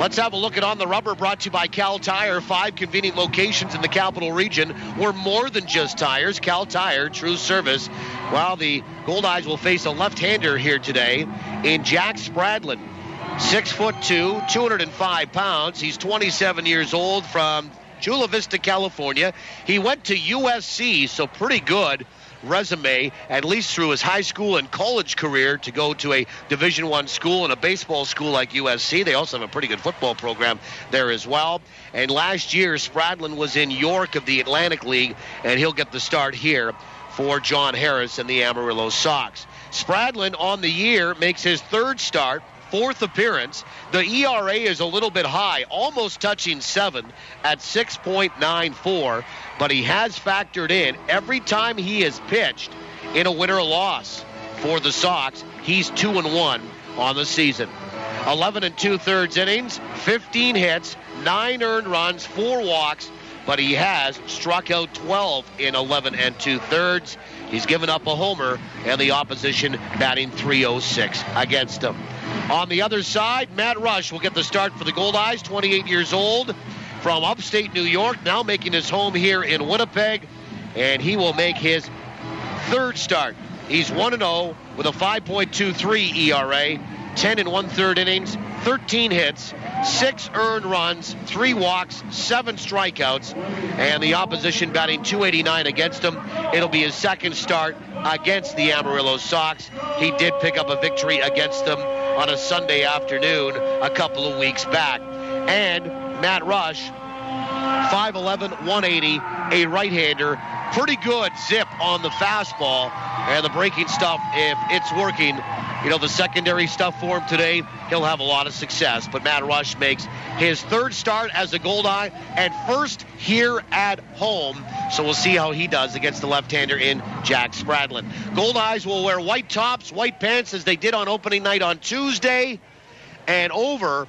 Let's have a look at On the Rubber, brought to you by Cal Tire. 5 convenient locations in the capital region. We're more than just tires. Cal Tire, true service. Well, the Goldeyes will face a left-hander here today in Jack Spradlin. 6'2", 205 pounds. He's 27 years old, from Chula Vista, California. He went to USC, so pretty good resume, at least through his high school and college career, to go to a Division I school and a baseball school like USC. They also have a pretty good football program there as well. And last year, Spradlin was in York of the Atlantic League, and he'll get the start here for John Harris and the Amarillo Sox. Spradlin on the year makes his 3rd start, 4th appearance. The ERA is a little bit high, almost touching 7 at 6.94, but he has factored in every time he has pitched in a win or a loss for the Sox. He's 2-1 on the season. 11 2/3 innings, 15 hits, 9 earned runs, 4 walks, but he has struck out 12 in 11 2/3. He's given up a homer, and the opposition batting .306 against him. On the other side, Matt Rush will get the start for the Goldeyes, 28 years old, from upstate New York, now making his home here in Winnipeg, and he will make his 3rd start. He's 1-0 with a 5.23 ERA, 10 1/3 innings, 13 hits, 6 earned runs, 3 walks, 7 strikeouts, and the opposition batting .289 against him. It'll be his 2nd start against the Amarillo Sox. He did pick up a victory against them on a Sunday afternoon a couple of weeks back. And Matt Rush, 5'11", 180, a right-hander. Pretty good zip on the fastball, and the breaking stuff, if it's working, the secondary stuff for him today, he'll have a lot of success. But Matt Rush makes his 3rd start as a Goldeye and 1st here at home. So we'll see how he does against the left-hander in Jack Spradlin. Goldeyes will wear white tops, white pants, as they did on opening night on Tuesday. And over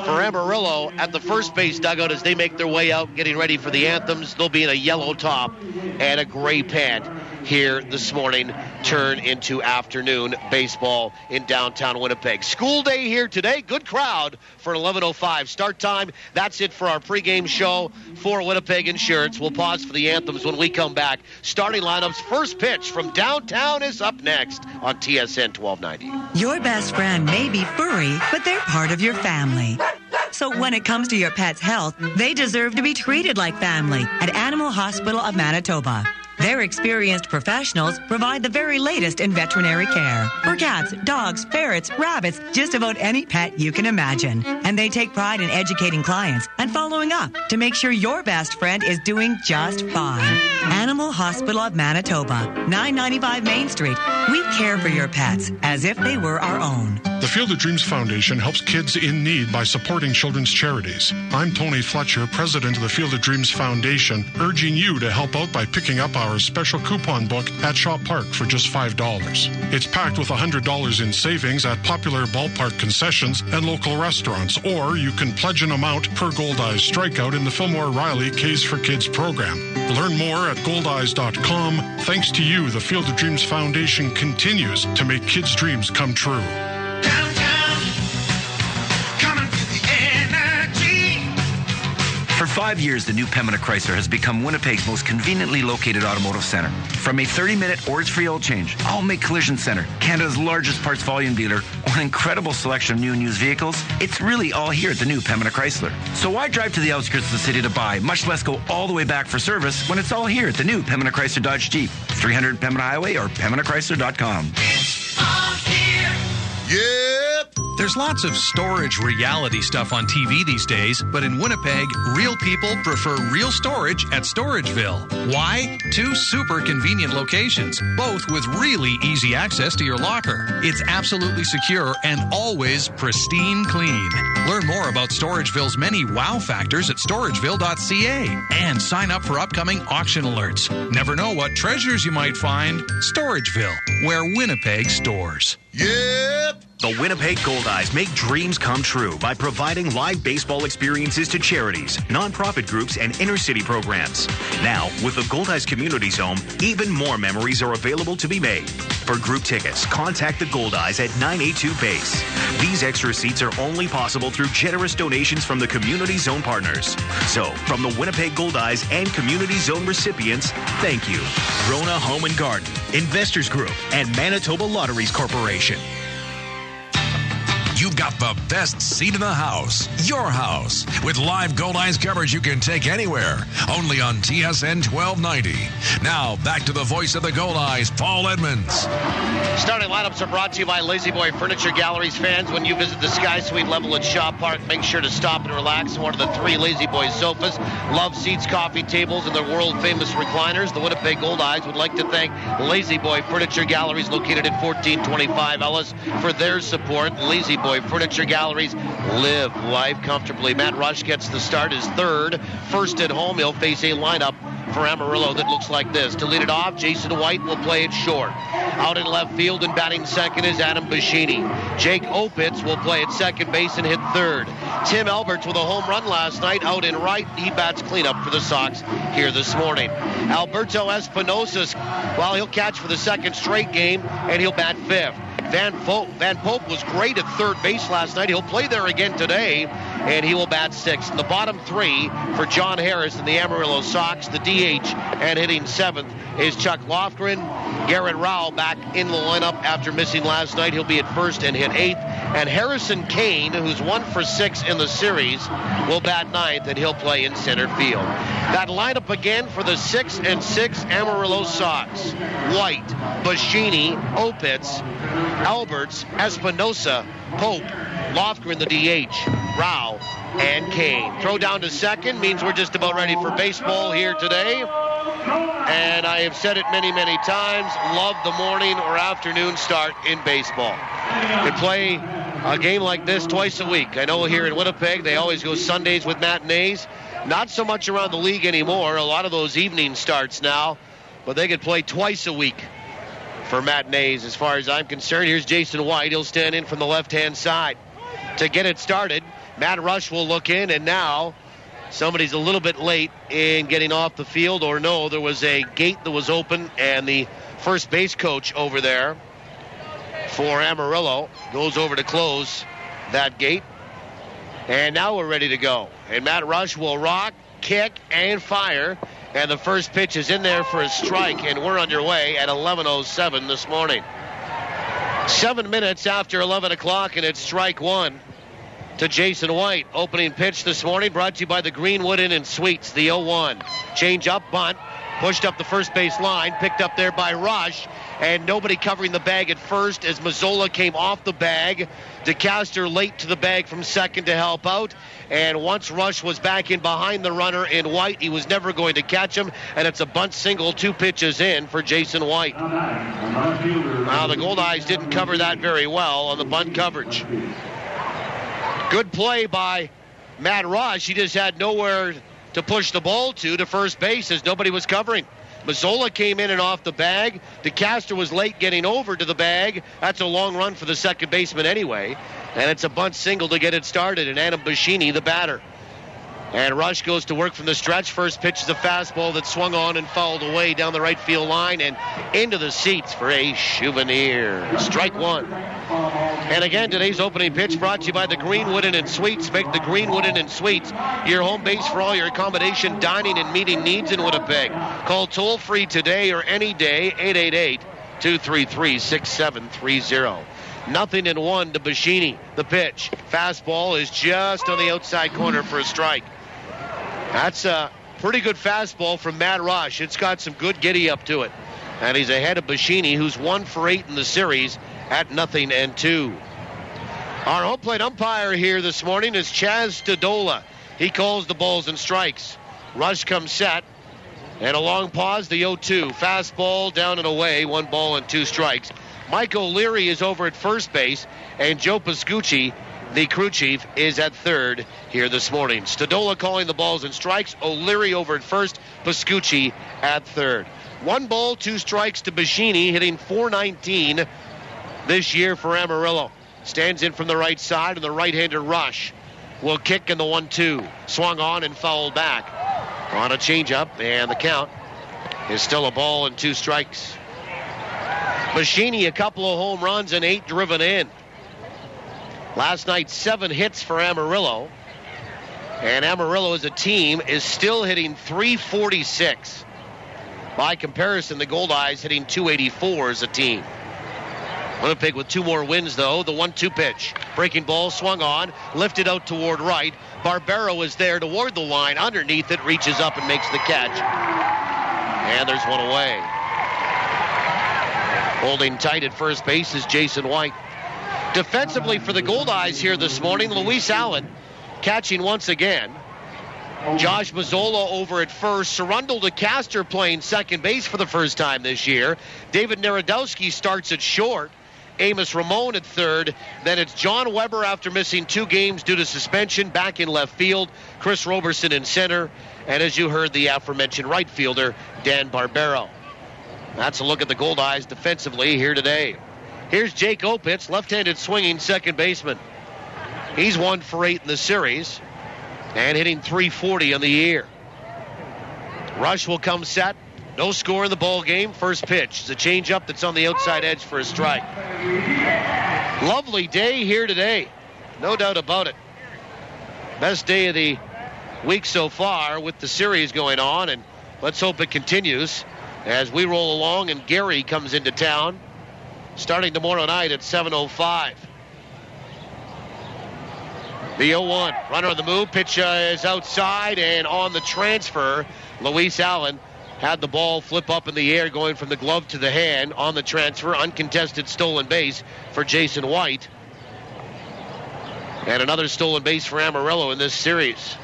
for Amarillo at the first base dugout as they make their way out, getting ready for the anthems. They'll be in a yellow top and a gray pant here this morning, turn into afternoon baseball in downtown Winnipeg. School day here today. Good crowd for 11:05 start time. That's it for our pregame show for Winnipeg Insurance. We'll pause for the anthems when we come back. Starting lineups, first pitch from downtown is up next on TSN 1290. Your best friend may be furry, but they're part of your family. So when it comes to your pet's health, they deserve to be treated like family at Animal Hospital of Manitoba. Their experienced professionals provide the very latest in veterinary care for cats, dogs, ferrets, rabbits, just about any pet you can imagine. And they take pride in educating clients and following up to make sure your best friend is doing just fine. Animal Hospital of Manitoba, 995 Main Street. We care for your pets as if they were our own. The Field of Dreams Foundation helps kids in need by supporting children's charities. I'm Tony Fletcher, president of the Field of Dreams Foundation, urging you to help out by picking up our special coupon book at Shop Park for just $5. It's packed with $100 in savings at popular ballpark concessions and local restaurants, or you can pledge an amount per Goldeyes strikeout in the Fillmore Riley K's for Kids program. Learn more at goldeyes.com. Thanks to you, the Field of Dreams Foundation continues to make kids' dreams come true. For 5 years, the new Pembina Chrysler has become Winnipeg's most conveniently located automotive center. From a 30-minute odds-free oil change, All Make Collision Center, Canada's largest parts volume dealer, or an incredible selection of new and used vehicles, it's really all here at the new Pembina Chrysler. So why drive to the outskirts of the city to buy, much less go all the way back for service, when it's all here at the new Pembina Chrysler Dodge Jeep, 300 Pembina Highway or PembinaChrysler.com. It's all here. Yep. There's lots of storage reality stuff on TV these days, but in Winnipeg, real people prefer real storage at Storageville. Why? 2 super convenient locations, both with really easy access to your locker. It's absolutely secure and always pristine clean. Learn more about Storageville's many wow factors at storageville.ca and sign up for upcoming auction alerts. Never know what treasures you might find. Storageville, where Winnipeg stores. Yep. The Winnipeg Goldeyes make dreams come true by providing live baseball experiences to charities, nonprofit groups, and inner-city programs. Now, with the Goldeyes Community Zone, even more memories are available to be made. For group tickets, contact the Goldeyes at 982 Base. These extra seats are only possible through generous donations from the Community Zone partners. So, from the Winnipeg Goldeyes and Community Zone recipients, thank you. Rona Home and Garden, Investors Group, and Manitoba Lotteries Corporation. You've got the best seat in the house, your house, with live Goldeyes coverage you can take anywhere, only on TSN 1290. Now, back to the voice of the Goldeyes, Paul Edmonds. Starting lineups are brought to you by Lazy Boy Furniture Galleries. Fans, when you visit the Sky Suite level at Shaw Park, make sure to stop and relax in one of the 3 Lazy Boy sofas, love seats, coffee tables, and their world-famous recliners. The Winnipeg Goldeyes would like to thank Lazy Boy Furniture Galleries, located at 1425 Ellis, for their support. Lazy Boy Furniture Galleries, live life comfortably. Matt Rush gets the start, his third. First at home, he'll face a lineup for Amarillo that looks like this. To lead it off, Jason White will play it short. Out in left field and batting second is Adam Bashini. Jake Opitz will play at second base and hit third. Tim Alberts with a home run last night out in right. He bats cleanup for the Sox here this morning. Alberto Espinosa, well, he'll catch for the second straight game, and he'll bat fifth. Van Pope was great at third base last night. He'll play there again today, and he will bat sixth. In the bottom 3 for John Harris and the Amarillo Sox, the DH, and hitting seventh is Chuck Lofgren. Garrett Rowell back in the lineup after missing last night. He'll be at first and hit eighth. And Harrison Kane, who's 1 for 6 in the series, will bat ninth, and he'll play in center field. That lineup again for the 6 and 6 Amarillo Sox: White, Bashini, Opitz, Alberts, Espinosa, Pope, Lofgren, the DH, Rao, and Kane. Throw down to second means we're just about ready for baseball here today. And I have said it many, many times, love the morning or afternoon start in baseball. You can play a game like this twice a week. I know here in Winnipeg they always go Sundays with matinees. Not so much around the league anymore. A lot of those evening starts now. But they could play twice a week for matinees as far as I'm concerned. Here's Jason White. He'll stand in from the left-hand side. To get it started, Matt Rush will look in, and now somebody's a little bit late in getting off the field, or no, there was a gate that was open, and the first base coach over there for Amarillo goes over to close that gate. And now we're ready to go. And Matt Rush will rock, kick, and fire. And the first pitch is in there for a strike, and we're underway at 11:07 this morning. 7 minutes after 11 o'clock, and it's strike one to Jason White. Opening pitch this morning brought to you by the Greenwood Inn and Suites, the 0-1. Change up, bunt, pushed up the first base line, picked up there by Rush, and nobody covering the bag at first as Mazzola came off the bag. DeCaster late to the bag from second to help out. And once Rush was back in behind the runner in White, he was never going to catch him. And it's a bunt single, 2 pitches in for Jason White. Now, the Goldeyes didn't cover that very well on the bunt coverage. Good play by Matt Rush. He just had nowhere to push the ball to first base as nobody was covering. Mazzola came in and off the bag. DeCaster was late getting over to the bag. That's a long run for the second baseman anyway. And it's a bunt single to get it started. And Adam Bashini, the batter. And Rush goes to work from the stretch. First pitch is a fastball that swung on and fouled away down the right field line and into the seats for a souvenir. Strike one. And again, today's opening pitch brought to you by the Greenwood Inn and Suites. Make the Greenwood Inn and Suites your home base for all your accommodation, dining, and meeting needs in Winnipeg. Call toll-free today or any day, 888-233-6730. 0-1 to Bashini. The pitch. Fastball is just on the outside corner for a strike. That's a pretty good fastball from Matt Rush. It's got some good giddy up to it. And he's ahead of Bashini, who's 1 for 8 in the series at 0-2. Our home plate umpire here this morning is Chaz Stadola. He calls the balls and strikes. Rush comes set. And a long pause, the 0-2. Fastball down and away, 1 ball and 2 strikes. Mike O'Leary is over at first base, and Joe Pascucci, the crew chief, is at third here this morning. Stadola calling the balls and strikes. O'Leary over at first, Pascucci at third. 1 ball, 2 strikes to Bashini, hitting .419 this year for Amarillo. stands in from the right side, and the right-hander Rush will kick in the 1-2. Swung on and fouled back on a changeup, and the count is still a ball and 2 strikes. Machini, a couple of home runs and 8 driven in. Last night, 7 hits for Amarillo. And Amarillo as a team is still hitting .346. By comparison, the Goldeyes hitting .284 as a team. Winnipeg with 2 more wins, though. The 1-2 pitch. Breaking ball swung on, lifted out toward right. Barbero is there toward the line. Underneath it, reaches up and makes the catch. And there's one away. Holding tight at first base is Jason White. Defensively for the Goldeyes here this morning, Luis Allen catching once again. Josh Mazzola over at first. Cerundle to Castor playing second base for the first time this year. David Narodowski starts at short. Amos Ramon at third. Then it's John Weber after missing 2 games due to suspension back in left field. Chris Roberson in center. And as you heard, the aforementioned right fielder, Dan Barbero. That's a look at the Goldeyes defensively here today. Here's Jake Opitz, left-handed swinging second baseman. He's 1 for 8 in the series and hitting .340 on the year. Rush will come set. No score in the ball game. First pitch. It's a changeup that's on the outside edge for a strike. Lovely day here today. No doubt about it. Best day of the week so far with the series going on, and let's hope it continues as we roll along and Gary comes into town starting tomorrow night at 7:05. The 0-1. Runner on the move. Pitch is outside and on the transfer. Luis Allen had the ball flip up in the air going from the glove to the hand on the transfer. Uncontested stolen base for Jason White. And another stolen base for Amarillo in this series.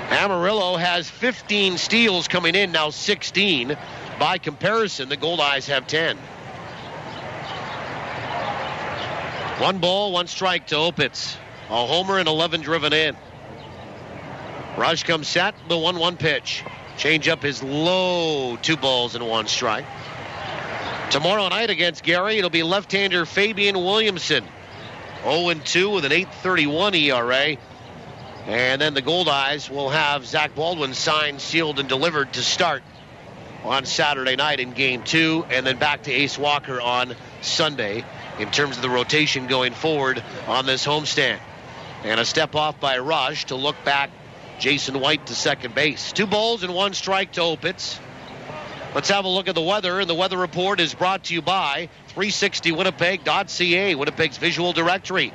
Amarillo has 15 steals coming in, now 16. By comparison, the Goldeyes have 10. 1 ball, 1 strike to Opitz. A homer and 11 driven in. Rush comes set, the 1-1 pitch. Changeup is low, 2 balls and 1 strike. Tomorrow night against Gary, it'll be left-hander Fabian Williamson. 0-2 with an 8.31 ERA. And then the Goldeyes will have Zach Baldwin signed, sealed, and delivered to start on Saturday night in Game 2, and then back to Ace Walker on Sunday in terms of the rotation going forward on this homestand. And a step off by Rush to look back Jason White to second base. 2 balls and 1 strike to Opitz. Let's have a look at the weather, and the weather report is brought to you by 360winnipeg.ca, Winnipeg's visual directory.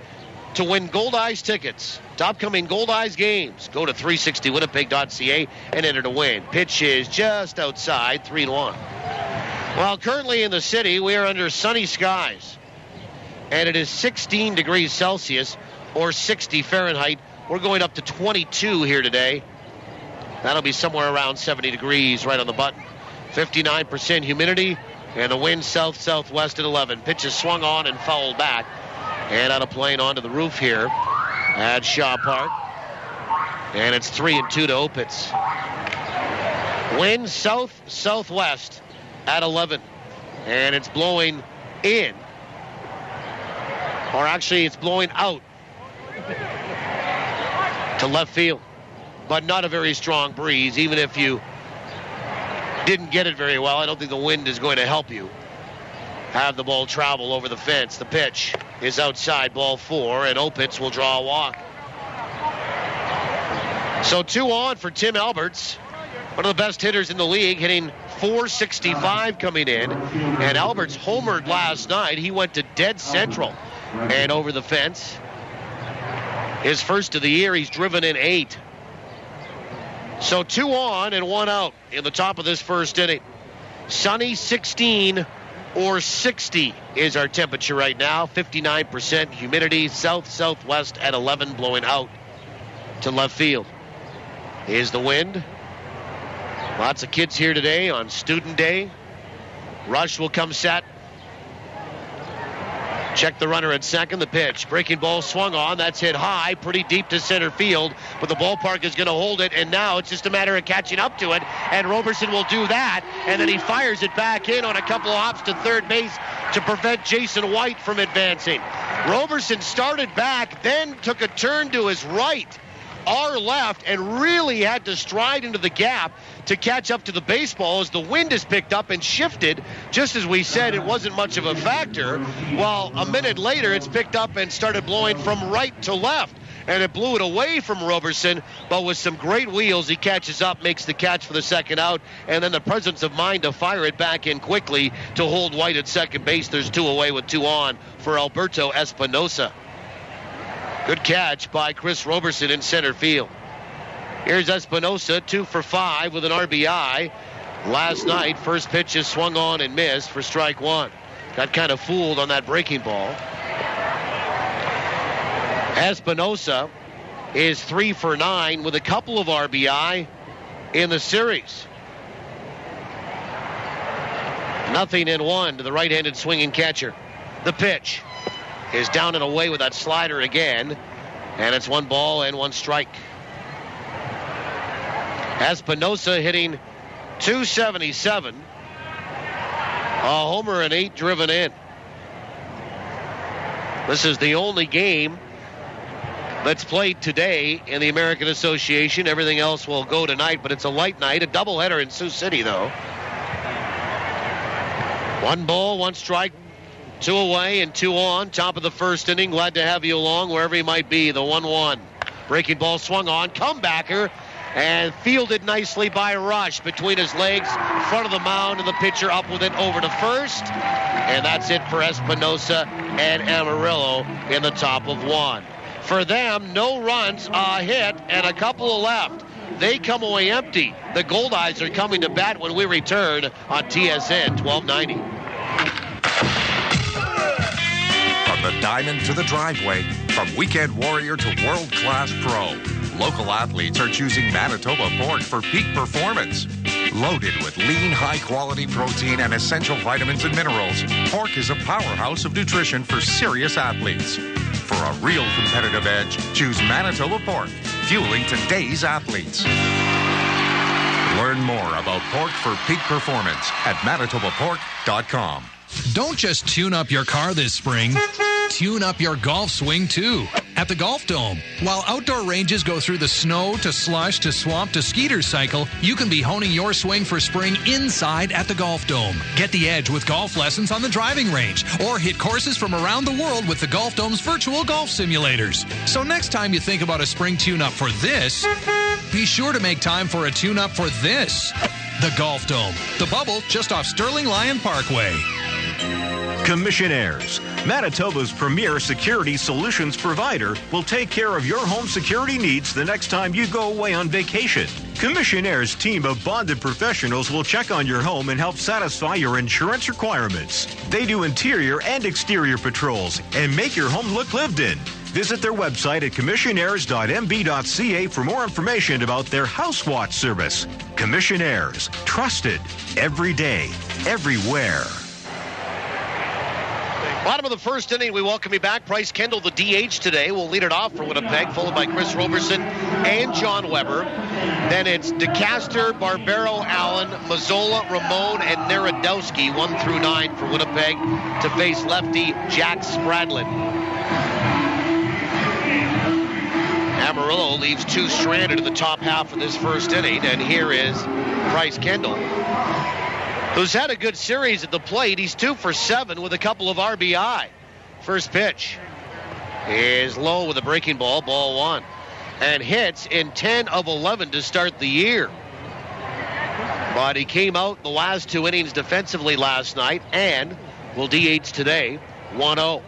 To win Goldeyes tickets to upcoming Goldeyes games, go to 360winnipeg.ca and enter to win. Pitch is just outside, 3-1. Well, currently in the city, we are under sunny skies, and it is 16 degrees Celsius or 60 Fahrenheit. We're going up to 22 here today. That'll be somewhere around 70 degrees right on the button. 59% humidity, and the wind south-southwest at 11. Pitch is swung on and fouled back. And out of plane onto the roof here at Shaw Park. And it's 3-2 to Opitz. Wind south-southwest at 11. And it's blowing in. Or actually, it's blowing out to left field. But not a very strong breeze. Even if you didn't get it very well, I don't think the wind is going to help you have the ball travel over the fence. The pitch is outside, ball 4, and Opitz will draw a walk. So 2 on for Tim Alberts, one of the best hitters in the league, hitting .465 coming in. And Alberts homered last night. He went to dead central and over the fence. His first of the year, he's driven in 8. So 2 on and 1 out in the top of this first inning. Sunny, 16 or 60 is our temperature right now. 59% humidity, south-southwest at 11, blowing out to left field. Is the wind. Lots of kids here today on Student Day. Rush will come set. Check the runner at second. The pitch. Breaking ball swung on. That's hit high, pretty deep to center field. But the ballpark is going to hold it. And now it's just a matter of catching up to it. And Roberson will do that. And then he fires it back in on a couple of hops to third base. to prevent Jason White from advancing. Roberson started back, then took a turn to his right, our left, and really had to stride into the gap to catch up to the baseball as the wind is picked up and shifted. Just as we said, it wasn't much of a factor. Well, a minute later, it's picked up and started blowing from right to left. And it blew it away from Roberson, but with some great wheels, he catches up, makes the catch for the second out, and then the presence of mind to fire it back in quickly to hold White at second base. There's 2 away with 2 on for Alberto Espinosa. Good catch by Chris Roberson in center field. Here's Espinosa, 2 for 5 with an RBI. Last night, first pitch is swung on and missed for strike 1. Got kind of fooled on that breaking ball. Espinosa is 3 for 9 with a couple of RBI in the series. 0-1 to the right-handed swinging catcher. The pitch is down and away with that slider again, and it's 1 ball and 1 strike. Espinosa hitting .277, a homer and 8 driven in. This is the only game that's played today in the American Association. Everything else will go tonight, but it's a light night, a doubleheader in Sioux City, though. 1 ball, 1 strike, 2 away and 2 on. Top of the first inning. Glad to have you along wherever you might be. The 1-1. Breaking ball swung on. Comebacker. And fielded nicely by Rush between his legs, front of the mound, and the pitcher up with it over to first. And that's it for Espinosa and Amarillo in the top of 1. For them, no runs, a hit, and a couple left. They come away empty. The Goldeyes are coming to bat when we return on TSN 1290. From the diamond to the driveway, from weekend warrior to world-class pro, local athletes are choosing Manitoba pork for peak performance. Loaded with lean, high-quality protein and essential vitamins and minerals, pork is a powerhouse of nutrition for serious athletes. For a real competitive edge, choose Manitoba pork, fueling today's athletes. Learn more about pork for peak performance at manitobapork.com. Don't just tune up your car this spring. Tune up your golf swing, too, at the Golf Dome. While outdoor ranges go through the snow to slush to swamp to skeeter cycle, you can be honing your swing for spring inside at the Golf Dome. Get the edge with golf lessons on the driving range, or hit courses from around the world with the Golf Dome's virtual golf simulators. So next time you think about a spring tune-up for this, be sure to make time for a tune-up for this. The Golf Dome. The Bubble, just off Sterling Lyon Parkway. Commissionaires, Manitoba's premier security solutions provider, will take care of your home security needs the next time you go away on vacation. Commissionaires' team of bonded professionals will check on your home and help satisfy your insurance requirements. They do interior and exterior patrols and make your home look lived in. Visit their website at commissionaires.mb.ca for more information about their House Watch service. Commissionaires, trusted every day, everywhere. Bottom of the first inning, we welcome you back. Price Kendall, the DH today, will lead it off for Winnipeg, followed by Chris Roberson and John Weber. Then it's DeCaster, Barbero, Allen, Mazzola, Ramon, and Narodowski, 1 through 9 for Winnipeg, to face lefty Jack Spradlin. Amarillo leaves 2 stranded in the top half of this first inning, and here is Price Kendall, who's had a good series at the plate. He's 2 for 7 with a couple of RBI. First pitch is low with a breaking ball, ball 1. And hits in 10 of 11 to start the year. But he came out the last 2 innings defensively last night and will DH today, 1-0.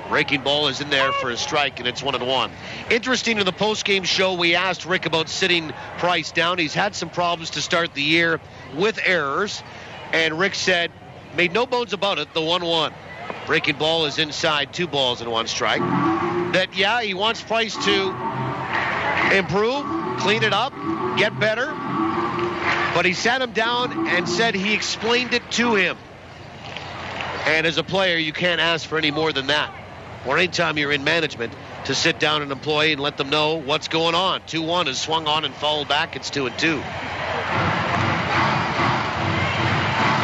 Breaking ball is in there for a strike, and it's 1-1. Interesting, in the post-game show, we asked Rick about sitting Price down. He's had some problems to start the year with errors, and Rick said, made no bones about it, the 1-1. Breaking ball is inside, 2 balls and 1 strike. That, yeah, he wants Price to improve, clean it up, get better, but he sat him down and said he explained it to him. And as a player, you can't ask for any more than that. Or anytime you're in management, to sit down an employee and let them know what's going on. 2-1 is swung on and fouled back. It's 2-2.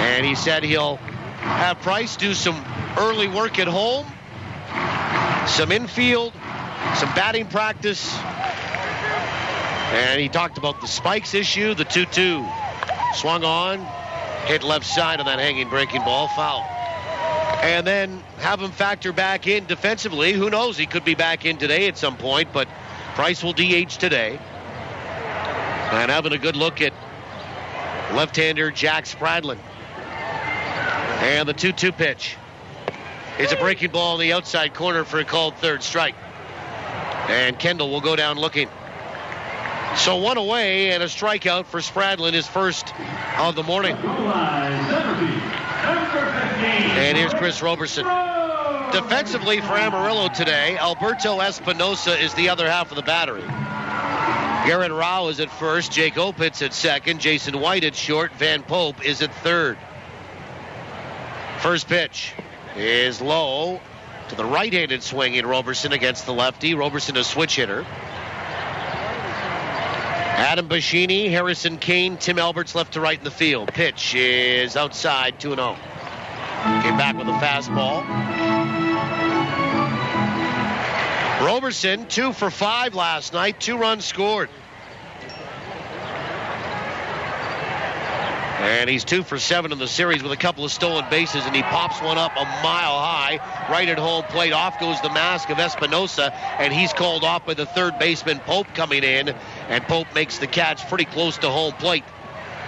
And he said he'll have Price do some early work at home, some infield, some batting practice. And he talked about the spikes issue, the 2-2. Swung on, hit left side on that hanging breaking ball, foul. And then have him factor back in defensively. Who knows? He could be back in today at some point, but Price will DH today. And having a good look at left-hander Jack Spradlin. And the 2-2 pitch is a breaking ball on the outside corner for a called third strike. And Kendall will go down looking. So one away and a strikeout for Spradlin, his first of the morning. And here's Chris Roberson. Defensively for Amarillo today, Alberto Espinosa is the other half of the battery. Garrett Rao is at first, Jake Opitz at second, Jason White at short, Van Pope is at third. First pitch is low to the right-handed swinging Roberson against the lefty. Roberson a switch hitter. Adam Bashini, Harrison Kane, Tim Alberts left to right in the field. Pitch is outside, 2-0. Came back with a fastball. Roberson, 2 for 5 last night, 2 runs scored. And he's 2 for 7 in the series with a couple of stolen bases, and he pops one up a mile high, right at home plate. Off goes the mask of Espinosa, and he's called off by the third baseman, Pope, coming in, and Pope makes the catch pretty close to home plate.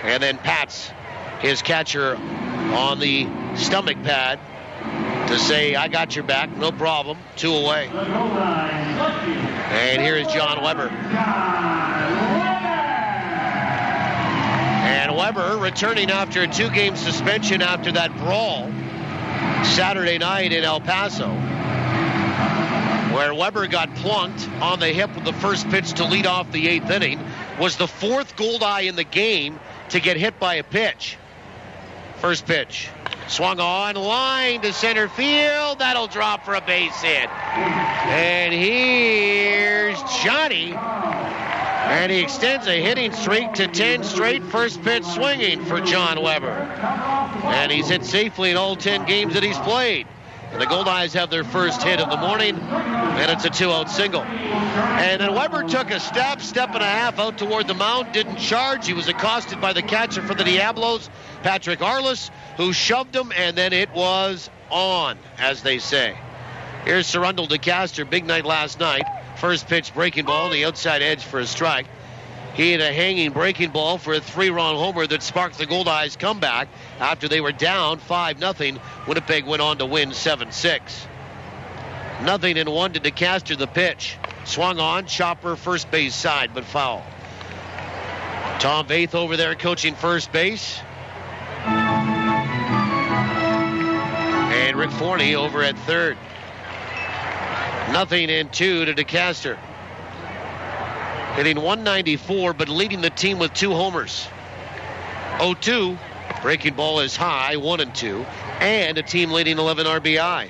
And then pats his catcher on the stomach pad to say, I got your back, no problem, 2 away. And here is John Weber. And Weber returning after a 2-game suspension after that brawl Saturday night in El Paso, where Weber got plunked on the hip with the first pitch to lead off the 8th inning, was the 4th Goldeye in the game to get hit by a pitch. First pitch. Swung on, line to center field. That'll drop for a base hit. And here's Johnny. And he extends a hitting streak to 10 straight first pitch swinging for John Weber. And he's hit safely in all 10 games that he's played. And the Goldeyes have their first hit of the morning, and it's a 2-out single. And then Weber took a step and a half out toward the mound, didn't charge. He was accosted by the catcher for the Diablos, Patrick Arliss, who shoved him, and then it was on, as they say. Here's Surrundle DeCaster, big night last night. First pitch breaking ball on the outside edge for a strike. He had a hanging breaking ball for a 3-run homer that sparked the Goldeyes' comeback after they were down 5-0. Winnipeg went on to win 7-6. 0-1 to DeCaster, the pitch. Swung on, chopper first base side, but foul. Tom Vaith over there coaching first base. And Rick Forney over at third. 0-2 to DeCaster. Hitting .194, but leading the team with 2 homers. 0-2. Breaking ball is high, 1-2. And a team leading 11 RBI.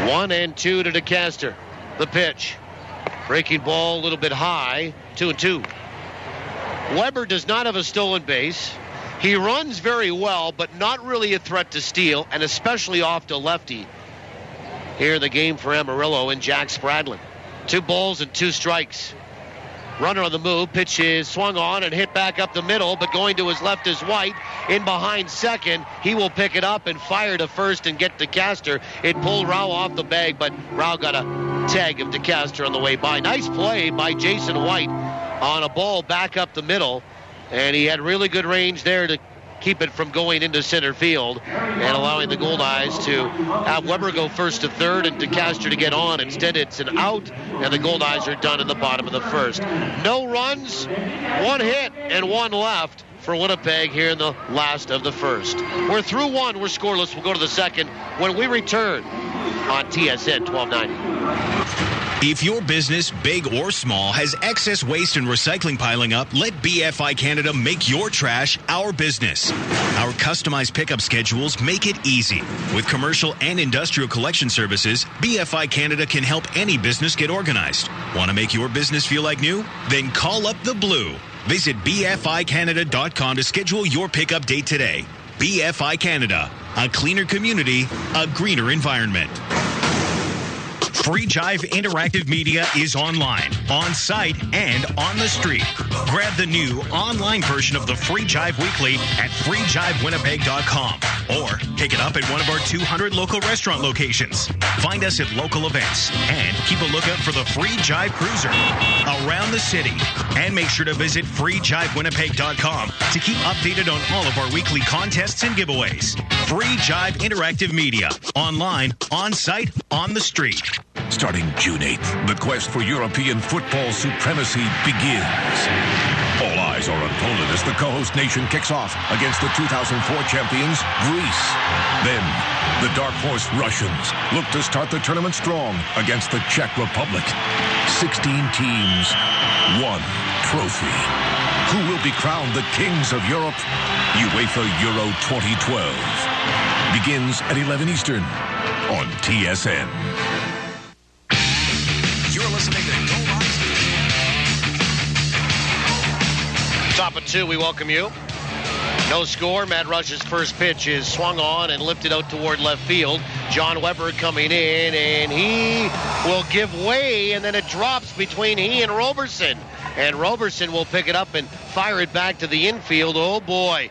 One and 2 to DeCaster. The pitch. Breaking ball a little bit high, 2-2. Weber does not have a stolen base. He runs very well, but not really a threat to steal, and especially off to lefty. Here in the game for Amarillo and Jack Spradlin. 2 balls and 2 strikes. Runner on the move. Pitch is swung on and hit back up the middle, but going to his left is White. In behind second. He will pick it up and fire to first and get DeCaster. It pulled Rao off the bag, but Rao got a tag of DeCaster on the way by. Nice play by Jason White on a ball back up the middle. And he had really good range there to keep it from going into center field and allowing the Goldeyes to have Weber go first to third and DeCaster to get on. Instead, it's an out, and the Goldeyes are done in the bottom of the first. No runs, 1 hit, and 1 left for Winnipeg here in the last of the first. We're through 1. We're scoreless. We'll go to the second when we return on TSN 1290. If your business, big or small, has excess waste and recycling piling up, let BFI Canada make your trash our business. Our customized pickup schedules make it easy. With commercial and industrial collection services, BFI Canada can help any business get organized. Want to make your business feel like new? Then call up the Blue. Visit BFICanada.com to schedule your pickup date today. BFI Canada, a cleaner community, a greener environment. Free Jive Interactive Media is online, on site, and on the street. Grab the new online version of the Free Jive Weekly at freejivewinnipeg.com or pick it up at one of our 200 local restaurant locations. Find us at local events and keep a lookout for the Free Jive Cruiser around the city. And make sure to visit freejivewinnipeg.com to keep updated on all of our weekly contests and giveaways. Free Jive Interactive Media, online, on site, on the street. Starting June 8th, the quest for European football supremacy begins. All eyes are on Poland as the co-host nation kicks off against the 2004 champions, Greece. Then, the dark horse Russians look to start the tournament strong against the Czech Republic. 16 teams, one trophy. Who will be crowned the kings of Europe? UEFA Euro 2012 begins at 11 Eastern on TSN. You're listening to Goldeyes. Top of 2, we welcome you. No score. Matt Rush's first pitch is swung on and lifted out toward left field. John Weber coming in, and he will give way, and then it drops between he and Roberson. And Roberson will pick it up and fire it back to the infield. Oh, boy.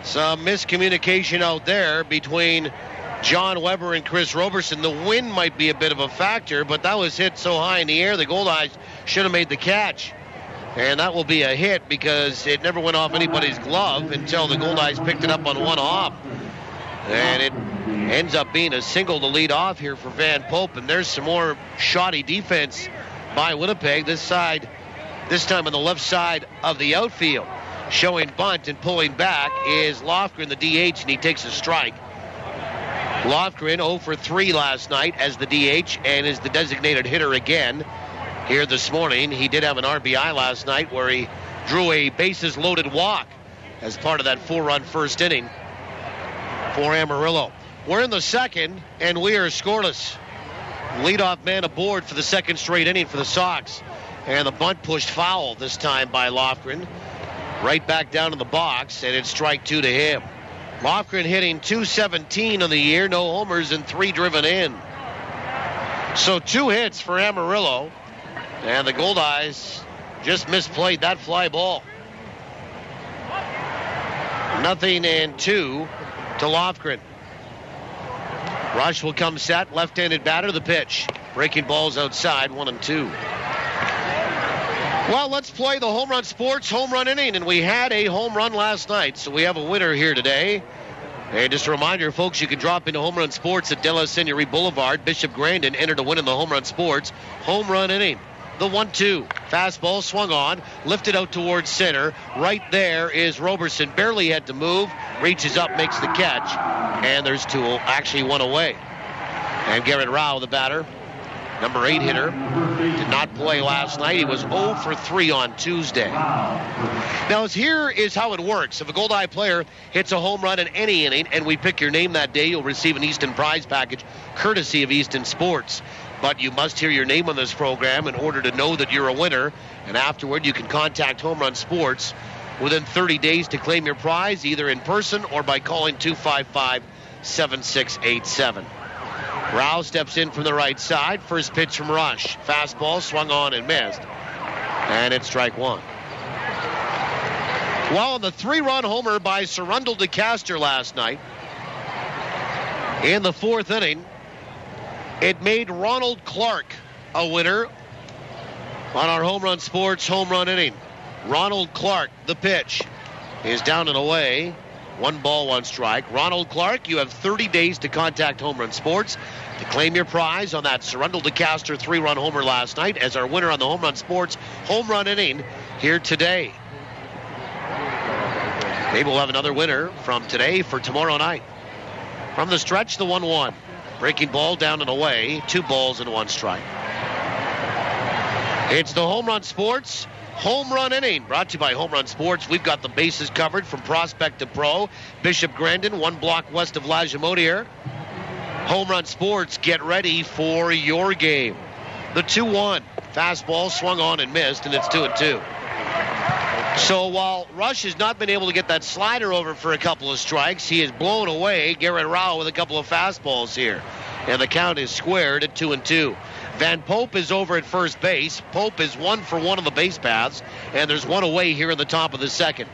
Some miscommunication out there between John Weber and Chris Roberson. The wind might be a bit of a factor, but that was hit so high in the air, the Goldeyes should have made the catch. And that will be a hit because it never went off anybody's glove until the Goldeyes picked it up on one hop. And it ends up being a single to lead off here for Van Pope. And there's some more shoddy defense by Winnipeg. This time on the left side of the outfield. Showing bunt and pulling back is Lofgren, the DH, and he takes a strike. Lofgren 0 for 3 last night as the DH and is the designated hitter again here this morning. He did have an RBI last night where he drew a bases-loaded walk as part of that 4-run first inning for Amarillo. We're in the second, and we are scoreless. Leadoff man aboard for the second straight inning for the Sox. And the bunt pushed foul this time by Lofgren. Right back down in the box, and it's strike 2 to him. Lofgren hitting .217 on the year, no homers and 3 driven in. So 2 hits for Amarillo, and the Goldeyes just misplayed that fly ball. 0-2 to Lofgren. Rush will come set, left-handed batter, the pitch. Breaking balls outside, 1-2. Well, let's play the Home Run Sports home run inning, and we had a home run last night, so we have a winner here today. And just a reminder, folks, you can drop into Home Run Sports at De La Seigneurie Boulevard. Bishop Grandin entered to win in the Home Run Sports home run inning. The 1-2. Fastball swung on, lifted out towards center. Right there is Roberson. Barely had to move, reaches up, makes the catch, and there's 2, actually 1 away. And Garrett Rao, the batter, number 8 hitter, did not play last night. He was 0 for 3 on Tuesday. Now, here is how it works. If a Goldeye player hits a home run in any inning and we pick your name that day, you'll receive an Easton prize package courtesy of Easton Sports. But you must hear your name on this program in order to know that you're a winner. And afterward, you can contact Home Run Sports within 30 days to claim your prize, either in person or by calling 255-7687. Rao steps in from the right side. First pitch from Rush. Fastball swung on and missed. And it's strike 1. Well, on the 3-run homer by Surrundle DeCaster last night, in the 4th inning, it made Ronald Clark a winner on our Home Run Sports home run inning. Ronald Clark, the pitch, is down and away. 1 ball, 1 strike. Ronald Clark, you have 30 days to contact Home Run Sports to claim your prize on that Surrundle DeCaster 3-run homer last night as our winner on the Home Run Sports home run inning here today. Maybe we'll have another winner from today for tomorrow night. From the stretch, the 1-1. Breaking ball down and away. 2 balls and 1 strike. It's the Home Run Sports Home Run Inning, brought to you by Home Run Sports. We've got the bases covered from prospect to pro. Bishop Grandin, 1 block west of Lajimodiere. Home Run Sports, get ready for your game. The 2-1. Fastball swung on and missed, and it's 2-2. So while Rush has not been able to get that slider over for a couple of strikes, he has blown away Garrett Rao with a couple of fastballs here. And the count is squared at 2-2. Van Pope is over at first base. Pope is 1 for 1 on the base paths, and there's one away here in the top of the second.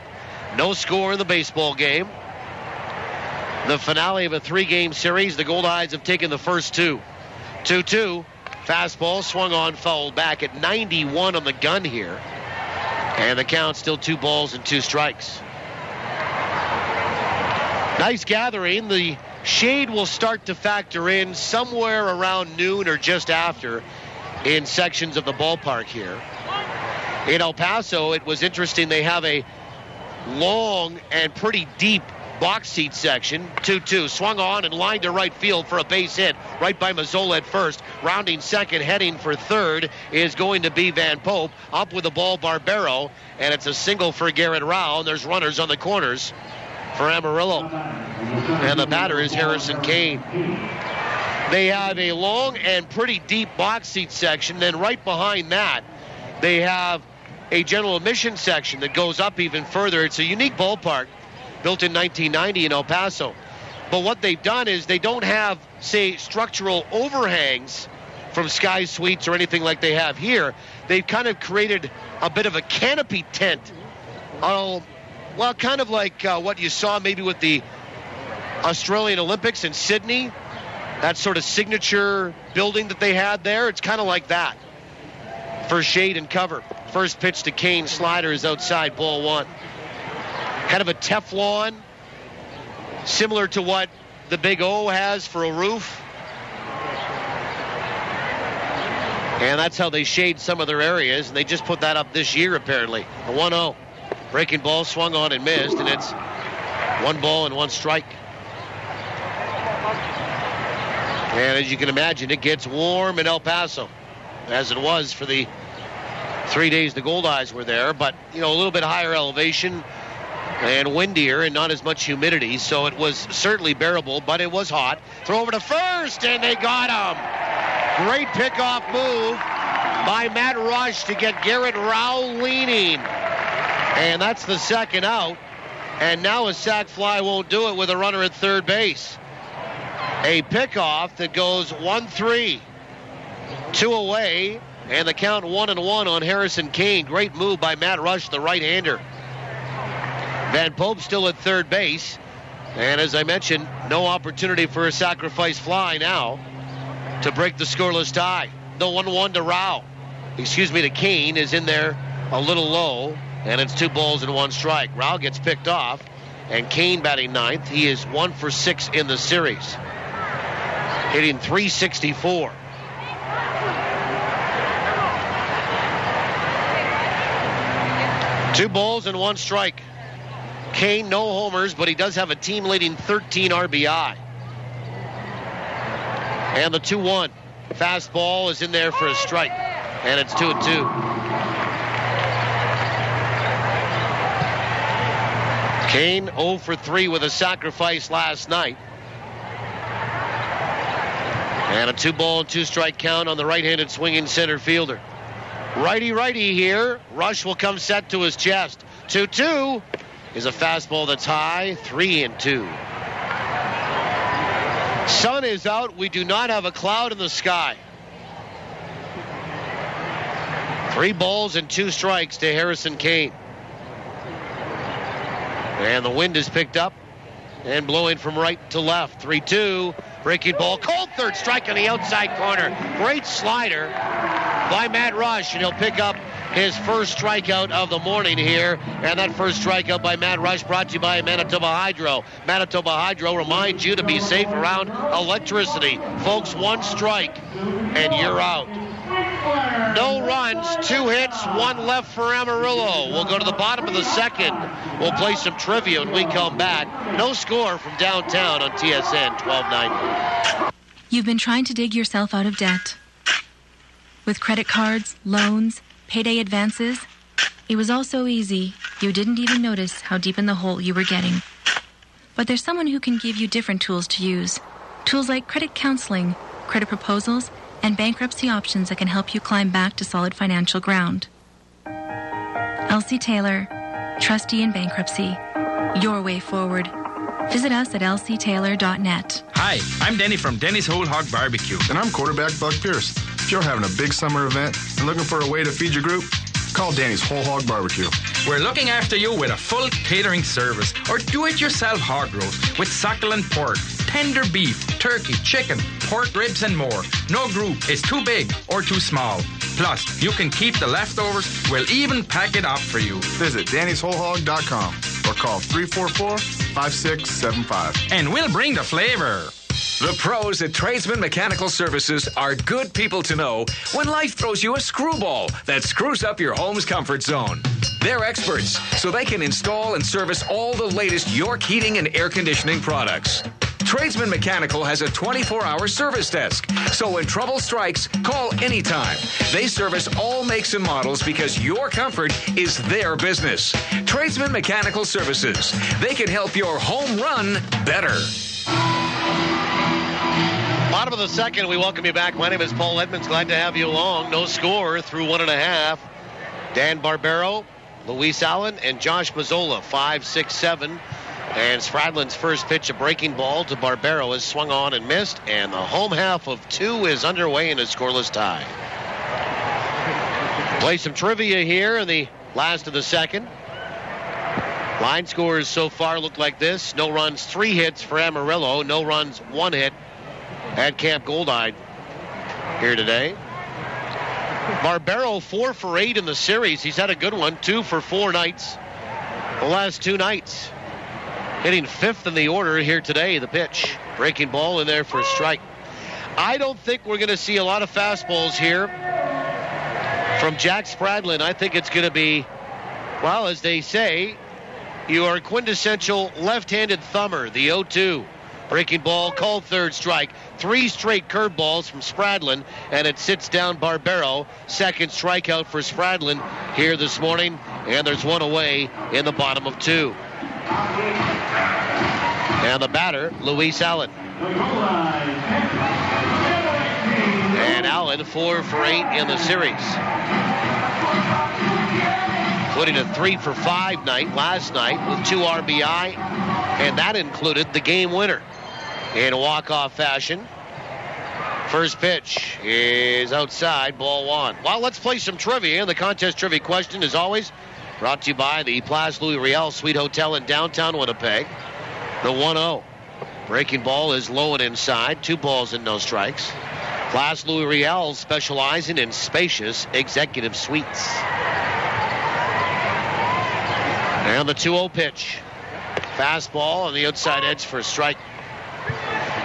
No score in the baseball game. The finale of a 3-game series. The Goldeyes have taken the first 2. 2-2. Fastball swung on, fouled back at 91 on the gun here. And the count still 2 balls and 2 strikes. Nice gathering. The shade will start to factor in somewhere around noon or just after in sections of the ballpark here. In El Paso, it was interesting. They have a long and pretty deep box seat section. 2-2. Swung on and lined to right field for a base hit right by Mazzola at first. Rounding second, heading for third is going to be Van Pope. Up with the ball, Barbero. And it's a single for Garrett Rao. And there's runners on the corners for Amarillo. And the batter is Harrison Kane. They have a long and pretty deep box seat section. Then right behind that, they have a general admission section that goes up even further. It's a unique ballpark, built in 1990 in El Paso. But what they've done is they don't have, say, structural overhangs from Sky Suites or anything like they have here. They've kind of created a bit of a canopy tent. Well, kind of like what you saw maybe with the Australian Olympics in Sydney, that sort of signature building that they had there. It's kind of like that for shade and cover. First pitch to Kane, slider is outside, ball 1. Kind of a Teflon, similar to what the Big O has for a roof. And that's how they shade some of their areas, and they just put that up this year apparently. A 1-0. Breaking ball swung on and missed, and it's 1 ball and 1 strike. And as you can imagine, it gets warm in El Paso, as it was for the 3 days the Goldeyes were there. But, a little bit higher elevation and windier and not as much humidity, so it was certainly bearable, but it was hot. Throw over to first, and they got him. Great pickoff move by Matt Rush to get Garrett Rao leaning. And that's the second out. And now a sac fly won't do it with a runner at third base. A pickoff that goes 1-3. 2 away, and the count 1-1 on Harrison Kane. Great move by Matt Rush, the right-hander. Van Pope still at third base. And as I mentioned, no opportunity for a sacrifice fly now to break the scoreless tie. The 1-1 to Kane is in there a little low. And it's 2 balls and 1 strike. Rao gets picked off, and Kane batting ninth. He is 1 for 6 in the series, hitting .364. Two balls and 1 strike. Kane, no homers, but he does have a team-leading 13 RBI. And the 2-1. Fastball is in there for a strike, and it's 2-2. Kane 0 for 3 with a sacrifice last night. And a 2 ball and 2 strike count on the right-handed swinging center fielder. Righty here. Rush will come set to his chest. 2-2 is a fastball that's high. 3-2. Sun is out. We do not have a cloud in the sky. 3 balls and 2 strikes to Harrison Kane. And the wind is picked up and blowing from right to left. 3-2. Breaking ball. Cold third strike on the outside corner. Great slider by Matt Rush. And he'll pick up his first strikeout of the morning here. And that first strikeout by Matt Rush brought to you by Manitoba Hydro. Manitoba Hydro reminds you to be safe around electricity. Folks, 1 strike and you're out. No runs, 2 hits, 1 left for Amarillo. We'll go to the bottom of the second. We'll play some trivia when we come back. No score from downtown on TSN 1290. You've been trying to dig yourself out of debt. With credit cards, loans, payday advances? It was all so easy, you didn't even notice how deep in the hole you were getting. But there's someone who can give you different tools to use. Tools like credit counseling, credit proposals, and bankruptcy options that can help you climb back to solid financial ground. Elsie Taylor, trustee in bankruptcy. Your way forward. Visit us at lctaylor.net. Hi, I'm Denny from Denny's Whole Hog Barbecue. And I'm quarterback Buck Pierce. If you're having a big summer event and looking for a way to feed your group, call Danny's Whole Hog Barbecue. We're looking after you with a full catering service or do-it-yourself hog roast with succulent pork, tender beef, turkey, chicken, pork ribs, and more. No group is too big or too small. Plus, you can keep the leftovers. We'll even pack it up for you. Visit Danny'sWholeHog.com or call 344-5675. And we'll bring the flavor. The pros at Tradesman Mechanical Services are good people to know when life throws you a screwball that screws up your home's comfort zone. They're experts, so they can install and service all the latest York heating and air conditioning products. Tradesman Mechanical has a 24-hour service desk, so when trouble strikes, call anytime. They service all makes and models because your comfort is their business. Tradesman Mechanical Services. They can help your home run better. Bottom of the second, we welcome you back. My name is Paul Edmonds. Glad to have you along. No score through 1.5. Dan Barbero, Luis Allen, and Josh Mazzola, 5, 6, 7. And Spradlin's first pitch, a breaking ball to Barbero, is swung on and missed. And the home half of 2 is underway in a scoreless tie. Play some trivia here in the last of the second. Line scores so far look like this. No runs, 3 hits for Amarillo. No runs, 1 hit at Camp Goldeyes here today. Barbero 4 for 8 in the series. He's had a good one, 2 for 4 nights. The last 2 nights. Hitting 5th in the order here today, the pitch. Breaking ball in there for a strike. I don't think we're going to see a lot of fastballs here from Jack Spradlin. I think it's going to be, well, as they say, you are a quintessential left-handed thumber, the 0-2. Breaking ball, called third strike. 3 straight curveballs from Spradlin, and it sits down Barbero. Second strikeout for Spradlin here this morning, and there's 1 away in the bottom of 2. And the batter, Luis Allen. And Allen 4 for 8 in the series. Including a 3 for 5 night last night with 2 RBI, and that included the game winner in walk-off fashion. First pitch is outside, ball 1. Well, let's play some trivia. And the contest trivia question, as always, brought to you by the Place Louis Riel Suite Hotel in downtown Winnipeg. The 1-0. Breaking ball is low and inside. 2 balls and no strikes. Place Louis Riel specializing in spacious executive suites. And the 2-0 pitch. Fastball on the outside edge for a strike.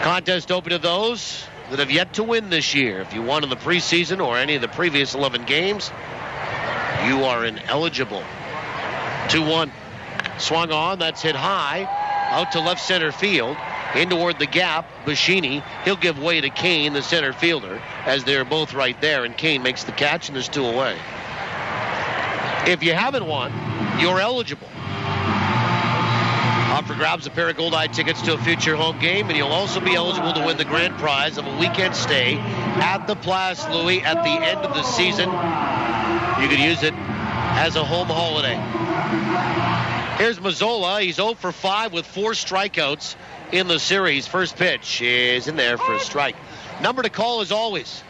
Contest open to those that have yet to win this year. If you won in the preseason or any of the previous 11 games, you are ineligible. 2-1. Swung on. That's hit high. Out to left center field. In toward the gap. Bashini. He'll give way to Kane, the center fielder, as they're both right there. And Kane makes the catch, and there's 2 away. If you haven't won, you're eligible. Up for grabs a pair of Goldeye tickets to a future home game, and you'll also be eligible to win the grand prize of a weekend stay at the Place Louis at the end of the season. You can use it as a home holiday. Here's Mazzola. He's 0 for 5 with 4 strikeouts in the series. First pitch is in there for a strike. Number to call as always.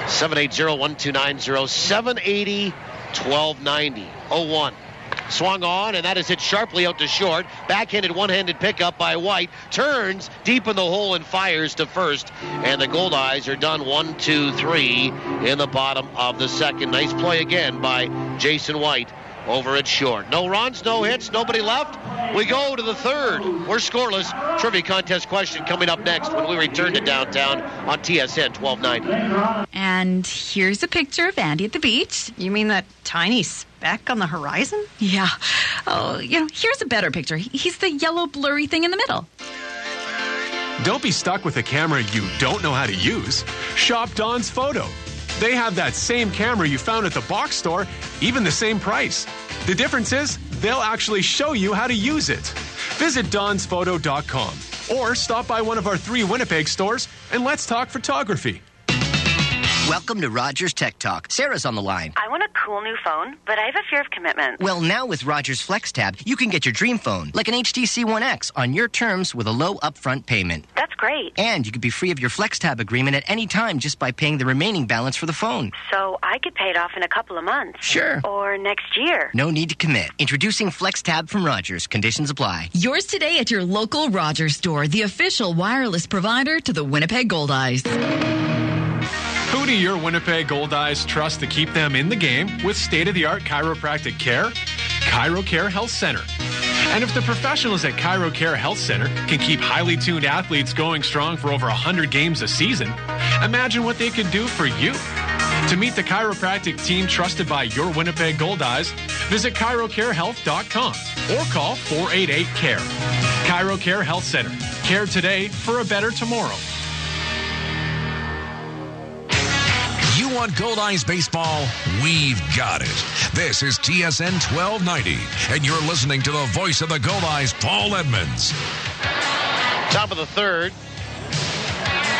780-1290, 780-1290, 0-1. Swung on, and that is hit sharply out to short. Backhanded one-handed pickup by White. Turns deep in the hole and fires to first. And the Goldeyes are done 1-2-3 in the bottom of the second. Nice play again by Jason White over at short. No runs, no hits, nobody left. We go to the third. We're scoreless. Trivia contest question coming up next when we return to downtown on TSN 1290. And here's a picture of Andy at the beach. You mean that tiny speck on the horizon? Yeah. Oh, here's a better picture. He's the yellow blurry thing in the middle. Don't be stuck with a camera you don't know how to use. Shop Don's Photo. They have that same camera you found at the box store, even the same price. The difference is they'll actually show you how to use it. Visit donsphoto.com or stop by one of our 3 Winnipeg stores and let's talk photography. Welcome to Rogers Tech Talk. Sarah's on the line. I want a cool new phone, but I have a fear of commitment. Well, now with Rogers FlexTab, you can get your dream phone, like an HTC One X, on your terms with a low upfront payment. That's great. And you could be free of your FlexTab agreement at any time just by paying the remaining balance for the phone. So I could pay it off in a couple of months. Sure. Or next year. No need to commit. Introducing FlexTab from Rogers. Conditions apply. Yours today at your local Rogers store, the official wireless provider to the Winnipeg Goldeyes. Who do your Winnipeg Goldeyes trust to keep them in the game with state-of-the-art chiropractic care? ChiroCare Health Center. And if the professionals at ChiroCare Health Center can keep highly tuned athletes going strong for over 100 games a season, imagine what they could do for you. To meet the chiropractic team trusted by your Winnipeg Goldeyes, visit chirocarehealth.com or call 488-CARE. ChiroCare Health Center. Care today for a better tomorrow. You want Goldeyes baseball? We've got it. This is TSN 1290, and you're listening to the voice of the Goldeyes, Paul Edmonds. Top of the third,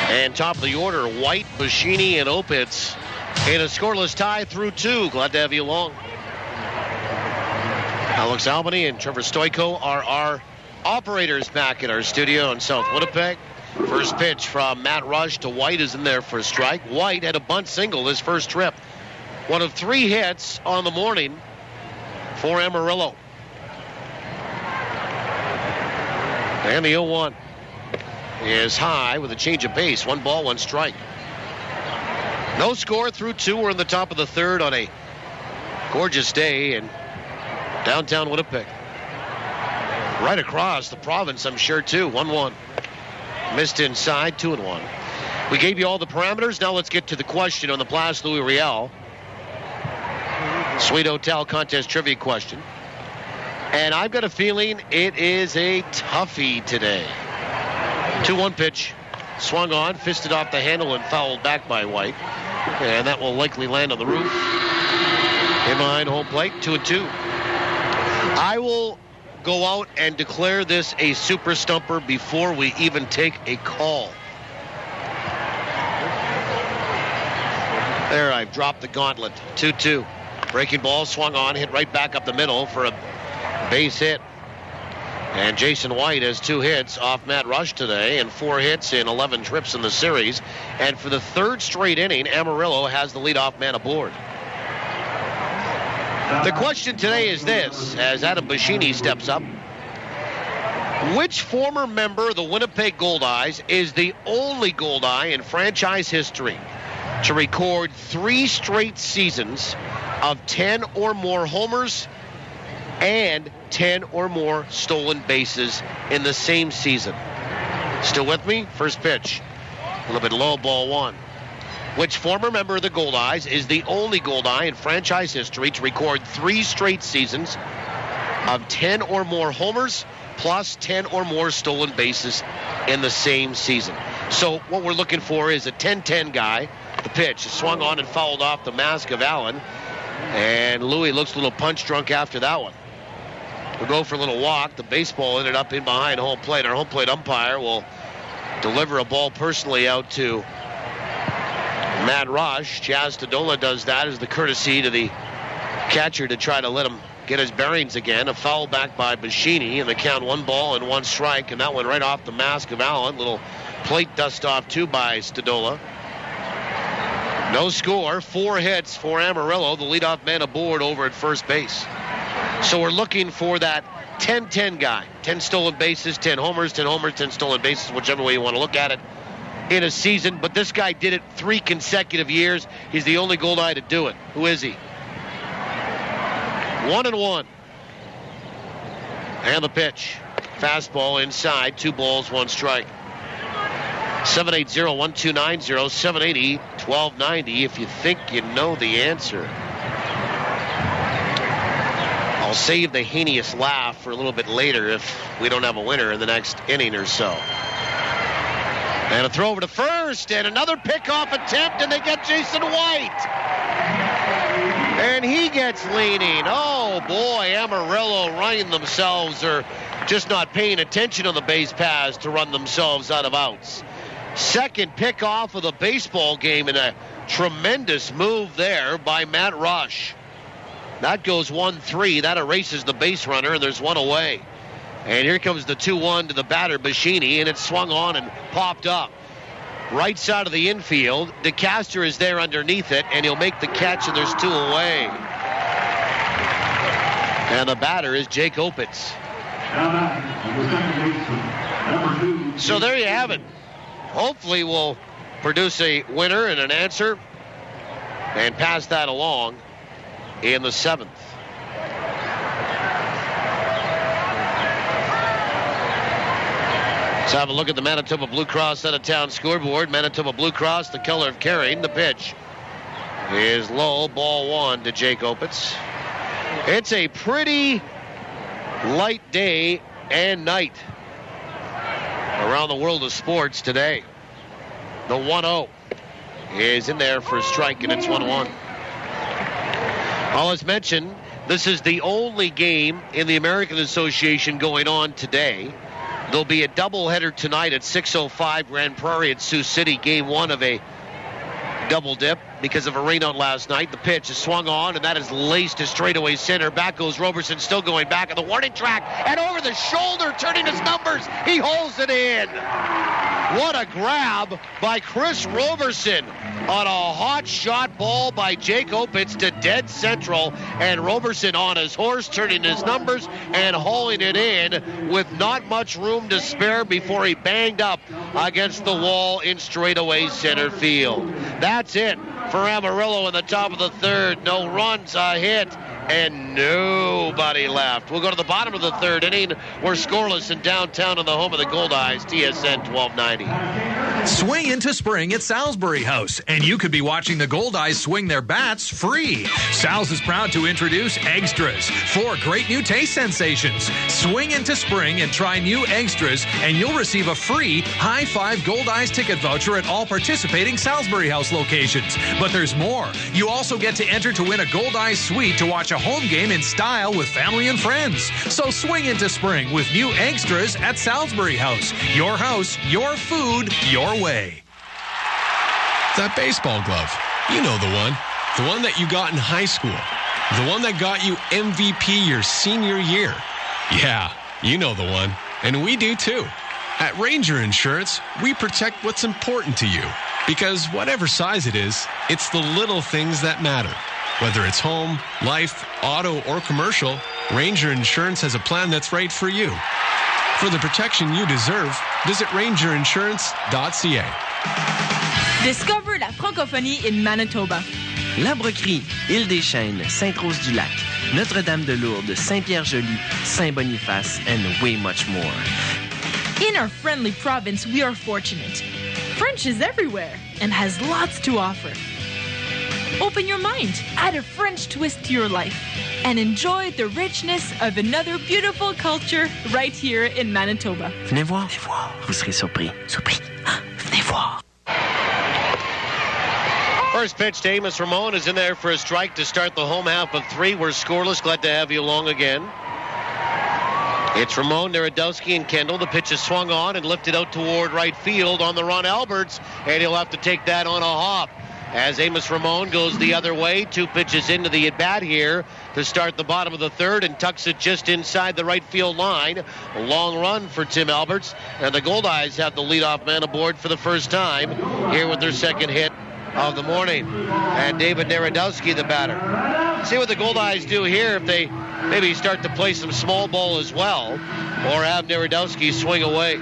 and top of the order, White, Bashini, and Opitz in a scoreless tie through 2. Glad to have you along. Alex Albany and Trevor Stoico are our operators back in our studio in South Winnipeg. First pitch from Matt Rush to White is in there for a strike. White had a bunt single his first trip. One of 3 hits on the morning for Amarillo. And the 0-1 is high with a change of pace. 1 ball, 1 strike. No score through 2. We're in the top of the third on a gorgeous day in downtown Winnipeg. Right across the province, I'm sure, too. 1-1. Missed inside, 2-1. We gave you all the parameters. Now let's get to the question on the Place Louis Riel Suite Hotel Contest Trivia question. And I've got a feeling it is a toughie today. 2-1 pitch. Swung on, fisted off the handle, and fouled back by White. And that will likely land on the roof. In behind home plate, 2-2. I will go out and declare this a super stumper before we even take a call. There, I've dropped the gauntlet. 2-2. Breaking ball, swung on, hit right back up the middle for a base hit. And Jason White has 2 hits off Matt Rush today and 4 hits in 11 trips in the series. And for the 3rd straight inning, Amarillo has the leadoff man aboard. The question today is this, as Adam Bashini steps up. Which former member of the Winnipeg Goldeyes is the only Goldeye in franchise history to record 3 straight seasons of 10 or more homers and 10 or more stolen bases in the same season? Still with me? First pitch. A little bit low, ball 1. Which former member of the Goldeyes is the only Goldeye in franchise history to record 3 straight seasons of 10 or more homers plus 10 or more stolen bases in the same season? So what we're looking for is a 10-10 guy. The pitch is swung on and fouled off the mask of Allen. And Louis looks a little punch drunk after that one. We'll go for a little walk. The baseball ended up in behind home plate. Our home plate umpire will deliver a ball personally out to Matt Rush. Chaz Stadola does that as the courtesy to the catcher to try to let him get his bearings again. A foul back by Bashini, and the count 1 ball and 1 strike, and that went right off the mask of Allen. Little plate dust off too by Stadola. No score, 4 hits for Amarillo, the leadoff man aboard over at first base. So we're looking for that 10-10 guy. 10 stolen bases, 10 homers, 10 homers, 10 stolen bases, whichever way you want to look at it, in a season. But this guy did it 3 consecutive years. He's the only Goldeye to do it. Who is he? 1-1. And the pitch. Fastball inside. 2 balls, 1 strike. 780-1290, 780-1290 if you think you know the answer. I'll save the heinous laugh for a little bit later if we don't have a winner in the next inning or so. And a throw over to first, and another pickoff attempt, and they get Jason White. And he gets leaning. Oh, boy, Amarillo running themselves, or just not paying attention on the base pass to run themselves out of outs. Second pickoff of the baseball game, and a tremendous move there by Matt Rush. That goes 1-3. That erases the base runner, and there's one away. And here comes the 2-1 to the batter, Bashini, and it's swung on and popped up. Right side of the infield. DeCaster is there underneath it, and he'll make the catch, and there's two away. And the batter is Jake Opitz. So there you have it. Hopefully we'll produce a winner and an answer and pass that along in the 7th. Let's have a look at the Manitoba Blue Cross out-of-town scoreboard. Manitoba Blue Cross, the color of caring. The pitch is low. Ball 1 to Jake Opitz. It's a pretty light day and night around the world of sports today. The 1-0 is in there for a strike, and it's 1-1. Well, as mentioned, this is the only game in the American Association going on today. There'll be a doubleheader tonight at 6:05, Grand Prairie at Sioux City, game 1 of a double dip because of a rainout last night. The pitch is swung on, and that is laced to straightaway center. Back goes Roberson, still going back on the warning track, and over the shoulder, turning his numbers, he holds it in. What a grab by Chris Roberson on a hot shot ball by Jake Opitz to dead central, and Roberson on his horse, turning his numbers and hauling it in with not much room to spare before he banged up against the wall in straightaway center field. That's it for Amarillo in the top of the 3rd. No runs, a hit, and nobody left. We'll go to the bottom of the 3rd inning. We're scoreless in downtown on the home of the Goldeyes, TSN 1290. Swing into spring at Salisbury House, and you could be watching the Goldeyes swing their bats free. Sal's is proud to introduce Extras, 4 great new taste sensations. Swing into spring and try new Extras, and you'll receive a free High Five Goldeyes ticket voucher at all participating Salisbury House locations. But there's more. You also get to enter to win a Goldeyes suite to watch a home game in style with family and friends. So swing into spring with new Extras at Salisbury House. Your house, your food, your way. That baseball glove. You know the one. The one that you got in high school. The one that got you MVP your senior year. Yeah, you know the one. And we do too. At Ranger Insurance, we protect what's important to you. Because whatever size it is, it's the little things that matter. Whether it's home, life, auto, or commercial, Ranger Insurance has a plan that's right for you. For the protection you deserve, visit rangerinsurance.ca. Discover la francophonie in Manitoba. L'Arbrerie, Île des Chênes, Sainte-Rose-du-Lac, Notre-Dame-de-Lourdes, Saint-Pierre-Joli, Saint-Boniface, and way much more. In our friendly province, we are fortunate. French is everywhere and has lots to offer. Open your mind, add a French twist to your life, and enjoy the richness of another beautiful culture right here in Manitoba. Venez voir. Vous serez surpris. Surpris. Venez voir. First pitch to Amos Ramon is in there for a strike to start the home half of 3. We're scoreless. Glad to have you along again. It's Ramon, Narodowski, and Kendall. The pitch is swung on and lifted out toward right field on the run, Alberts, and he'll have to take that on a hop. As Amos Ramon goes the other way, 2 pitches into the at-bat here to start the bottom of the 3rd and tucks it just inside the right field line. A long run for Tim Alberts, and the Goldeyes have the leadoff man aboard for the first time here with their second hit of the morning. And David Narodowski, the batter. See what the Goldeyes do here, if they maybe start to play some small ball as well, or have Narodowski swing away.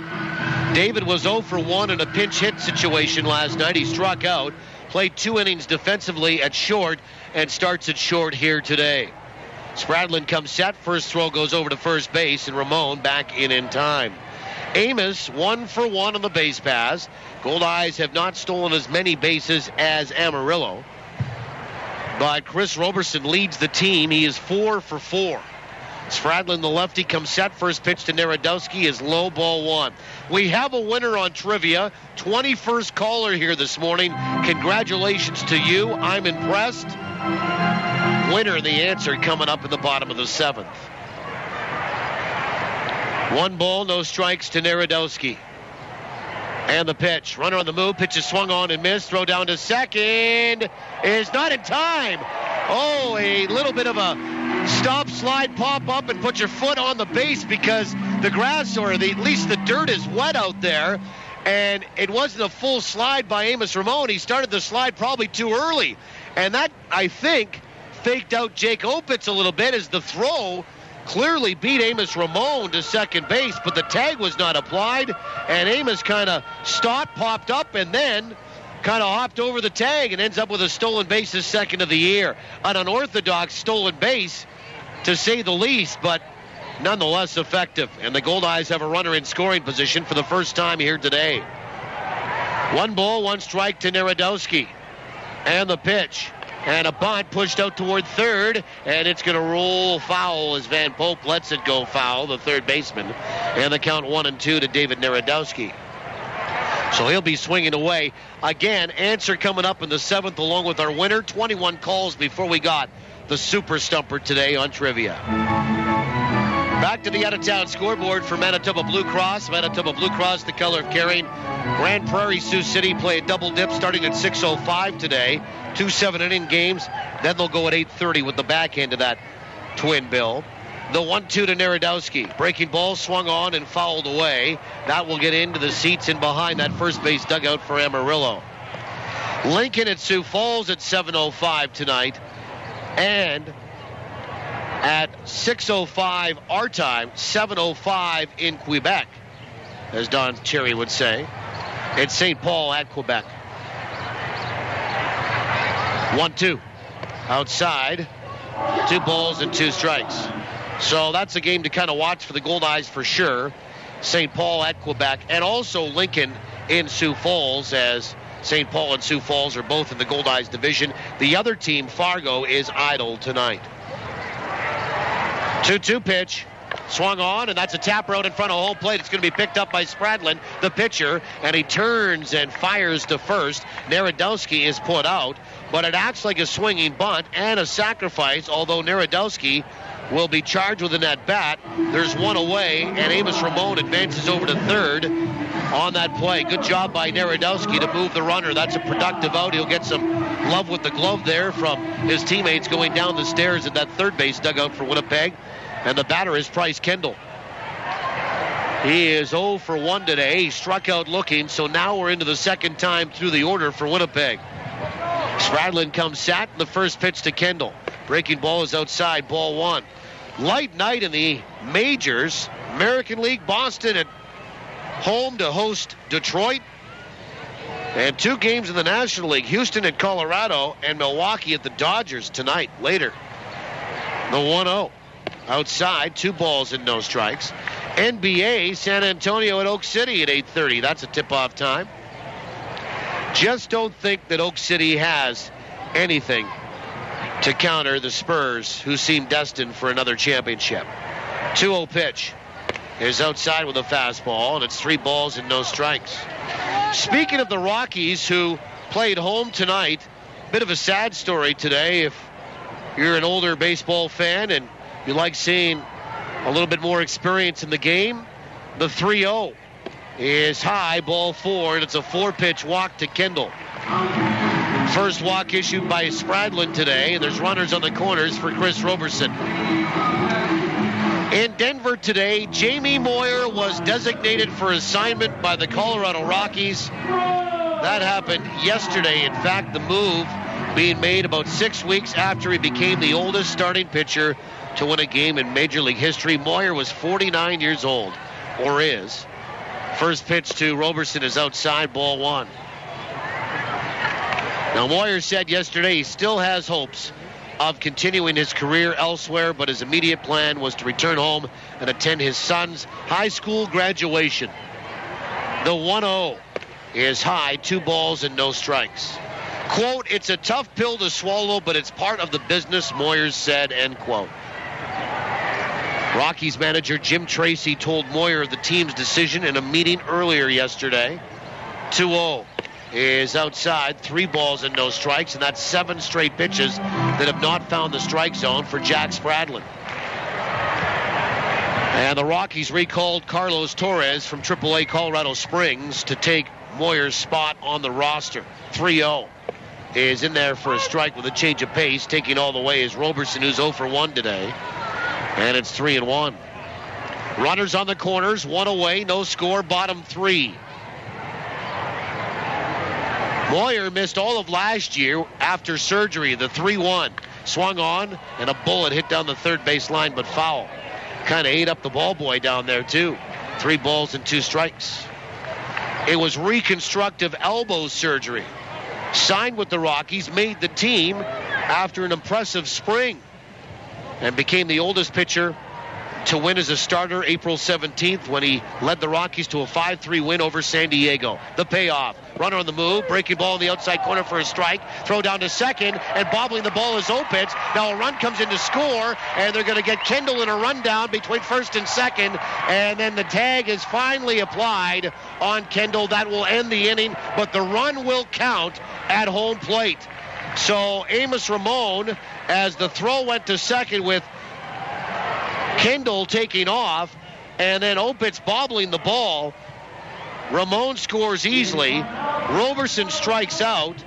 David was 0 for 1 in a pinch hit situation last night. He struck out, played 2 innings defensively at short, and starts at short here today. Spradlin comes set. First throw goes over to first base, and Ramon back in time. Amos 1 for 1 on the base pass. Goldeyes have not stolen as many bases as Amarillo, but Chris Roberson leads the team. He is 4 for 4. Spradlin, the lefty, comes set. First pitch to Narodowski is low, ball 1. We have a winner on trivia. 21st caller here this morning. Congratulations to you. I'm impressed. Winner, the answer coming up in the bottom of the 7th. 1 ball, no strikes to Narodowski. And the pitch. Runner on the move. Pitch is swung on and missed. Throw down to second. Is not in time. Oh, a little bit of a stop, slide, pop up, and put your foot on the base because the grass, or at least the dirt, is wet out there. And it wasn't a full slide by Amos Ramon. He started the slide probably too early. And that, I think, faked out Jake Opitz a little bit as the throw clearly beat Amos Ramon to second base, but the tag was not applied, and Amos kind of stopped, popped up, and then kind of hopped over the tag and ends up with a stolen base, his second of the year. An unorthodox stolen base, to say the least, but nonetheless effective. And the Goldeyes have a runner in scoring position for the first time here today. 1 ball, 1 strike to Narodowski. And the pitch. And a bunt pushed out toward third, and it's going to roll foul as Van Pope lets it go foul, the third baseman. And the count 1-2 to David Narodowski. So he'll be swinging away. Again, answer coming up in the 7th along with our winner. 21 calls before we got the Super Stumper today on Trivia. Back to the out-of-town scoreboard for Manitoba Blue Cross. Manitoba Blue Cross, the color of caring. Grand Prairie, Sioux City play a double dip starting at 6:05 today. 2 7-inning games. Then they'll go at 8:30 with the back end of that twin bill. The 1-2 to Narodowski. Breaking ball swung on and fouled away. That will get into the seats in behind that first base dugout for Amarillo. Lincoln at Sioux Falls at 7:05 tonight. And at 6:05 our time, 7:05 in Quebec, as Don Cherry would say. It's St. Paul at Quebec. 1-2. Outside. 2 balls and 2 strikes. So that's a game to kind of watch for the Goldeyes for sure. St. Paul at Quebec, and also Lincoln in Sioux Falls, as St. Paul and Sioux Falls are both in the Goldeyes division. The other team, Fargo, is idle tonight. 2-2 pitch. Swung on, and that's a tap route in front of home plate. It's going to be picked up by Spradlin, the pitcher, and he turns and fires to first. Narodowski is put out, but it acts like a swinging bunt and a sacrifice, although Narodowski will be charged with an at-bat. There's 1 away, and Amos Ramon advances over to third on that play. Good job by Narodowski to move the runner. That's a productive out. He'll get some love with the glove there from his teammates going down the stairs at that third base dugout for Winnipeg. And the batter is Price Kendall. He is 0 for 1 today. He struck out looking, so now we're into the second time through the order for Winnipeg. Spradlin comes sat, the first pitch to Kendall. Breaking ball is outside, ball 1. Light night in the majors. American League, Boston at home to host Detroit. And 2 games in the National League. Houston at Colorado and Milwaukee at the Dodgers tonight, later. The 1-0. Outside, 2 balls and no strikes. NBA, San Antonio at Oak City at 8:30. That's a tip-off time. Just don't think that Oak City has anything to counter the Spurs, who seem destined for another championship. 2-0 pitch is outside with a fastball, and it's 3 balls and no strikes. Speaking of the Rockies, who played home tonight, bit of a sad story today. If you're an older baseball fan and you like seeing a little bit more experience in the game, the 3-0 is high, ball 4, and it's a 4-pitch walk to Kendall. First walk issued by Spradlin today, and there's runners on the corners for Chris Roberson. In Denver today, Jamie Moyer was designated for assignment by the Colorado Rockies. That happened yesterday. In fact, the move being made about 6 weeks after he became the oldest starting pitcher to win a game in Major League history. Moyer was 49 years old, or is. First pitch to Roberson is outside, ball 1. Now, Moyer said yesterday he still has hopes of continuing his career elsewhere, but his immediate plan was to return home and attend his son's high school graduation. The 1-0 is high, 2 balls and no strikes. Quote, "It's a tough pill to swallow, but it's part of the business," Moyer said, end quote. Rockies manager Jim Tracy told Moyer the team's decision in a meeting earlier yesterday. 2-0 is outside, 3 balls and no strikes, and that's 7 straight pitches that have not found the strike zone for Jack Spradlin. And the Rockies recalled Carlos Torres from AAA Colorado Springs to take Moyer's spot on the roster. 3-0 is in there for a strike with a change of pace. Taking all the way is Roberson, who's 0 for 1 today. And it's 3-1. Runners on the corners, 1 away, no score, bottom 3. Moyer missed all of last year after surgery, the 3-1. Swung on, and a bullet hit down the third base line, but foul. Kind of ate up the ball boy down there, too. 3 balls and 2 strikes. It was reconstructive elbow surgery. Signed with the Rockies, made the team after an impressive spring, and became the oldest pitcher to win as a starter April 17th when he led the Rockies to a 5-3 win over San Diego. The payoff. Runner on the move, breaking ball in the outside corner for a strike. Throw down to second, and bobbling the ball is Opitz. Now a run comes in to score, and they're going to get Kendall in a rundown between first and second, and then the tag is finally applied on Kendall. That will end the inning, but the run will count at home plate. So Amos Ramon, as the throw went to second with Kendall taking off, and then Opitz bobbling the ball, Ramon scores easily. Roberson strikes out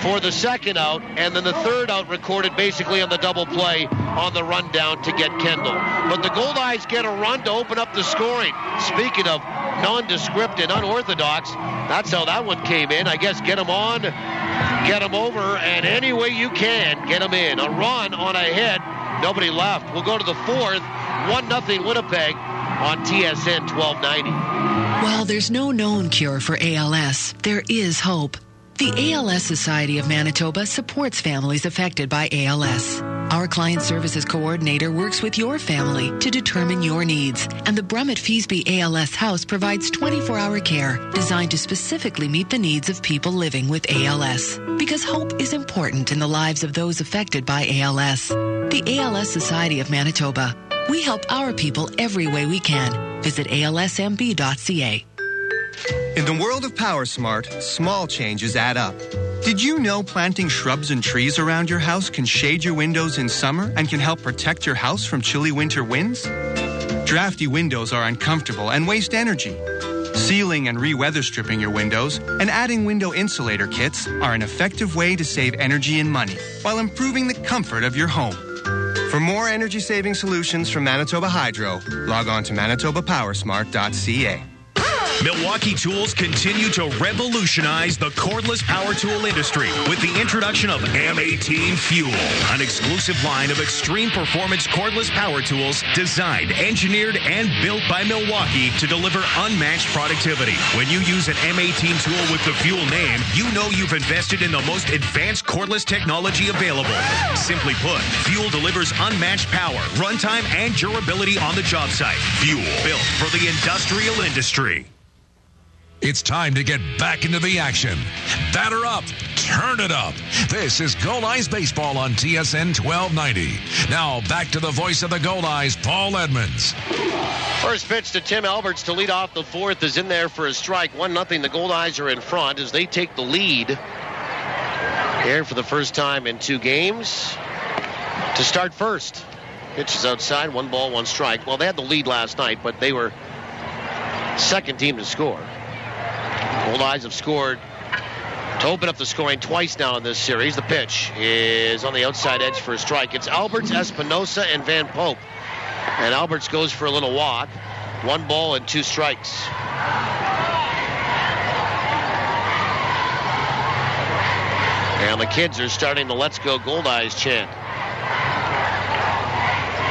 for the second out, and then the third out recorded basically on the double play on the rundown to get Kendall. But the Goldeyes get a run to open up the scoring. Speaking of nondescript and unorthodox, that's how that one came in. I guess get them on, get them over, and any way you can, get them in. A run on a hit, nobody left. We'll go to the fourth, 1-0 Winnipeg on TSN 1290. While there's no known cure for ALS, there is hope. The ALS Society of Manitoba supports families affected by ALS. Our Client Services Coordinator works with your family to determine your needs, and the Brummett Feesby ALS House provides 24-hour care designed to specifically meet the needs of people living with ALS. Because hope is important in the lives of those affected by ALS. The ALS Society of Manitoba. We help our people every way we can. Visit alsmb.ca. In the world of PowerSmart, small changes add up. Did you know planting shrubs and trees around your house can shade your windows in summer and can help protect your house from chilly winter winds? Drafty windows are uncomfortable and waste energy. Sealing and re-weather stripping your windows and adding window insulator kits are an effective way to save energy and money while improving the comfort of your home. For more energy-saving solutions from Manitoba Hydro, log on to manitobapowersmart.ca. Milwaukee Tools continue to revolutionize the cordless power tool industry with the introduction of M18 Fuel, an exclusive line of extreme performance cordless power tools designed, engineered, and built by Milwaukee to deliver unmatched productivity. When you use an M18 tool with the Fuel name, you know you've invested in the most advanced cordless technology available. Simply put, Fuel delivers unmatched power, runtime, and durability on the job site. Fuel, built for the industrial industry. It's time to get back into the action. Batter up, turn it up. This is Goldeyes Baseball on TSN 1290. Now back to the voice of the Goldeyes, Paul Edmonds. First pitch to Tim Alberts to lead off the fourth is in there for a strike. 1-0. The Goldeyes are in front as they take the lead here for the first time in 2 games. To start first, pitch is outside, 1 ball, 1 strike. Well, they had the lead last night, but they were second team to score. Goldeyes have scored to open up the scoring twice now in this series. The pitch is on the outside edge for a strike. It's Alberts, Espinosa, and Van Pope. And Alberts goes for a little walk. 1 ball and 2 strikes. And the kids are starting the Let's Go Goldeyes chant.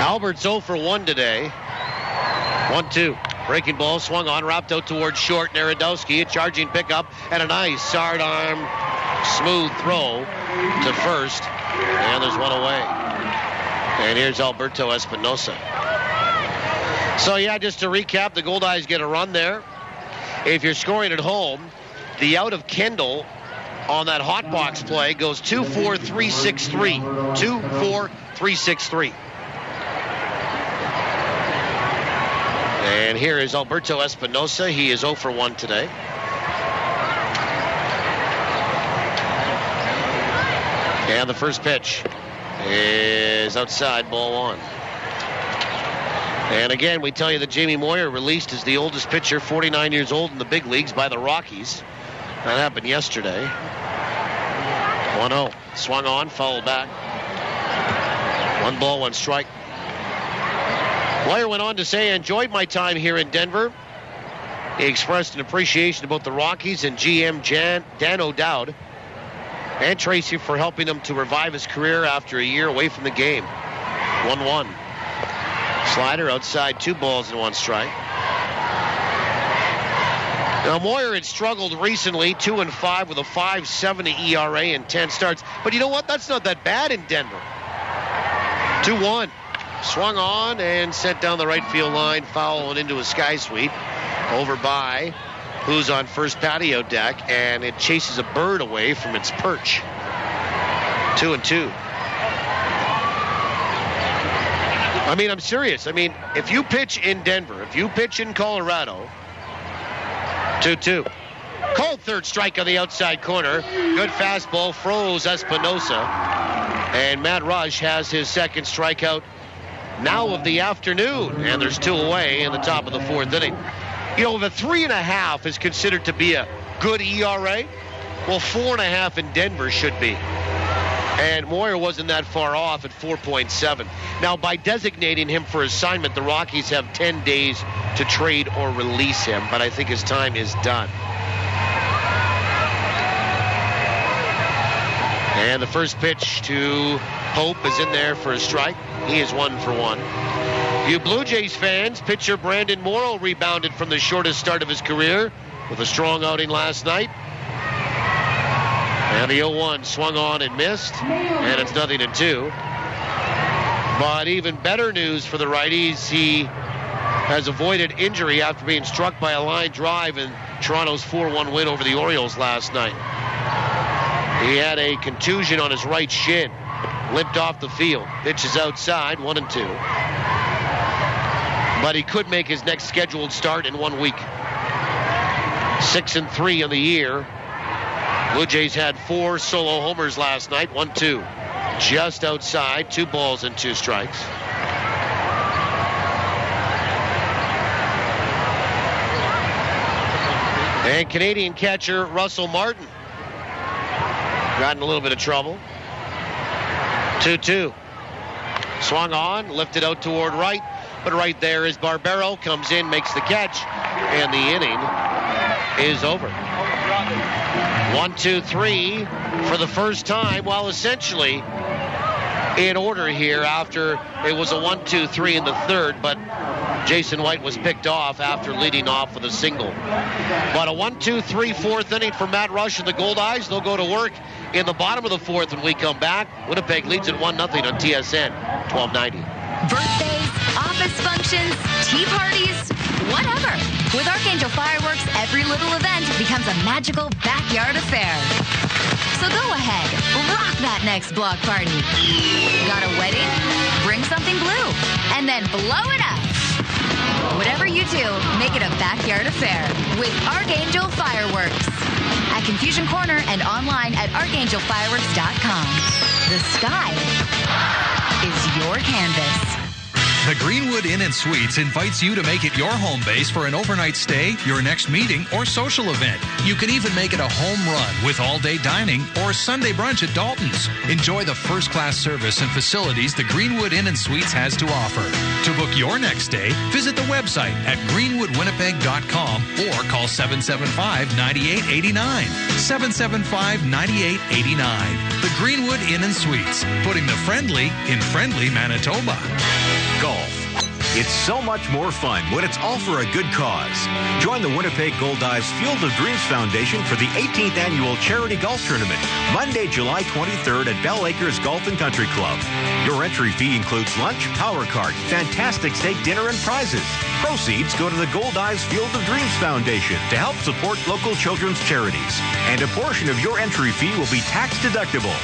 Alberts 0 for 1 today. 1-2. Breaking ball swung on, wrapped out towards short. Narodowski, a charging pickup, and a nice sidearm, smooth throw to first. And there's 1 away. And here's Alberto Espinosa. So, yeah, just to recap, the Goldeyes get a run there. If you're scoring at home, the out of Kendall on that hot box play goes 2-4-3-6-3. 2-4-3-6-3. And here is Alberto Espinosa. He is 0 for 1 today. And the first pitch is outside, ball 1. And again, we tell you that Jamie Moyer released as the oldest pitcher, 49 years old in the big leagues, by the Rockies. That happened yesterday. 1-0. Swung on, fouled back. 1 ball, 1 strike. Moyer went on to say, "I enjoyed my time here in Denver." He expressed an appreciation about the Rockies and GM Dan O'Dowd and Tracy for helping him to revive his career after a year away from the game. 1-1. Slider outside, 2 balls and 1 strike. Now, Moyer had struggled recently, 2-5 with a 5.70 ERA in 10 starts. But you know what? That's not that bad in Denver. 2-1. Swung on and sent down the right field line, foul and into a sky sweep over by who's on first patio deck, and it chases a bird away from its perch. 2-2. I mean, I'm serious. I mean, if you pitch in Denver, if you pitch in Colorado, 2-2. Called third strike on the outside corner. Good fastball, froze Espinosa. And Matt Rush has his second strikeout now of the afternoon. And there's 2 away in the top of the 4th inning. You know, if a 3.5 is considered to be a good ERA, well, 4.5 in Denver should be. And Moyer wasn't that far off at 4.7. Now, by designating him for assignment, the Rockies have 10 days to trade or release him, but I think his time is done. And the first pitch to Hope is in there for a strike. He is 1 for 1. You Blue Jays fans, pitcher Brandon Morrow rebounded from the shortest start of his career with a strong outing last night. And the 0-1 swung on and missed, and it's 0-2. But even better news for the righties, he has avoided injury after being struck by a line drive in Toronto's 4-1 win over the Orioles last night. He had a contusion on his right shin, limped off the field. Pitch is outside, 1-2. But he could make his next scheduled start in 1 week. 6-3 on the year. Blue Jays had 4 solo homers last night, 1-2. Just outside, 2 balls and 2 strikes. And Canadian catcher Russell Martin got in a little bit of trouble. 2-2. Swung on, lifted out toward right, but right there is Barbero, comes in, makes the catch, and the inning is over. 1-2-3 for the first time, while essentially in order here after it was a 1-2-3 in the third, but Jason White was picked off after leading off with a single. But a 1-2-3 4th inning for Matt Rush and the Goldeyes. They'll go to work in the bottom of the 4th when we come back. Winnipeg leads at 1-0 on TSN 1290. Birthdays, office functions, tea parties, whatever. With Archangel Fireworks, every little event becomes a magical backyard affair. So go ahead, rock that next block party. Got a wedding? Bring something blue, and then blow it up. Whatever you do, make it a backyard affair with Archangel Fireworks. At Confusion Corner and online at archangelfireworks.com. The sky is your canvas. The Greenwood Inn & Suites invites you to make it your home base for an overnight stay, your next meeting, or social event. You can even make it a home run with all-day dining or Sunday brunch at Dalton's. Enjoy the first-class service and facilities the Greenwood Inn & Suites has to offer. To book your next stay, visit the website at greenwoodwinnipeg.com or call 775-9889. 775-9889. The Greenwood Inn & Suites, putting the friendly in friendly Manitoba. Golf. It's so much more fun when it's all for a good cause. Join the Winnipeg Goldeyes Field of Dreams Foundation for the 18th Annual Charity Golf Tournament, Monday, July 23rd at Bell Acres Golf and Country Club. Your entry fee includes lunch, power cart, fantastic steak dinner, and prizes. Proceeds go to the Goldeyes Field of Dreams Foundation to help support local children's charities. And a portion of your entry fee will be tax deductible.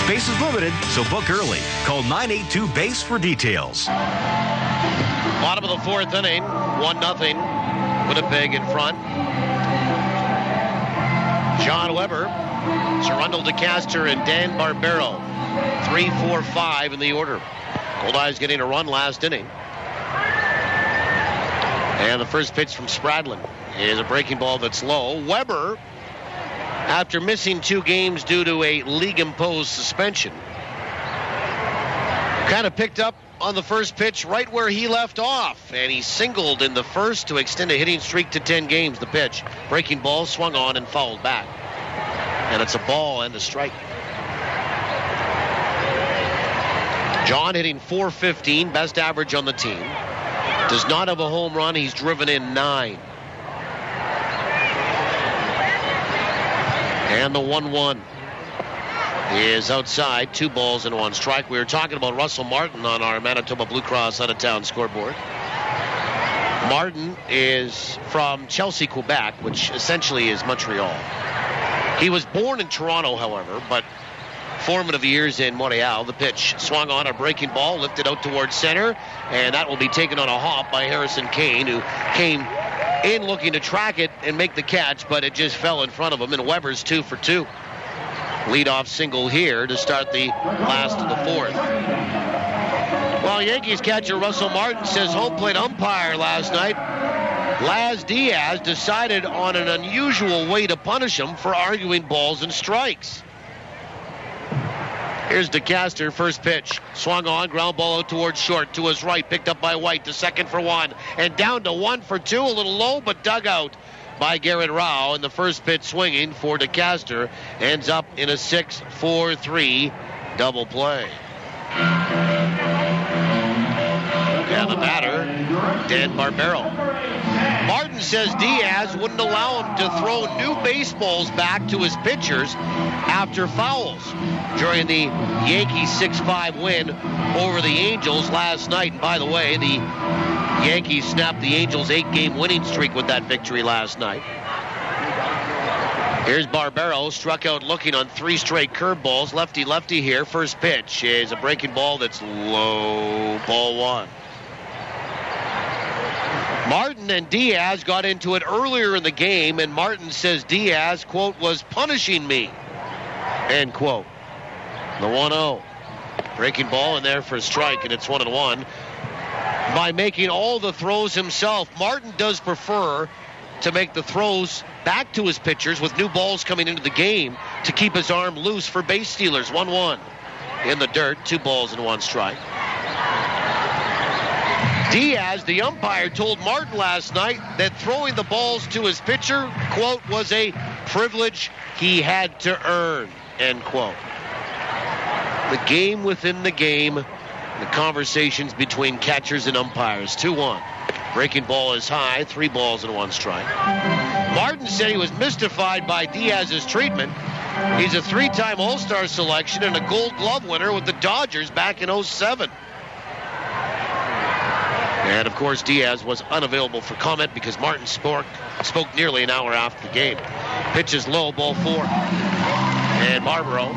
Space is limited, so book early. Call 982-BASE for details. Bottom of the 4th inning. 1-0. Winnipeg in front. John Weber, Sarundel DeCaster, and Dan Barbero. 3, 4, 5 in the order. Goldeyes getting a run last inning. And the first pitch from Spradlin is a breaking ball that's low. Weber, after missing 2 games due to a league-imposed suspension, kind of picked up on the first pitch right where he left off. And he singled in the first to extend a hitting streak to 10 games. The pitch, breaking ball, swung on and fouled back. And it's a ball and a strike. John hitting .415, best average on the team. Does not have a home run. He's driven in 9. And the 1-1 is outside. 2 balls and 1 strike. We were talking about Russell Martin on our Manitoba Blue Cross out-of-town scoreboard. Martin is from Chelsea, Quebec, which essentially is Montreal. He was born in Toronto, however, but formative years in Montreal. The pitch swung on, a breaking ball, lifted out towards center, and that will be taken on a hop by Harrison Kane, who came in looking to track it and make the catch, but it just fell in front of him, and Weber's 2 for 2. Leadoff single here to start the last of the 4th. Well, Yankees catcher Russell Martin says home plate umpire last night, Laz Diaz, decided on an unusual way to punish him for arguing balls and strikes. Here's DeCaster, first pitch. Swung on, ground ball out towards short, to his right, picked up by White, to second for 1, and down to 1 for 2, a little low, but dug out by Garrett Rao, and the first pitch swinging for DeCaster ends up in a 6-4-3 double play. And the batter, Dan Barbero. Martin says Diaz wouldn't allow him to throw new baseballs back to his pitchers after fouls during the Yankees 6-5 win over the Angels last night. And by the way, the Yankees snapped the Angels' 8-game winning streak with that victory last night. Here's Barbero, struck out looking on 3 straight curveballs. Lefty-lefty here. First pitch is a breaking ball that's low, ball 1. Martin and Diaz got into it earlier in the game, and Martin says Diaz, quote, was punishing me, end quote. The 1-0. Breaking ball in there for a strike, and it's 1-1. By making all the throws himself, Martin does prefer to make the throws back to his pitchers with new balls coming into the game to keep his arm loose for base stealers. 1-1 in the dirt, 2 balls and 1 strike. Diaz, the umpire, told Martin last night that throwing the balls to his pitcher, quote, was a privilege he had to earn, end quote. The game within the game, the conversations between catchers and umpires. 2-1. Breaking ball is high, 3 balls and 1 strike. Martin said he was mystified by Diaz's treatment. He's a 3-time All-Star selection and a Gold Glove winner with the Dodgers back in 2007. And, of course, Diaz was unavailable for comment because Martin spoke nearly an hour after the game. Pitch is low, ball 4. And Barbero,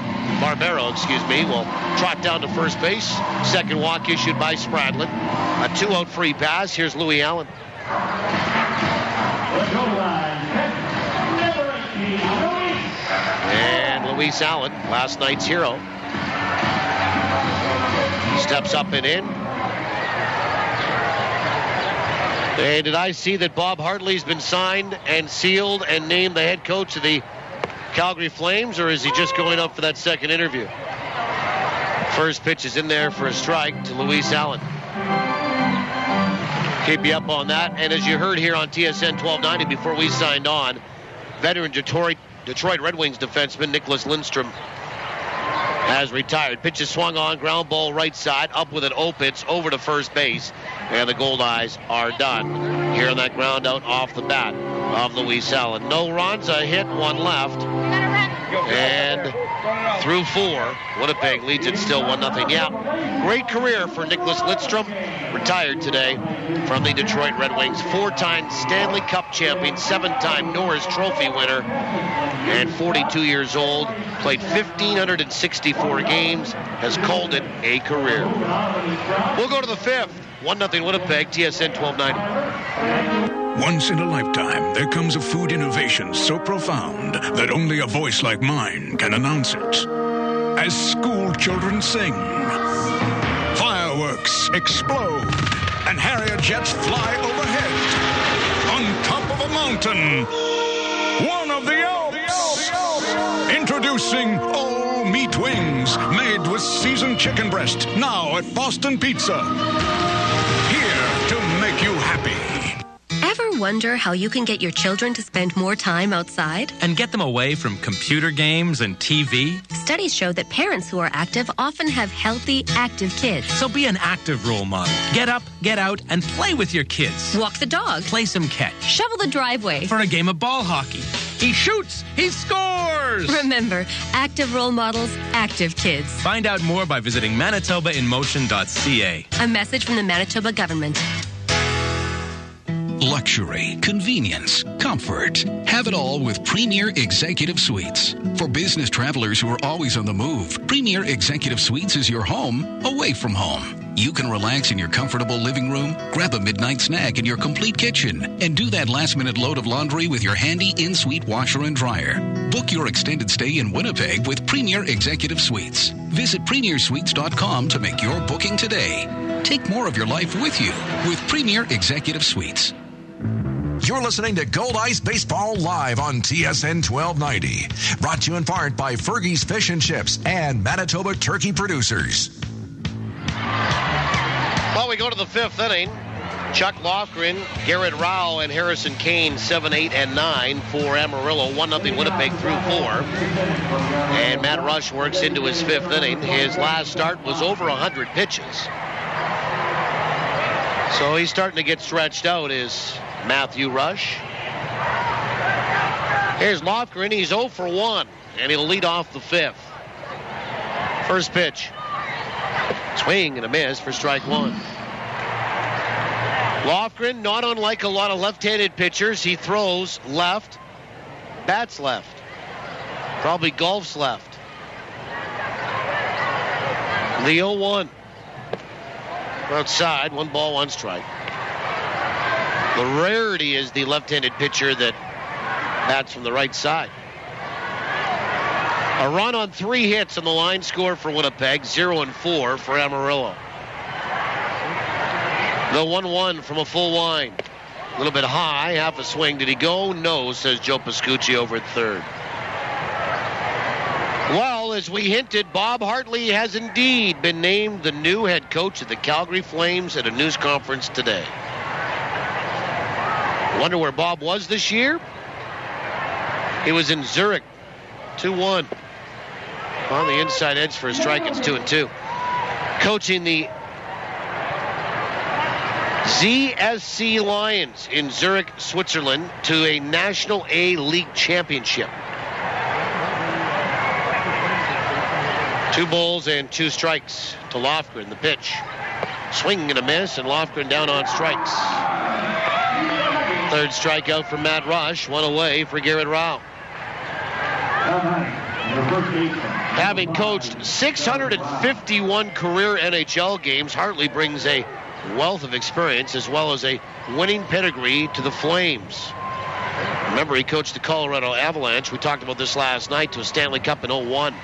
will trot down to first base. Second walk issued by Spradlin. A 2-out free pass. Here's Louis Allen. And Luis Allen, last night's hero, steps up and in. Hey, did I see that Bob Hartley's been signed and sealed and named the head coach of the Calgary Flames, or is he just going up for that second interview? First pitch is in there for a strike to Luis Allen. Keep you up on that. And as you heard here on TSN 1290 before we signed on, veteran Detroit Red Wings defenseman Nicholas Lindstrom has retired. Pitch is swung on, ground ball right side, up with an Opitz over to first base, and the Goldeyes are done. Here on that ground out off the bat of Luis Allen. No runs, a hit, 1 left, and through 4, Winnipeg leads it still 1-0. Yeah, great career for Nicholas Lidstrom, retired today from the Detroit Red Wings. 4-time Stanley Cup champion, 7-time Norris Trophy winner, and 42 years old. Played 1,564 games, has called it a career. We'll go to the 5th. 1-0 Winnipeg, TSN 1290. Once in a lifetime, there comes a food innovation so profound that only a voice like mine can announce it. As school children sing, fireworks explode, and Harrier jets fly overhead. On top of a mountain, one of the Alps. Introducing all meat wings made with seasoned chicken breast, now at Boston Pizza. Here to make you happy. Ever wonder how you can get your children to spend more time outside? And get them away from computer games and TV? Studies show that parents who are active often have healthy, active kids. So be an active role model. Get up, get out, and play with your kids. Walk the dog. Play some catch. Shovel the driveway. For a game of ball hockey. He shoots! He scores! Remember, active role models, active kids. Find out more by visiting manitobainmotion.ca. A message from the Manitoba government. Luxury, convenience, comfort. Have it all with Premier Executive Suites. For business travelers who are always on the move, Premier Executive Suites is your home away from home. You can relax in your comfortable living room, grab a midnight snack in your complete kitchen, and do that last-minute load of laundry with your handy in-suite washer and dryer. Book your extended stay in Winnipeg with Premier Executive Suites. Visit premiersuites.com to make your booking today. Take more of your life with you with Premier Executive Suites. You're listening to Goldeyes Baseball live on TSN 1290. Brought to you in part by Fergie's Fish and Chips and Manitoba Turkey Producers. Well, we go to the fifth inning. Chuck Lofgren, Garrett Rao, and Harrison Kane, 7, 8, and 9 for Amarillo. 1-0 Winnipeg through 4. And Matt Rush works into his fifth inning. His last start was over 100 pitches. So he's starting to get stretched out, is Matthew Rush. Here's Lofgren. He's 0 for 1, and he'll lead off the fifth. First pitch. Swing and a miss for strike one. Lofgren, not unlike a lot of left-handed pitchers, he throws left, bats left, probably golfs left. The 0-1. Outside, 1 ball, 1 strike. The rarity is the left-handed pitcher that bats from the right side. A run on 3 hits on the line score for Winnipeg, 0-4 for Amarillo. The 1-1 from a full wind. A little bit high, half a swing. Did he go? No, says Joe Pascucci over at third. Well, as we hinted, Bob Hartley has indeed been named the new head coach of the Calgary Flames at a news conference today. Wonder where Bob was this year? He was in Zurich, 2-1. On the inside edge for a strike, it's 2-2. Coaching the ZSC Lions in Zurich, Switzerland to a National A League championship. 2 balls and 2 strikes to Lofgren. The pitch. Swing and a miss, and Lofgren down on strikes. Third strikeout from Matt Rush. 1 away for Garrett Rao. Having coached 651 career NHL games, Hartley brings a wealth of experience as well as a winning pedigree to the Flames. Remember, he coached the Colorado Avalanche. We talked about this last night, to a Stanley Cup in 2001.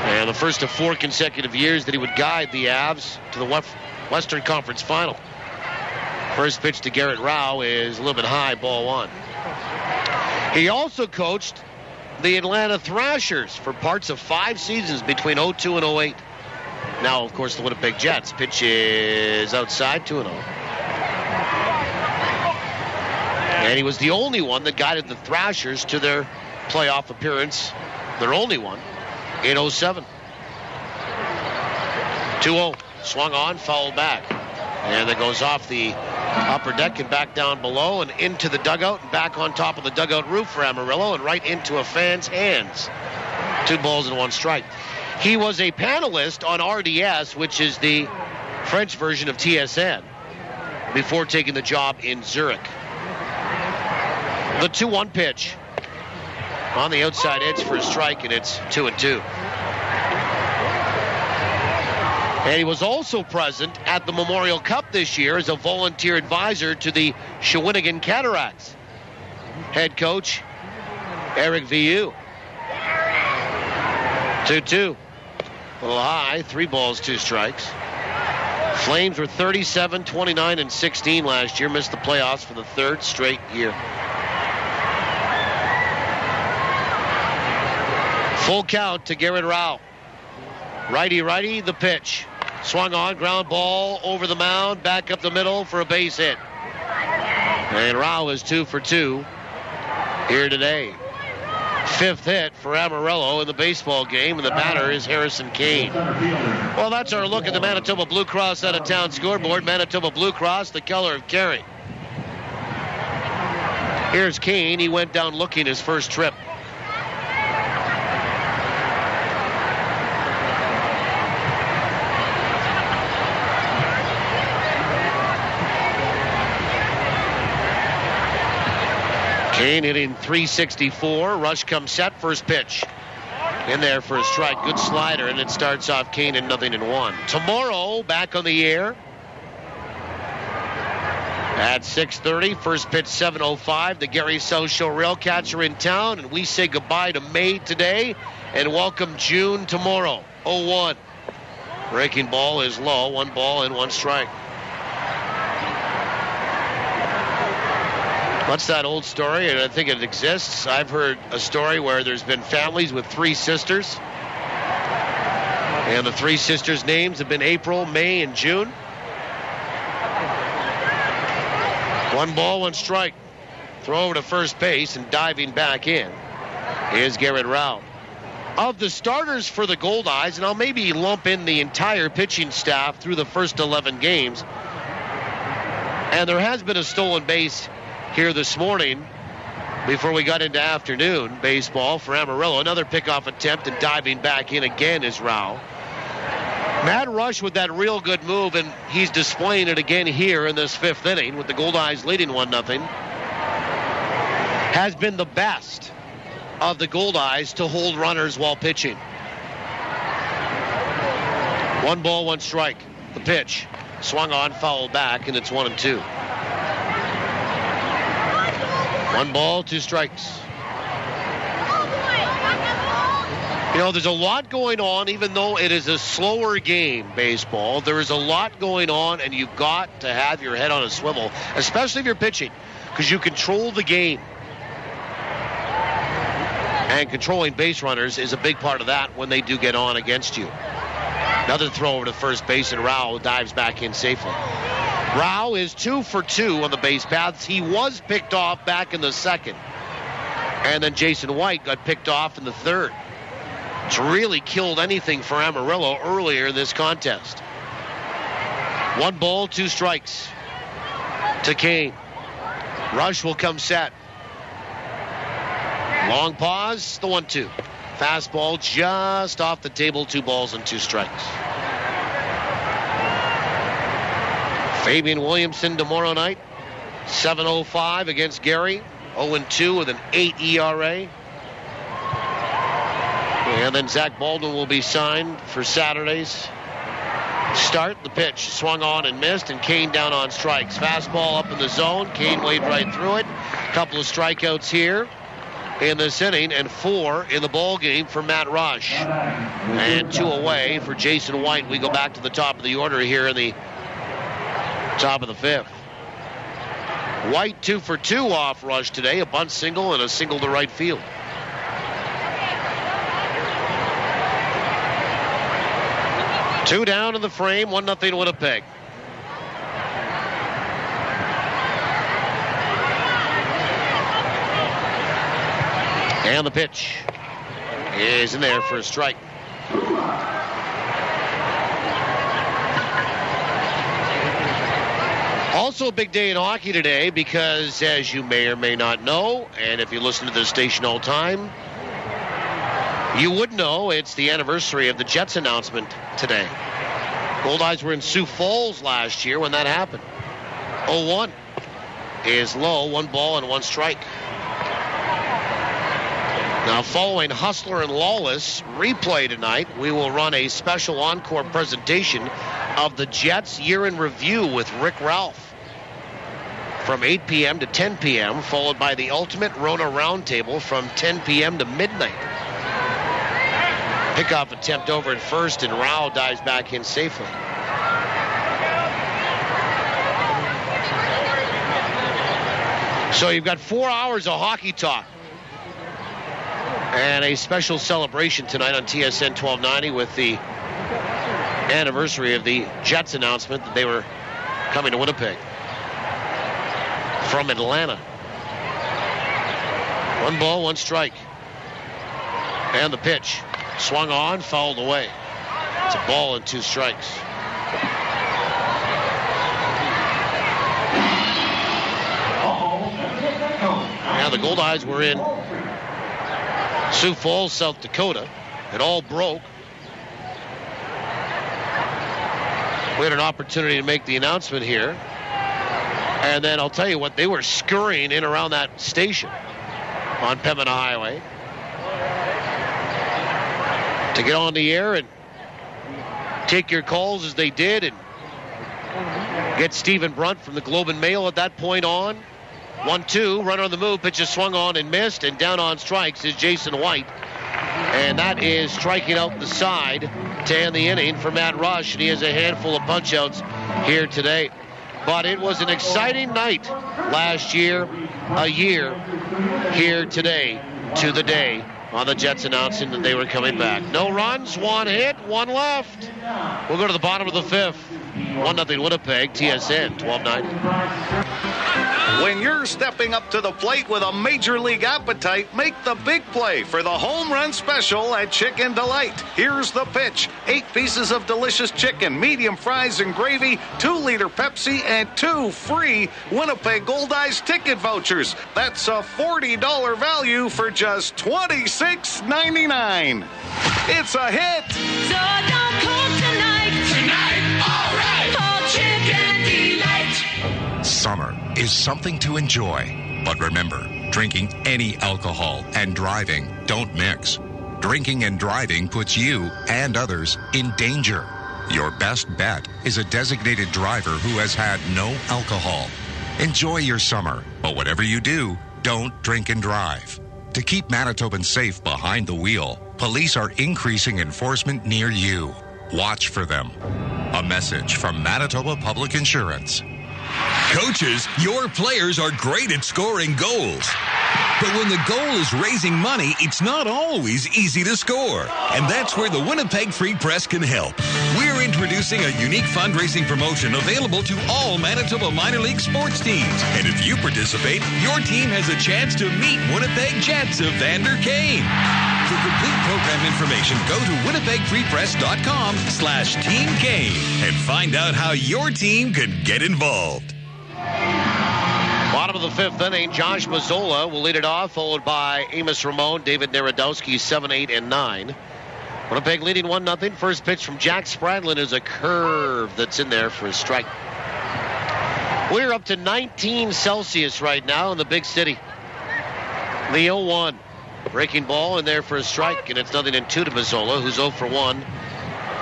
And the first of 4 consecutive years that he would guide the Avs to the Western Conference Final. First pitch to Garrett Rao is a little bit high, ball 1. He also coached the Atlanta Thrashers for parts of 5 seasons between 2002 and 2008. Now, of course, the Winnipeg Jets. Pitch is outside, 2-0. And he was the only one that guided the Thrashers to their playoff appearance, their only one, in 2007. 2-0. Swung on, fouled back. And that goes off the upper deck and back down below and into the dugout and back on top of the dugout roof for Amarillo and right into a fan's hands. 2 balls and 1 strike. He was a panelist on RDS, which is the French version of TSN, before taking the job in Zurich. The 2-1 pitch on the outside edge for a strike, and it's 2-2. And he was also present at the Memorial Cup this year as a volunteer advisor to the Shawinigan Cataracts. Head coach, Eric Vieux. 2-2. A little high, 3 balls, 2 strikes. Flames were 37, 29, and 16 last year. Missed the playoffs for the 3rd straight year. Full count to Garrett Rao. Righty, the pitch. Swung on, ground ball over the mound, back up the middle for a base hit. And Rao is 2 for 2 here today. 5th hit for Amarillo in the baseball game, and the batter is Harrison Kane. Well, that's our look at the Manitoba Blue Cross out-of-town scoreboard. Manitoba Blue Cross, the color of caring. Here's Kane. He went down looking his first trip. Kane hitting .364. Rush comes set. First pitch. In there for a strike. Good slider, and it starts off Kane in 0-1. Tomorrow, back on the air at 6:30. First pitch, 7:05. The Gary South Show Railcats are in town, and we say goodbye to May today and welcome June tomorrow. 0-1. Breaking ball is low. 1 ball and 1 strike. What's that old story? And I think it exists. I've heard a story where there's been families with 3 sisters. And the 3 sisters' names have been April, May, and June. 1 ball, 1 strike. Throw over to first base, and diving back in is Garrett Rao. Of the starters for the Goldeyes, and I'll maybe lump in the entire pitching staff through the first 11 games, and there has been a stolen base here this morning before we got into afternoon baseball for Amarillo. Another pickoff attempt, and diving back in again is Rao. Matt Rush with that real good move, and he's displaying it again here in this 5th inning with the Goldeyes leading 1-0. Has been the best of the Goldeyes to hold runners while pitching. 1 ball, 1 strike. The pitch. Swung on, fouled back, and it's 1-2. 1 ball, 2 strikes. You know, there's a lot going on, even though it is a slower game, baseball. There is a lot going on, and you've got to have your head on a swivel, especially if you're pitching, because you control the game. And controlling base runners is a big part of that when they do get on against you. Another throw over to first base, and Rao dives back in safely. Rao is 2 for 2 on the base paths. He was picked off back in the 2nd. And then Jason White got picked off in the 3rd. It's really killed anything for Amarillo earlier in this contest. 1 ball, 2 strikes to Kane. Rush will come set. Long pause, the 1-2. Fastball just off the table, 2 balls and 2 strikes. Fabian Williamson tomorrow night, 7:05 against Gary, 0-2 with an 8 ERA. And then Zach Baldwin will be signed for Saturday's start. The pitch swung on and missed, and Kane down on strikes. Fastball up in the zone. Kane waved right through it. A couple of strikeouts here in this inning, and 4 in the ball game for Matt Rush. And 2 away for Jason White. We go back to the top of the order here in the top of the 5th. White 2 for 2 off Rush today. A bunt single and a single to right field. Two down in the frame, 1-0 Winnipeg. And the pitch is in there for a strike. Also a big day in hockey today because, as you may or may not know, and if you listen to this station all the time, you would know it's the anniversary of the Jets announcement today. Goldeyes were in Sioux Falls last year when that happened. 0-1 is low, 1 ball and 1 strike. Now, following Hustler and Lawless replay tonight, we will run a special encore presentation of the Jets Year in Review with Rick Ralph from 8 p.m. to 10 p.m., followed by the Ultimate Rona Roundtable from 10 p.m. to midnight. Pickoff attempt over at first, and Rao dives back in safely. So you've got 4 hours of hockey talk. And a special celebration tonight on TSN 1290 with the anniversary of the Jets announcement that they were coming to Winnipeg from Atlanta. 1 ball, 1 strike. And the pitch. Swung on, fouled away. It's a ball and 2 strikes. Now the Goldeyes were in Sioux Falls, South Dakota. It all broke. We had an opportunity to make the announcement here. And then I'll tell you what, they were scurrying in around that station on Pembina Highway to get on the air and take your calls as they did and get Stephen Brunt from the Globe and Mail at that point on. 1-2, runner on the move, pitch is swung on and missed, and down on strikes is Jason White. And that is striking out the side to end the inning for Matt Rush, and he has a handful of punch-outs here today. But it was an exciting night last year, a year here today to the day on the Jets announcing that they were coming back. No runs, 1 hit, 1 left. We'll go to the bottom of the 5th. 1-0 Winnipeg, TSN 1290. When you're stepping up to the plate with a major league appetite, make the big play for the home run special at Chicken Delight. Here's the pitch. 8 pieces of delicious chicken, medium fries and gravy, 2-liter Pepsi, and 2 free Winnipeg Goldeyes ticket vouchers. That's a $40 value for just $26.99. It's a hit. So don't call tonight. Tonight, all right. Call Chicken Delight. Summer is something to enjoy. But remember, drinking any alcohol and driving don't mix. Drinking and driving puts you and others in danger. Your best bet is a designated driver who has had no alcohol. Enjoy your summer, but whatever you do, don't drink and drive. To keep Manitobans safe behind the wheel, police are increasing enforcement near you. Watch for them. A message from Manitoba Public Insurance. Coaches, your players are great at scoring goals. But when the goal is raising money, it's not always easy to score. And that's where the Winnipeg Free Press can help. We're introducing a unique fundraising promotion available to all Manitoba minor league sports teams. And if you participate, your team has a chance to meet Winnipeg Jets of Vander Kane. For complete program information, go to winnipegfreepress.com/Team Kane and find out how your team can get involved. Bottom of the 5th inning, Josh Mazzola will lead it off, followed by Amos Ramon, David Narodowski, 7, 8, and 9. Winnipeg leading 1-0. First pitch from Jack Spradlin is a curve that's in there for a strike. We're up to 19 Celsius right now in the big city. The 0-1. Breaking ball in there for a strike, and it's 0-2 to Mazzola, who's 0 for 1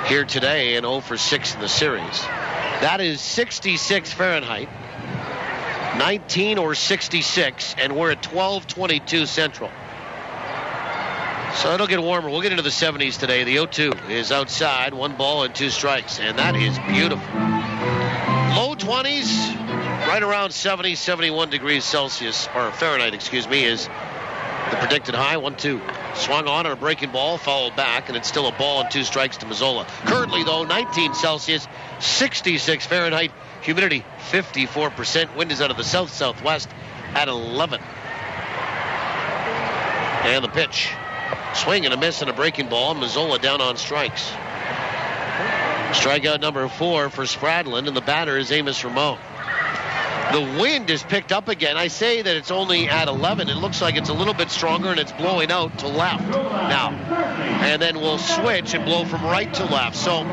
here today and 0 for 6 in the series. That is 66 Fahrenheit. 19 or 66, and we're at 1222 Central. So it'll get warmer. We'll get into the 70s today. The 0-2 is outside, 1 ball and 2 strikes, and that is beautiful. Low 20s, right around 70, 71 degrees Celsius, or Fahrenheit, excuse me, is the predicted high. 1-2. Swung on a breaking ball, fouled back, and it's still a ball and 2 strikes to Mazzola. Currently, though, 19 Celsius, 66 Fahrenheit. Humidity, 54%. Wind is out of the south-southwest at 11. And the pitch. Swing and a miss and a breaking ball. Mazzola down on strikes. Strikeout number 4 for Spradlin, and the batter is Amos Ramon. The wind is picked up again. I say that it's only at 11. It looks like it's a little bit stronger, and it's blowing out to left now. And then we'll switch and blow from right to left. So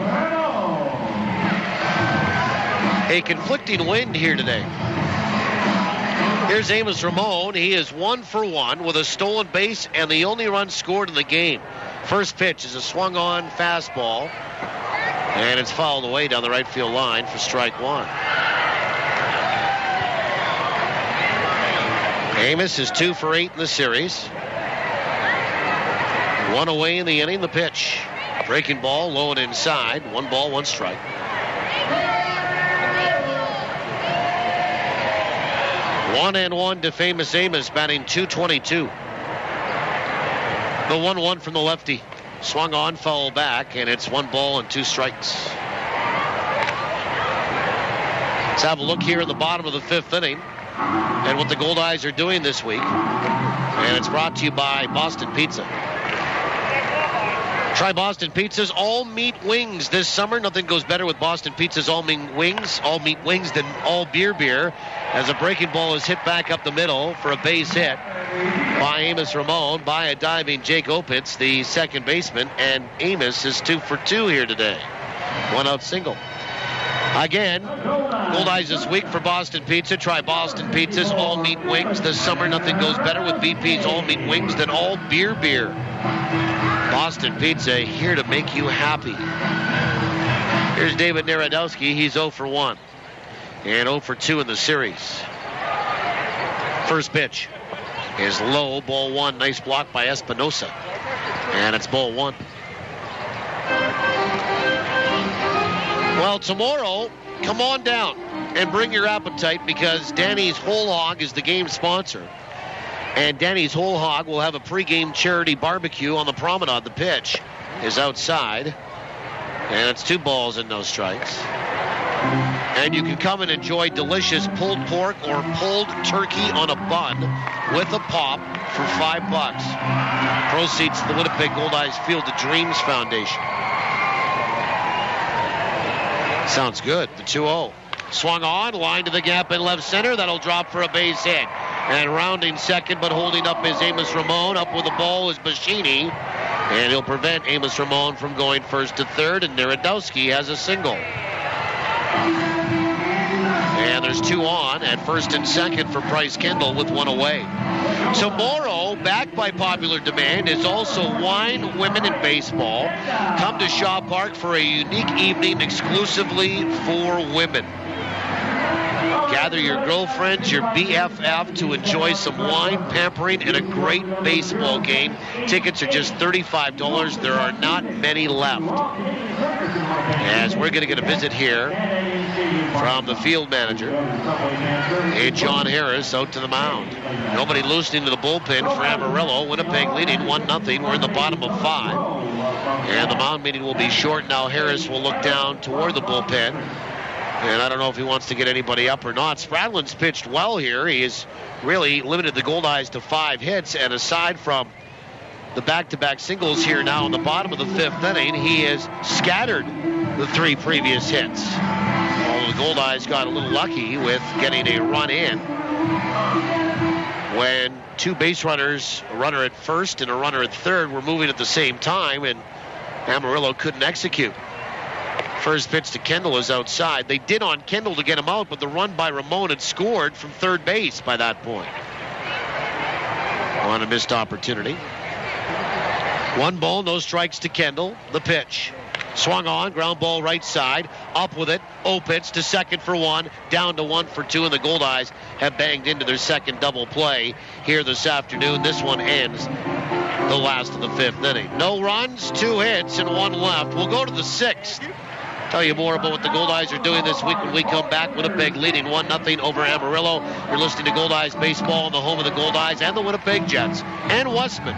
a conflicting wind here today. Here's Amos Ramon. He is 1 for 1 with a stolen base and the only run scored in the game. First pitch is a swung-on fastball, and it's fouled away down the right field line for strike one. Amos is 2 for 8 in the series. 1 away in the inning. The pitch. Breaking ball, low and inside. 1 ball, 1 strike. One and one to famous Amos, batting .222. The 1-1 from the lefty. Swung on, foul back, and it's 1 ball and 2 strikes. Let's have a look here at the bottom of the 5th inning and what the Goldeyes are doing this week. And it's brought to you by Boston Pizza. Try Boston Pizza's all-meat wings this summer. Nothing goes better with Boston Pizza's all-meat wings than all-beer, as a breaking ball is hit back up the middle for a base hit by Amos Ramon, by a diving Jake Opitz, the second baseman, and Amos is 2 for 2 here today. 1 out single. Again, Goldeyes this week for Boston Pizza. Try Boston Pizza's all-meat wings this summer. Nothing goes better with BP's all-meat wings than all-beer. Boston Pizza, here to make you happy. Here's David Narodowski. He's 0 for 1 and 0 for 2 in the series. First pitch is low, ball 1. Nice block by Espinosa, and it's ball 1. Well, tomorrow, come on down and bring your appetite, because Danny's Whole Hog is the game sponsor. And Danny's Whole Hog will have a pregame charity barbecue on the promenade. The pitch is outside, and it's 2 balls and no strikes. And you can come and enjoy delicious pulled pork or pulled turkey on a bun with a pop for $5. Proceeds to the Winnipeg Goldeyes Field of Dreams Foundation. Sounds good. The 2-0. Swung on, line to the gap in left center. That'll drop for a base hit. And rounding second, but holding up is Amos Ramon. Up with the ball is Bashini. And he'll prevent Amos Ramon from going first to third. And Narodowski has a single. And there's 2 on at first and second for Price Kendall with 1 away. Tomorrow, back by popular demand, is also Wine, Women, and Baseball. Come to Shaw Park for a unique evening exclusively for women. Gather your girlfriends, your BFF to enjoy some wine, pampering, and a great baseball game. Tickets are just $35. There are not many left. As we're going to get a visit here from the field manager, John Harris, out to the mound. Nobody loosening to the bullpen for Amarillo. Winnipeg leading 1-0. We're in the bottom of 5. And the mound meeting will be short. Now Harris will look down toward the bullpen. And I don't know if he wants to get anybody up or not. Spradlin's pitched well here. He has really limited the Goldeyes to 5 hits. And aside from the back-to-back singles here now in the bottom of the 5th inning, he has scattered the 3 previous hits. Although the Goldeyes got a little lucky with getting a run in when 2 base runners, a runner at first and a runner at third, were moving at the same time, and Amarillo couldn't execute. First pitch to Kendall is outside. They did on Kendall to get him out, but the run by Ramon had scored from third base by that point. On a missed opportunity. 1 ball, no strikes to Kendall. The pitch. Swung on, ground ball right side. Up with it. Opitz to second for 1. Down to 1 for 2, and the Goldeyes have banged into their second double play here this afternoon. This one ends the last of the 5th inning. No runs, 2 hits, and 1 left. We'll go to the 6th. Tell you more about what the Goldeyes are doing this week when we come back. Winnipeg leading 1-0 over Amarillo. You're listening to Goldeyes Baseball on the home of the Goldeyes and the Winnipeg Jets and Westman.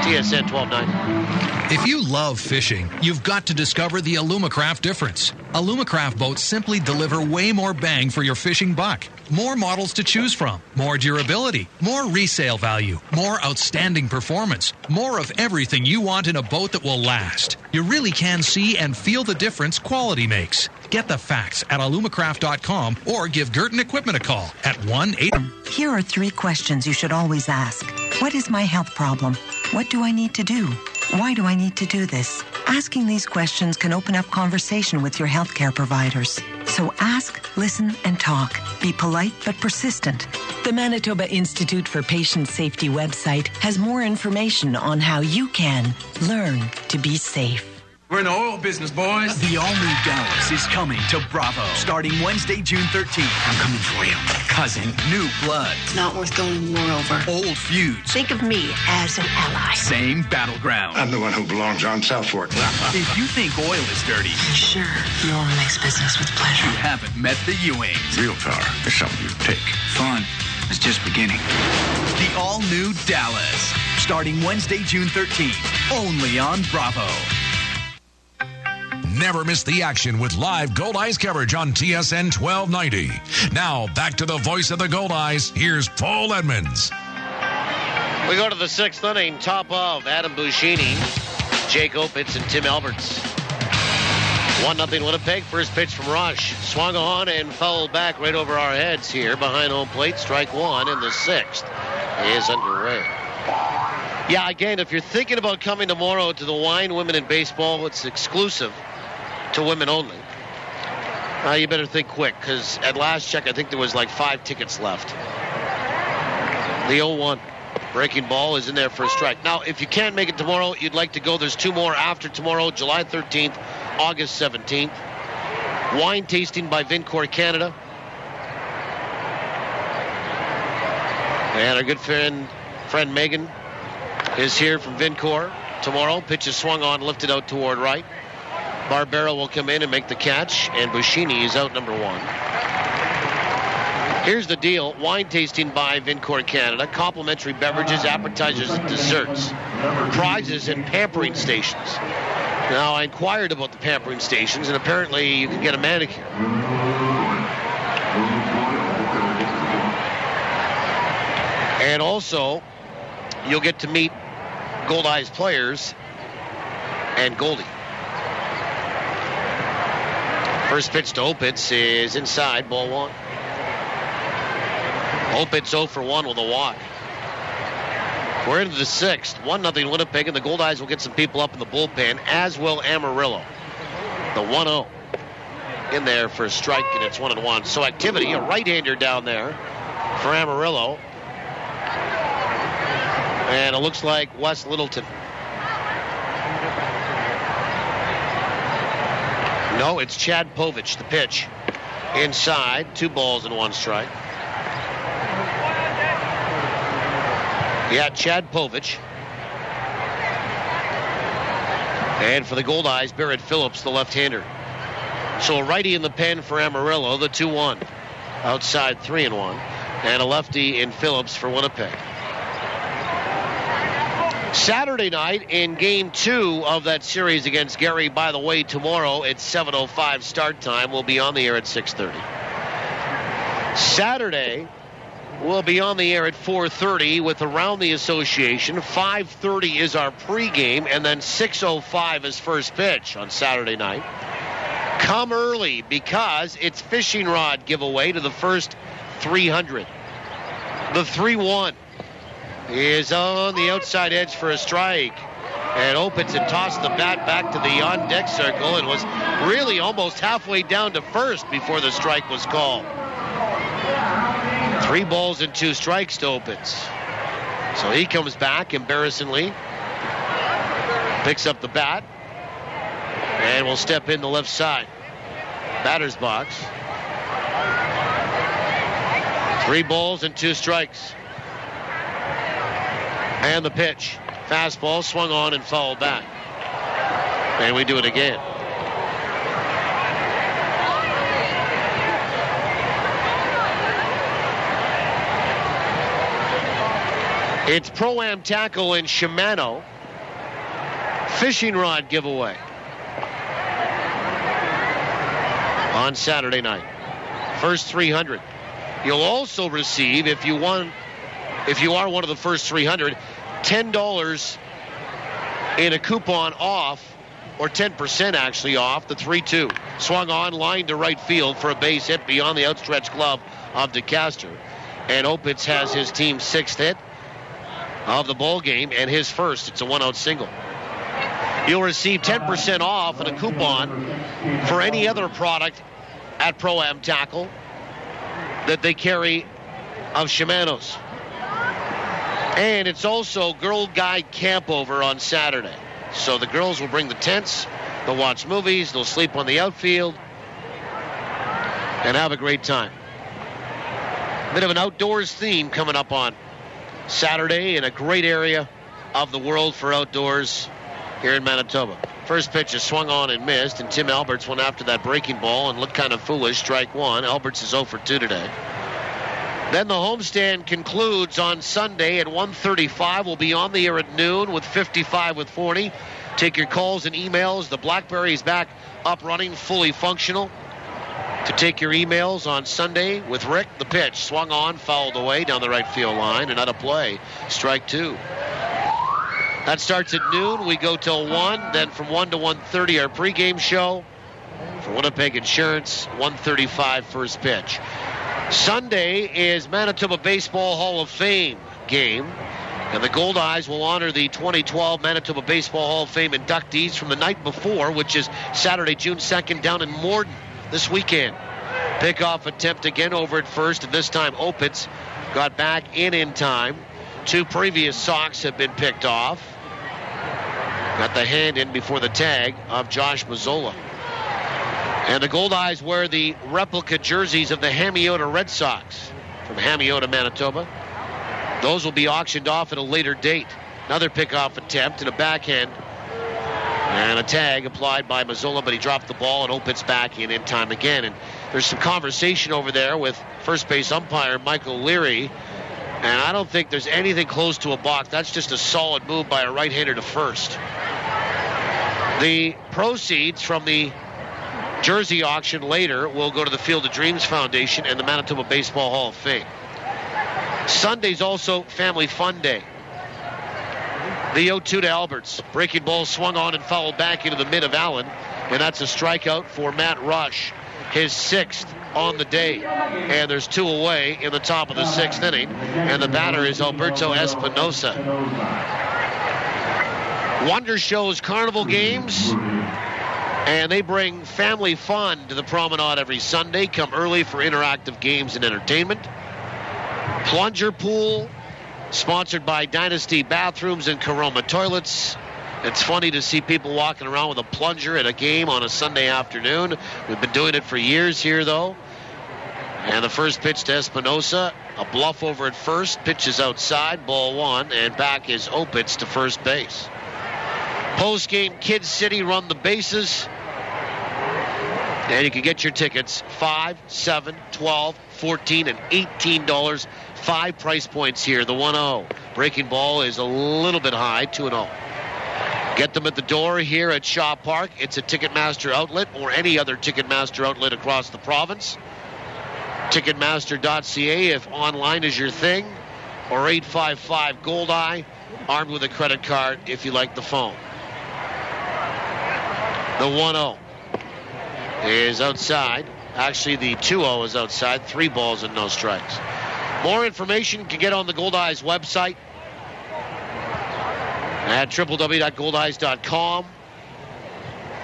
TSN 1290. If you love fishing, you've got to discover the Alumacraft difference. Alumacraft boats simply deliver way more bang for your fishing buck. More models to choose from, more durability, more resale value, more outstanding performance, more of everything you want in a boat that will last. You really can see and feel the difference quality makes. Get the facts at alumacraft.com or give Girton Equipment a call at 1-800. Here are 3 questions you should always ask. What is my health problem? What do I need to do? Why do I need to do this? Asking these questions can open up conversation with your healthcare providers. So ask, listen, and talk. Be polite but persistent. The Manitoba Institute for Patient Safety website has more information on how you can learn to be safe. We're in the oil business, boys. The all-new Dallas is coming to Bravo, starting Wednesday, June 13th. I'm coming for you. Cousin, new blood. It's not worth going to war over. Old feuds. Think of me as an ally. Same battleground. I'm the one who belongs on South Fork. If you think oil is dirty, I'm sure no one makes business with pleasure. You haven't met the Ewings. Real power is something you take. Fun is just beginning. The all-new Dallas, starting Wednesday, June 13th, only on Bravo. Never miss the action with live Goldeyes coverage on TSN 1290. Now, back to the voice of the Goldeyes. Here's Paul Edmonds. We go to the sixth inning, top of Adam Buschini, Jake Opitz, and Tim Alberts. 1-0 Winnipeg. First pitch from Rush. Swung on and fouled back right over our heads here behind home plate. Strike one, and the sixth is underway. Yeah, again, if you're thinking about coming tomorrow to the Wine Women in Baseball, it's exclusive to women only. You better think quick, because at last check, I think there was like 5 tickets left. The 0-1 breaking ball is in there for a strike. Now, if you can't make it tomorrow, you'd like to go. There's 2 more after tomorrow, July 13th, August 17th. Wine tasting by Vincor Canada. And our good friend Megan is here from Vincor tomorrow. Pitch is swung on, lifted out toward right. Barbera will come in and make the catch, and Buschini is out number 1. Here's the deal. Wine tasting by Vincor Canada. Complimentary beverages, appetizers, and desserts. Prizes and pampering stations. Now, I inquired about the pampering stations, and apparently you can get a manicure. And also, you'll get to meet Goldeyes players and Goldie. First pitch to Opitz is inside, ball 1. Opitz 0 for 1 with a walk. We're into the 6th. 1-0 Winnipeg, and the Goldeyes will get some people up in the bullpen, as will Amarillo. The 1-0 in there for a strike, and it's 1-1. So activity, a right-hander down there for Amarillo. And it looks like Wes Littleton. No, it's Chad Povich, the pitch. Inside, 2 balls and 1 strike. Yeah, Chad Povich. And for the Goldeyes, Barrett Phillips, the left-hander. So a righty in the pen for Amarillo, the 2-1. Outside 3-1. And a lefty in Phillips for Winnipeg. Saturday night in Game 2 of that series against Gary. By the way, tomorrow at 7:05 start time. We'll be on the air at 6:30. Saturday, we'll be on the air at 4:30 with Around the Association. 5:30 is our pregame, and then 6:05 is first pitch on Saturday night. Come early because it's fishing rod giveaway to the first 300. The 3-1. Is on the outside edge for a strike. And Opitz had tossed the bat back to the on-deck circle and was really almost halfway down to first before the strike was called. 3 balls and 2 strikes to Opitz. So he comes back embarrassingly. Picks up the bat. And will step in the left side. Batter's box. 3 balls and 2 strikes. And the pitch. Fastball swung on and fouled back. And we do it again. It's Pro-Am Tackle in Shimano. Fishing rod giveaway. On Saturday night. First 300. You'll also receive, if you are one of the first 300, $10 in a coupon off, or 10% actually off, the 3-2. Swung on, line to right field for a base hit beyond the outstretched glove of DeCaster. And Opitz has his team's 6th hit of the ball game and his first. It's a 1-out single. You'll receive 10% off and a coupon for any other product at Pro-Am Tackle that they carry of Shimano's. And it's also Girl Guide Campover on Saturday. So the girls will bring the tents, they'll watch movies, they'll sleep on the outfield, and have a great time. Bit of an outdoors theme coming up on Saturday in a great area of the world for outdoors here in Manitoba. First pitch is swung on and missed, and Tim Alberts went after that breaking ball and looked kind of foolish. Strike one. Alberts is 0 for 2 today. Then the homestand concludes on Sunday at 1:35. We'll be on the air at noon with 55 with Forney. Take your calls and emails. The BlackBerry is back up running, fully functional. To take your emails on Sunday with Rick. The pitch swung on, fouled away down the right field line, and out of play. Strike 2. That starts at noon. We go till 1. Then from 1 to 1:30, our pregame show for Winnipeg Insurance. 1:35 first pitch. Sunday is Manitoba Baseball Hall of Fame game. And the Goldeyes will honor the 2012 Manitoba Baseball Hall of Fame inductees from the night before, which is Saturday, June 2nd, down in Morden this weekend. Pickoff attempt again over at first, and this time Opitz got back in time. 2 previous Sox have been picked off. Got the hand in before the tag of Josh Mazzola. And the Goldeyes wear the replica jerseys of the Hamiota Red Sox from Hamiota, Manitoba. Those will be auctioned off at a later date. Another pickoff attempt and a backhand. And a tag applied by Mazzola, but he dropped the ball, and Opitz back in time again. And there's some conversation over there with first base umpire Michael Leary. And I don't think there's anything close to a balk. That's just a solid move by a right-hander to first. The proceeds from the jersey auction later will go to the Field of Dreams Foundation and the Manitoba Baseball Hall of Fame. Sunday's also Family Fun Day. The 0-2 to Alberts. Breaking ball swung on and fouled back into the mid of Allen. And that's a strikeout for Matt Rush. His 6th on the day. And there's 2 away in the top of the 6th inning. And the batter is Alberto Espinosa. Wonder Show's Carnival Games. And they bring family fun to the promenade every Sunday. Come early for interactive games and entertainment. Plunger pool, sponsored by Dynasty Bathrooms and Caroma Toilets. It's funny to see people walking around with a plunger at a game on a Sunday afternoon. We've been doing it for years here, though. And the first pitch to Espinosa, a bluff over at first. Pitch is outside, ball 1, and back is Opitz to first base. Post-game Kid City run the bases. And you can get your tickets $5, $7, $12, $14, and $18. 5 price points here. The 1-0. Breaking ball is a little bit high, 2-0. Get them at the door here at Shaw Park. It's a Ticketmaster outlet or any other Ticketmaster outlet across the province. Ticketmaster.ca if online is your thing. Or 855 Goldeye, armed with a credit card if you like the phone. The 1-0 is outside. Actually, the 2-0 is outside. 3 balls and no strikes. More information you can get on the Goldeyes website at www.goldeyes.com.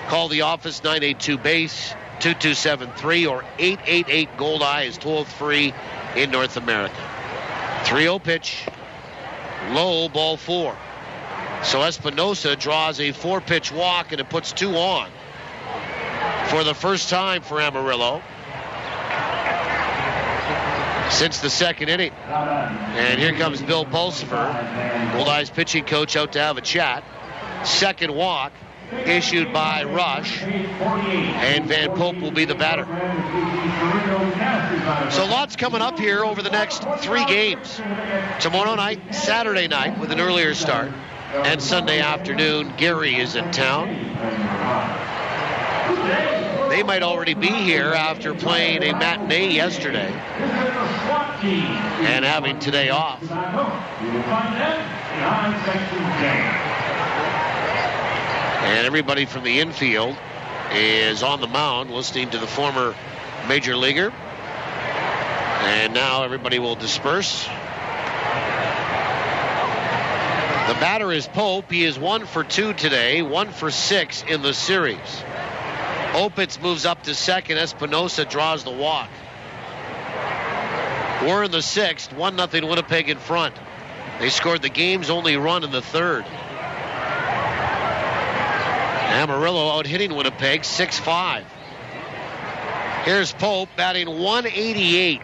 Call the office 982-BASE 2273 or 888-GOLDEYE is toll free in North America. 3-0 pitch. Low, ball 4. So Espinosa draws a 4-pitch walk, and it puts 2 on for the first time for Amarillo since the 2nd inning. And here comes Bill Pulsifer, Goldeyes pitching coach, out to have a chat. 2nd walk issued by Rush, and Van Pope will be the batter. So lots coming up here over the next 3 games. Tomorrow night, Saturday night with an earlier start, and Sunday afternoon, Gary is in town. They might already be here after playing a matinee yesterday and having today off. And everybody from the infield is on the mound listening to the former major leaguer. And now everybody will disperse. The batter is Pope. He is 1 for 2 today, 1 for 6 in the series. Opitz moves up to second. Espinosa draws the walk. We're in the 6th, 1-0 Winnipeg in front. They scored the game's only run in the 3rd. Amarillo out hitting Winnipeg 6-5. Here's Pope batting 188.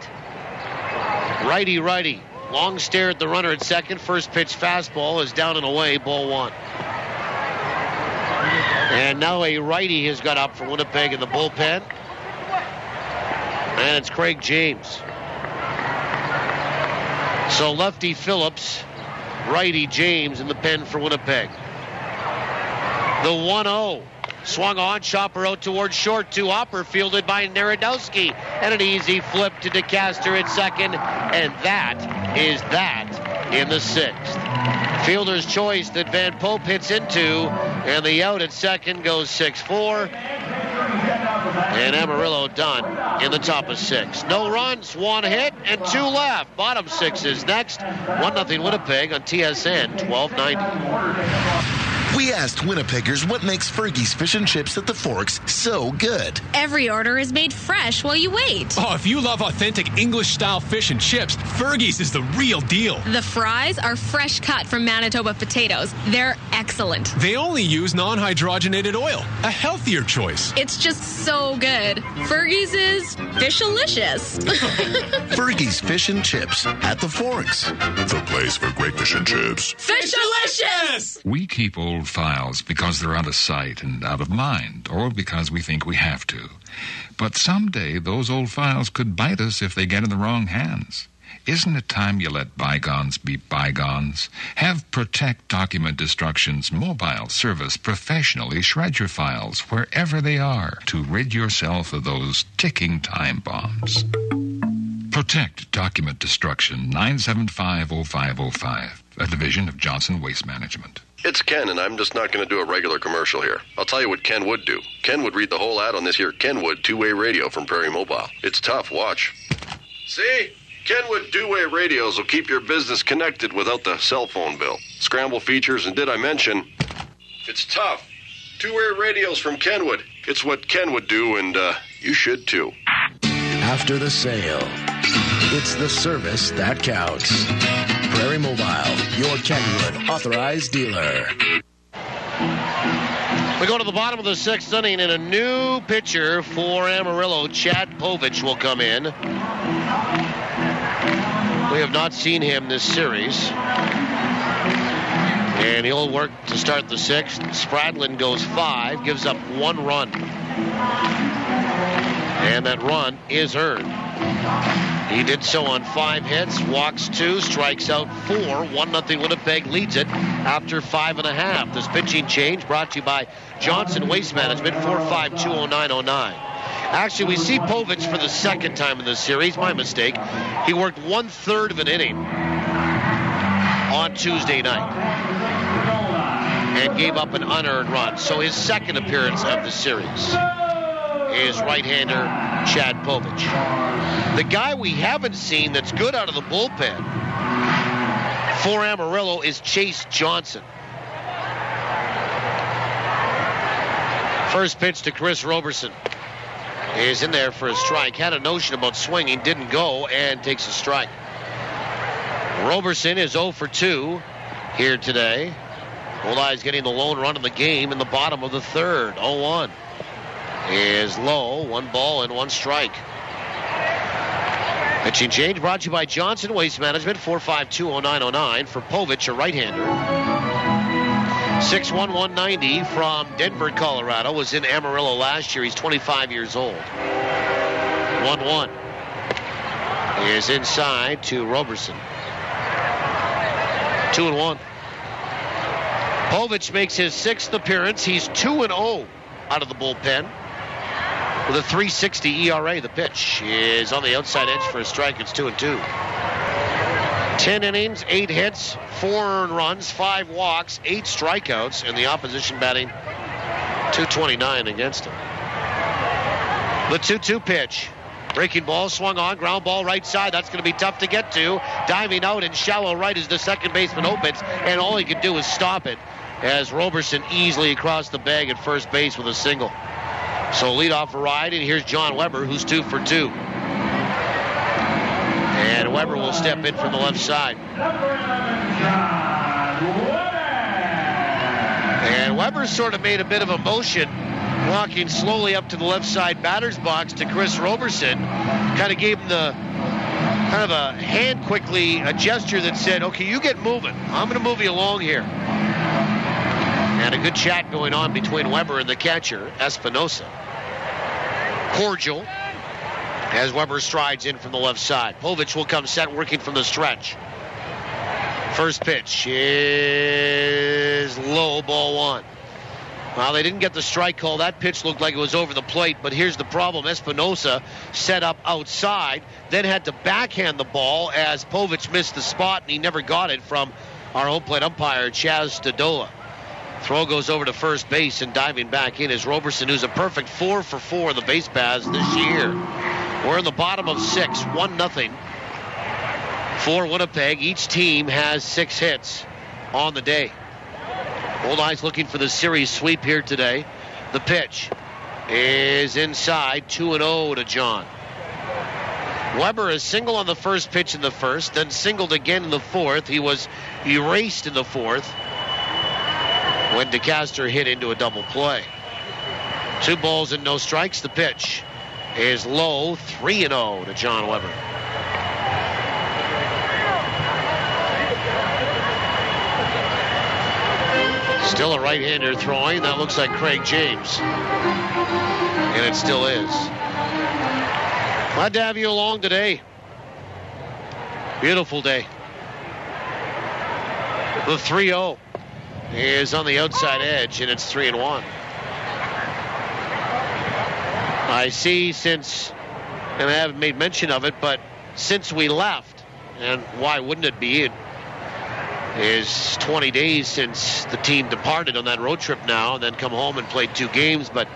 Righty. Long stare at the runner at second. First pitch fastball is down and away, ball 1. And now a righty has got up for Winnipeg in the bullpen. And it's Craig James. So lefty Phillips, righty James in the pen for Winnipeg. The 1-0. Swung on, chopper out towards short, 2 upper, fielded by Narodowski. And an easy flip to DeCaster at second. And that is that in the 6th. Fielder's choice that Van Pope hits into. And the out at second goes 6-4. And Amarillo done in the top of 6. No runs, 1 hit, and 2 left. Bottom 6 is next. 1-0 Winnipeg on TSN 1290. We asked Winnipeggers what makes Fergie's Fish and Chips at the Forks so good. Every order is made fresh while you wait. Oh, if you love authentic English-style fish and chips, Fergie's is the real deal. The fries are fresh cut from Manitoba potatoes. They're excellent. They only use non-hydrogenated oil, a healthier choice. It's just so good. Fergie's is fishalicious. Fergie's Fish and Chips at the Forks. The place for great fish and chips. Fishalicious! We keep old files because they're out of sight and out of mind, or because we think we have to. But someday those old files could bite us if they get in the wrong hands. Isn't it time you let bygones be bygones? Have Protect Document Destruction's mobile service professionally shred your files wherever they are to rid yourself of those ticking time bombs. Protect Document Destruction, 975-0505, a division of Johnson Waste Management. It's Ken, and I'm just not going to do a regular commercial here. I'll tell you what Ken would do. Ken would read the whole ad on this here Kenwood two-way radio from Prairie Mobile. It's tough, watch. See? Kenwood two-way radios will keep your business connected without the cell phone bill. Scramble features, and did I mention, it's tough. Two-way radios from Kenwood. It's what Ken would do, and you should too. After the sale, it's the service that counts. Prairie Mobile, your Kenwood authorized dealer. We go to the bottom of the 6th inning, and a new pitcher for Amarillo, Chad Povich, will come in. We have not seen him this series. And he'll work to start the 6th. Spradlin goes 5, gives up 1 run. And that run is earned. He did so on 5 hits, walks 2, strikes out 4. 1-0 Winnipeg leads it after 5.5. This pitching change brought to you by Johnson Waste Management, 4520909. Actually, we see Povich for the 2nd time in this series. My mistake. He worked 1/3 of an inning on Tuesday night and gave up an unearned run. So his 2nd appearance of the series is right-hander Chad Povich. The guy we haven't seen that's good out of the bullpen for Amarillo is Chase Johnson. First pitch to Chris Roberson is in there for a strike. Had a notion about swinging, didn't go, and takes a strike. Roberson is 0 for 2 here today. Goldeyes getting the lone run of the game in the bottom of the 3rd. 0-1 is low. 1 ball and 1 strike. Pitching change brought to you by Johnson Waste Management, 4520909 for Povich, a right-hander. 6'1", 190 from Denver, Colorado. Was in Amarillo last year. He's 25 years old. 1-1 is inside to Roberson. 2-1. Povich makes his 6th appearance. He's 2-0 out of the bullpen with a 3.60 ERA. The pitch is on the outside edge for a strike. It's 2-2. 10 innings, 8 hits, 4 earned runs, 5 walks, 8 strikeouts, and the opposition batting .229 against him. The 2-2 pitch Breaking ball, swung on, ground ball right side. That's going to be tough to get to. Diving out in shallow right as the second baseman opens, and all he can do is stop it as Roberson easily across the bag at first base with a single. So lead off a ride, and here's John Weber, who's 2 for 2. And Weber will step in from the left side. And Weber sort of made a bit of a motion, walking slowly up to the left side batter's box to Chris Roberson. Kind of gave him the kind of a hand quickly, a gesture that said, okay, you get moving. I'm going to move you along here. And a good chat going on between Weber and the catcher, Espinosa. Cordial as Weber strides in from the left side. Povich will come set, working from the stretch. First pitch is low, ball 1. Well, they didn't get the strike call. That pitch looked like it was over the plate, but here's the problem. Espinosa set up outside, then had to backhand the ball as Povich missed the spot, and he never got it from our home plate umpire, Chaz Stadola. Throw goes over to first base, and diving back in is Roberson, who's a perfect 4 for 4 in the base paths this year. We're in the bottom of 6, 1-0 for Winnipeg. Each team has 6 hits on the day. Goldeyes looking for the series sweep here today. The pitch is inside, 2-0 to John. Weber is single on the first pitch in the first, then singled again in the fourth. He was erased in the fourth when DeCaster hit into a double play. 2 balls and no strikes. The pitch is low, 3-0 to John Weber. Still a right-hander throwing. That looks like Craig James. And it still is. Glad to have you along today. Beautiful day. The 3-0 is on the outside edge, and it's 3-1. I see since, and I haven't made mention of it, but since we left, and why wouldn't it be? It is 20 days since the team departed on that road trip now, and then come home and played 2 games, but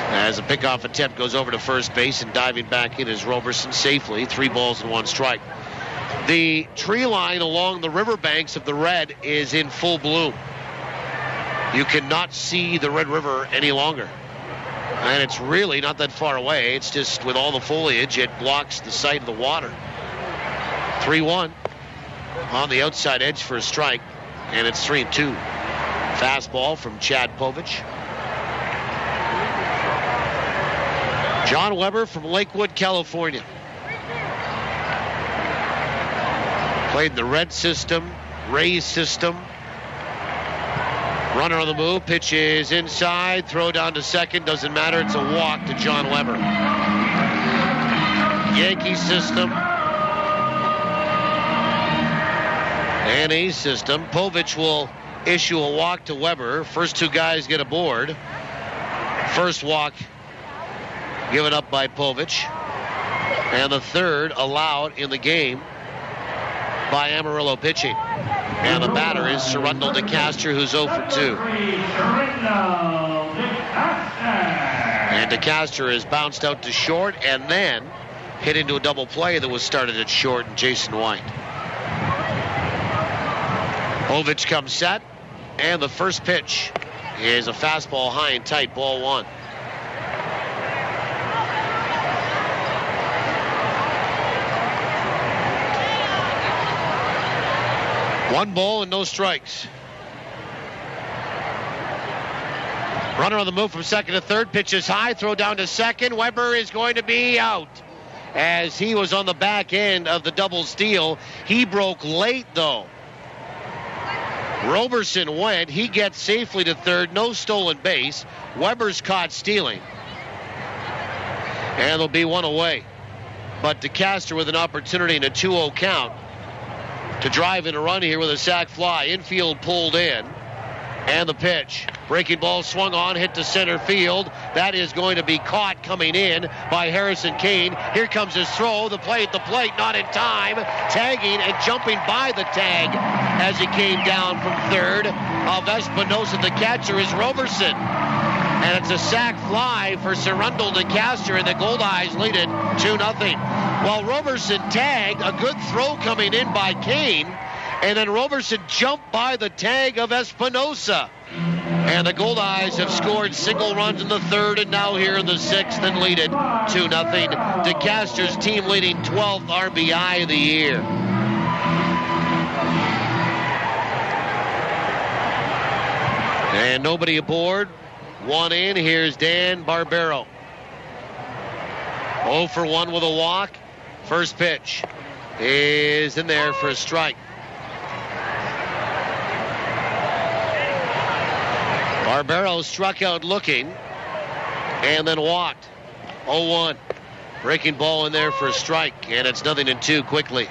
as a pickoff attempt goes over to first base and diving back in is Roberson safely. 3 balls and 1 strike. The tree line along the riverbanks of the Red is in full bloom. You cannot see the Red River any longer. And it's really not that far away. It's just with all the foliage, it blocks the sight of the water. 3-1 on the outside edge for a strike, and it's 3-2. Fastball from Chad Povich. John Weber from Lakewood, California. Played in the Red system, Rays system. Runner on the move, pitch is inside, throw down to second, doesn't matter, it's a walk to John Weber. Yankee system and A's system. Povich will issue a walk to Weber. First 2 guys get aboard. First walk given up by Povich, and the third allowed in the game by Amarillo pitching. And the batter is Surrendel DeCaster, who's 0 for 2. And DeCaster is bounced out to short and then hit into a double play that was started at short, and Jason White. Povich comes set, and the first pitch is a fastball high and tight, ball 1. One ball and no strikes. Runner on the move from second to third. Pitch is high. Throw down to second. Weber is going to be out as he was on the back end of the double steal. He broke late, though. Roberson went. He gets safely to third. No stolen base. Weber's caught stealing. And there'll be one away. But DeCaster with an opportunity in a 2-0 count to drive in a run here with a sac fly. Infield pulled in. And the pitch. Breaking ball swung on, hit to center field. That is going to be caught coming in by Harrison Kane. Here comes his throw. The play at the plate, not in time. Tagging and jumping by the tag as he came down from third of Espinosa. The catcher is Roberson. And it's a sac fly for Surrundle DeCaster, and the Goldeyes lead it 2-0. While Roberson tagged, a good throw coming in by Kane, and then Roberson jumped by the tag of Espinosa. And the Goldeyes have scored single runs in the third and now here in the sixth and lead it 2-0. DeCaster's team leading 12th RBI of the year. And nobody aboard. One in. Here's Dan Barbero. 0 for 1 with a walk. First pitch is in there for a strike. Barbero struck out looking and then walked. 0-1. Breaking ball in there for a strike, and it's 0-2 quickly.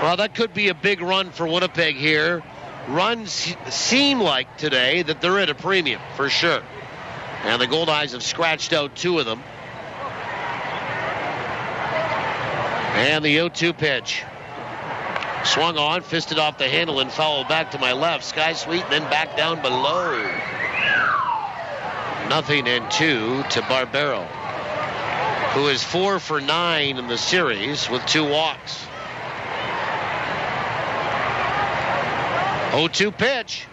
Well, that could be a big run for Winnipeg here. Runs seem like today that they're at a premium, for sure. And the Goldeyes have scratched out 2 of them. And the 0-2 pitch. Swung on, fisted off the handle, and fouled back to my left. Sky Sweet, then back down below. 0-2 to Barbero, who is 4 for 9 in the series with 2 walks. 0-2 pitch.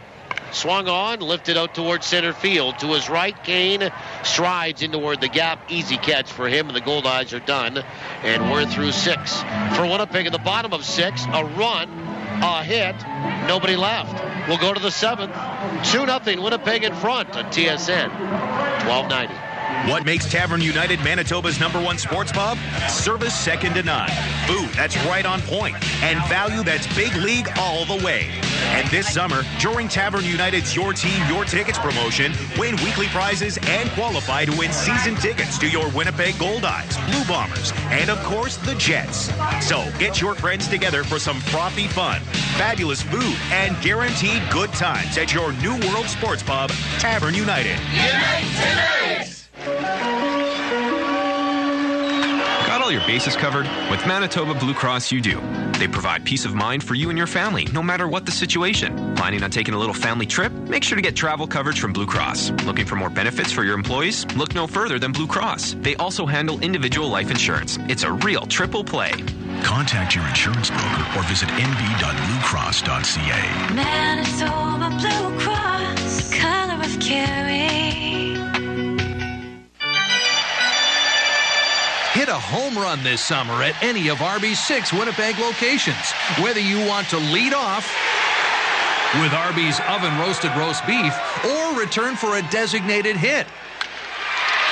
Swung on, lifted out towards center field. To his right, Kane strides in toward the gap. Easy catch for him, and the Goldeyes are done. And we're through 6. For Winnipeg in the bottom of 6, a run, a hit, nobody left. We'll go to the 7th. 2-0 Winnipeg in front on TSN 1290. What makes Tavern United Manitoba's #1 sports pub? Service second to none. Food that's right on point. And value that's big league all the way. And this summer, during Tavern United's Your Team, Your Tickets promotion, win weekly prizes and qualify to win season tickets to your Winnipeg Goldeyes, Blue Bombers, and of course, the Jets. So get your friends together for some frothy fun, fabulous food, and guaranteed good times at your New World Sports Pub, Tavern United. Got all your bases covered? With Manitoba Blue Cross, you do. They provide peace of mind for you and your family, no matter what the situation. Planning on taking a little family trip? Make sure to get travel coverage from Blue Cross. Looking for more benefits for your employees? Look no further than Blue Cross. They also handle individual life insurance. It's a real triple play. Contact your insurance broker or visit nb.bluecross.ca. Manitoba Blue Cross, color of caring. Hit a home run this summer at any of Arby's 6 Winnipeg locations. Whether you want to lead off with Arby's oven-roasted roast beef or return for a designated hit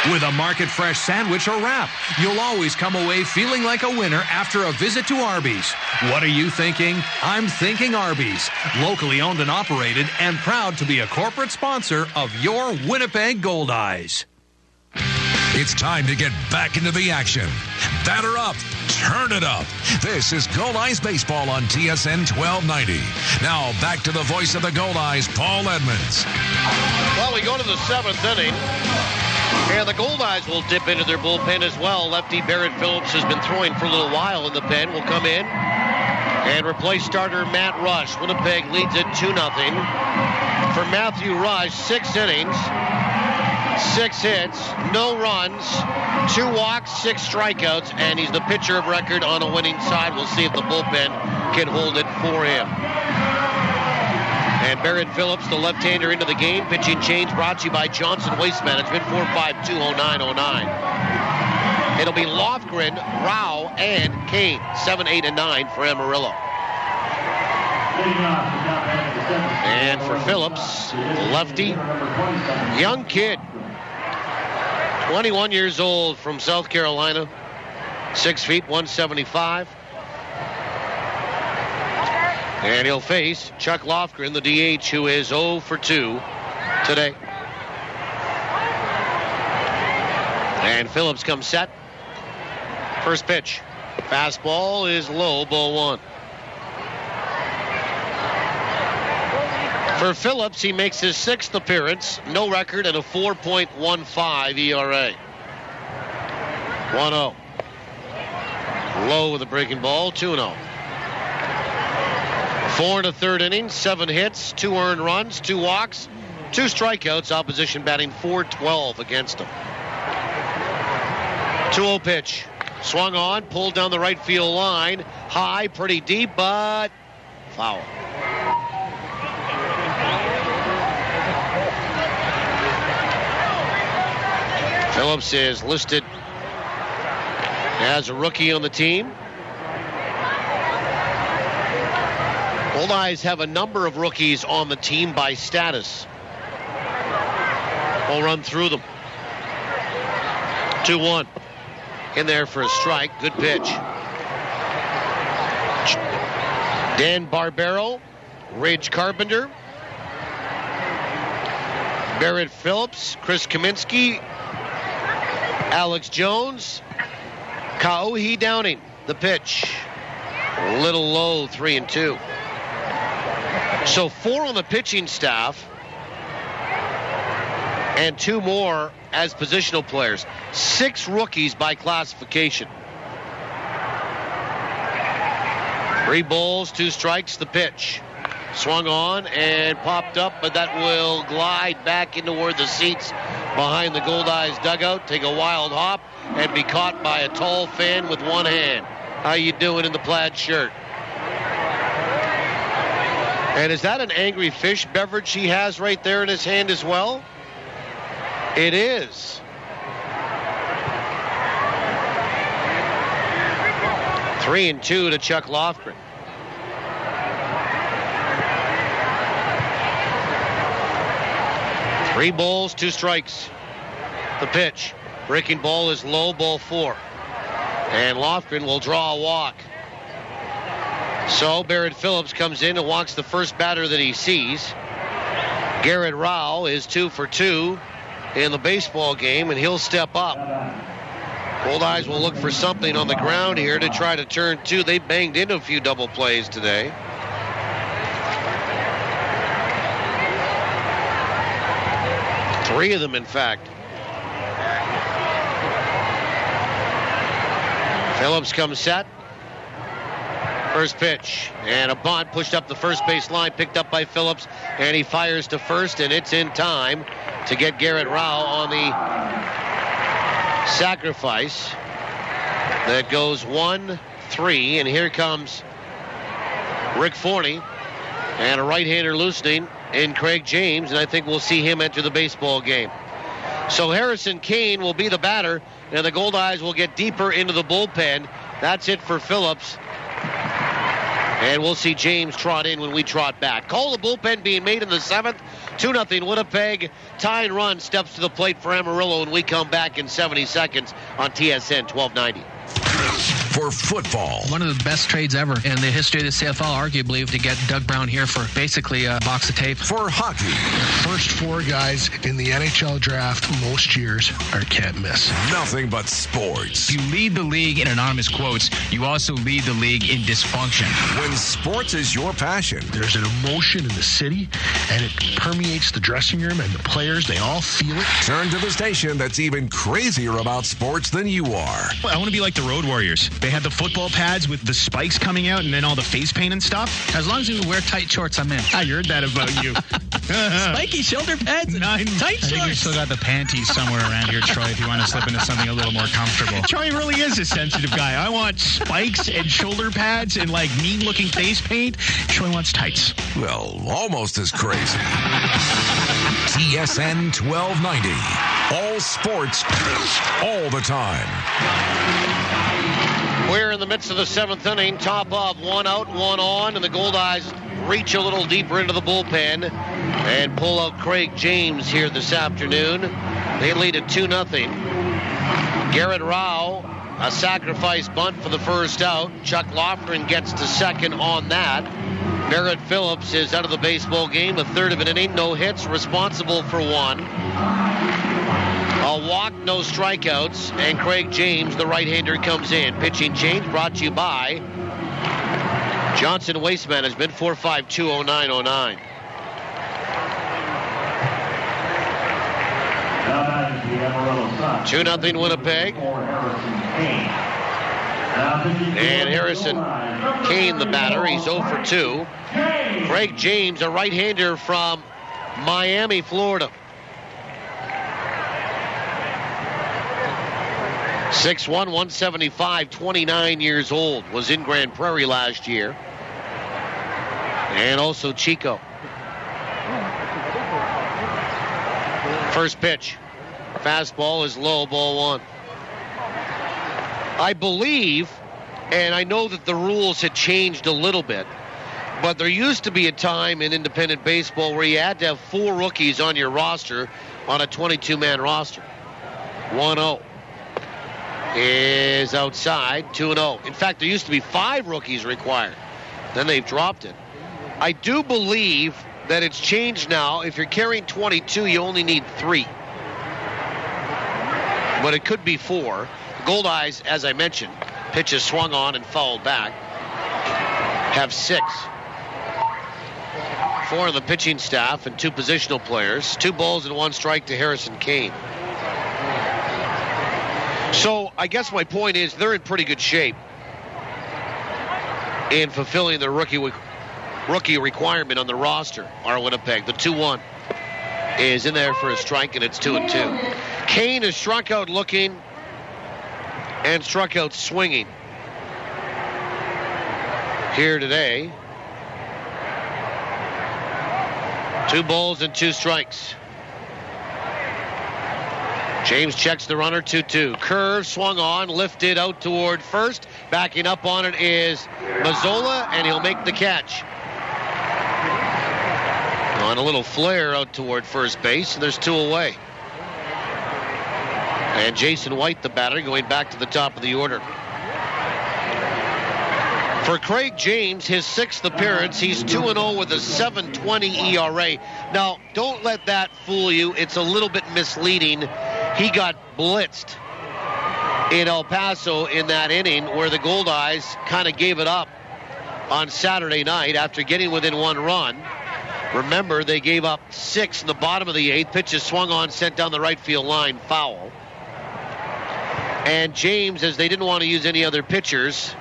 with a market-fresh sandwich or wrap, you'll always come away feeling like a winner after a visit to Arby's. What are you thinking? I'm thinking Arby's. Locally owned and operated and proud to be a corporate sponsor of your Winnipeg Goldeyes. It's time to get back into the action. Batter up, turn it up. This is Goldeyes Baseball on TSN 1290. Now back to the voice of the Goldeyes, Paul Edmonds. Well, we go to the 7th inning, and the Goldeyes will dip into their bullpen as well. Lefty Barrett Phillips has been throwing for a little while in the pen. Will come in and replace starter Matt Rush. Winnipeg leads it 2-0. For Matthew Rush, 6 innings. 6 hits, no runs, 2 walks, 6 strikeouts, and he's the pitcher of record on a winning side. We'll see if the bullpen can hold it for him. And Barrett Phillips, the left-hander, into the game. Pitching change brought to you by Johnson Waste Management, 4520909. It'll be Lofgren, Rao, and Kane, 7, 8, and 9 for Amarillo. And for Phillips, lefty, young kid, 21 years old from South Carolina, 6 feet, 175. And he'll face Chuck Lofgren, the DH, who is 0 for 2 today. And Phillips comes set. First pitch. Fastball is low, ball 1. For Phillips, he makes his 6th appearance, no record, and a 4.15 ERA. 1-0. Low with a breaking ball, 2-0. 4 in the 3rd inning, 7 hits, 2 earned runs, 2 walks, 2 strikeouts, opposition batting .412 against him. 2-0 pitch. Swung on, pulled down the right field line. High, pretty deep, but foul. Phillips is listed as a rookie on the team. Goldeyes have a number of rookies on the team by status. We'll run through them. 2-1. In there for a strike. Good pitch. Dan Barbero, Ridge Carpenter, Barrett Phillips, Chris Kaminsky, Alex Jones, Kaohi Downing. The pitch. A little low, 3-2. So 4 on the pitching staff and 2 more as positional players. 6 rookies by classification. 3 balls, 2 strikes, the pitch. Swung on and popped up, but that will glide back into toward the seats behind the Goldeyes dugout, take a wild hop, and be caught by a tall fan with one hand. How you doing in the plaid shirt? And is that an angry fish beverage he has right there in his hand as well? It is. Three and 2 to Chuck Lofgren. Three balls, 2 strikes. The pitch. Breaking ball is low, ball 4. And Lofgren will draw a walk. So Barrett Phillips comes in and walks the first batter that he sees. Garrett Rao is 2 for 2 in the baseball game, and he'll step up. Goldeyes will look for something on the ground here to try to turn 2. They banged into a few double plays today. Three of them, in fact. Phillips comes set. First pitch, and a bunt pushed up the first base line, picked up by Phillips, and he fires to first, and it's in time to get Garrett Rao on the sacrifice. That goes 1-3, and here comes Rick Forney, and a right-hander loosening in Craig James, and I think we'll see him enter the baseball game. So Harrison Kane will be the batter, and the Goldeyes will get deeper into the bullpen. That's it for Phillips. And we'll see James trot in when we trot back. Call the bullpen being made in the 7th. 2-0 Winnipeg. Tying run steps to the plate for Amarillo, and we come back in 70 seconds on TSN 1290. For football. One of the best trades ever in the history of the CFL, arguably, to get Doug Brown here for basically a box of tape. For hockey. First 4 guys in the NHL draft most years are can't miss. Nothing but sports. You lead the league in anonymous quotes. You also lead the league in dysfunction. When sports is your passion. There's an emotion in the city, and it permeates the dressing room, and the players, they all feel it. Turn to the station that's even crazier about sports than you are. I want to be like the Road Warriors. They had the football pads with the spikes coming out and then all the face paint and stuff. As long as you wear tight shorts, I'm in. I heard that about you. Spiky shoulder pads and tight shorts. I think you still got the panties somewhere around here, Troy, if you want to slip into something a little more comfortable. Troy really is a sensitive guy. I want spikes and shoulder pads and like mean-looking face paint. Troy wants tights. Well, almost as crazy. TSN 1290. All sports, all the time. We're in the midst of the 7th inning. Top of 1 out, 1 on, and the Goldeyes reach a little deeper into the bullpen and pull out Craig James here this afternoon. They lead at 2-0. Garrett Rao, a sacrifice bunt for the first out. Chuck Lofgren gets to second on that. Barrett Phillips is out of the baseball game, a third of an inning, no hits, responsible for 1. A walk, no strikeouts, and Craig James, the right-hander, comes in. Pitching change brought to you by Johnson Waste Management, 452-0909. 2-0 Winnipeg. And Harrison Kane, the batter. He's 0 for 2. Craig James, a right-hander from Miami, Florida. 6'1", 175, 29 years old. Was in Grand Prairie last year. And also Chico. First pitch. Fastball is low, ball one. I believe, and I know that the rules had changed a little bit, but there used to be a time in independent baseball where you had to have 4 rookies on your roster on a 22-man roster. 1-0 is outside, 2-0. In fact, there used to be 5 rookies required. Then they've dropped it. I do believe that it's changed now. If you're carrying 22, you only need 3. But it could be 4. Goldeyes, as I mentioned, pitches swung on and fouled back. Have 6. 4 on the pitching staff and 2 positional players. 2 balls and 1 strike to Harrison Kane. So I guess my point is they're in pretty good shape in fulfilling the rookie requirement on the roster. Our Winnipeg, the 2-1 is in there for a strike, and it's 2-2. Kane is struck out looking and struck out swinging here today. 2 balls and 2 strikes. James checks the runner, 2-2. Curve, swung on, lifted out toward first. Backing up on it is Mazzola, and he'll make the catch. On a little flare out toward first base, and there's 2 away. And Jason White, the batter, going back to the top of the order. For Craig James, his 6th appearance, he's 2-0 with a 7.20 ERA. Now, don't let that fool you. It's a little bit misleading. He got blitzed in El Paso in that inning where the Goldeyes kind of gave it up on Saturday night after getting within 1 run. Remember, they gave up 6 in the bottom of the 8th. Pitches swung on, sent down the right field line, foul. And James, as they didn't want to use any other pitchers,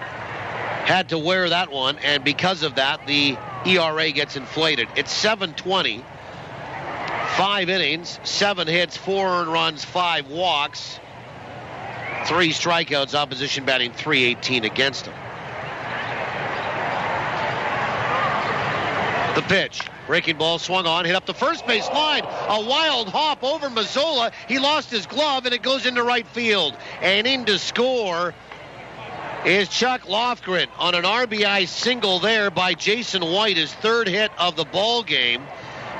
had to wear that one, and because of that, the ERA gets inflated. It's 7.20, 5 innings, 7 hits, 4 earned runs, 5 walks, 3 strikeouts, opposition batting .318 against him. The pitch. Breaking ball swung on, hit up the first base line. A wild hop over Mazzola. He lost his glove, and it goes into right field. And in to score is Chuck Lofgren on an RBI single there by Jason White, his 3rd hit of the ball game.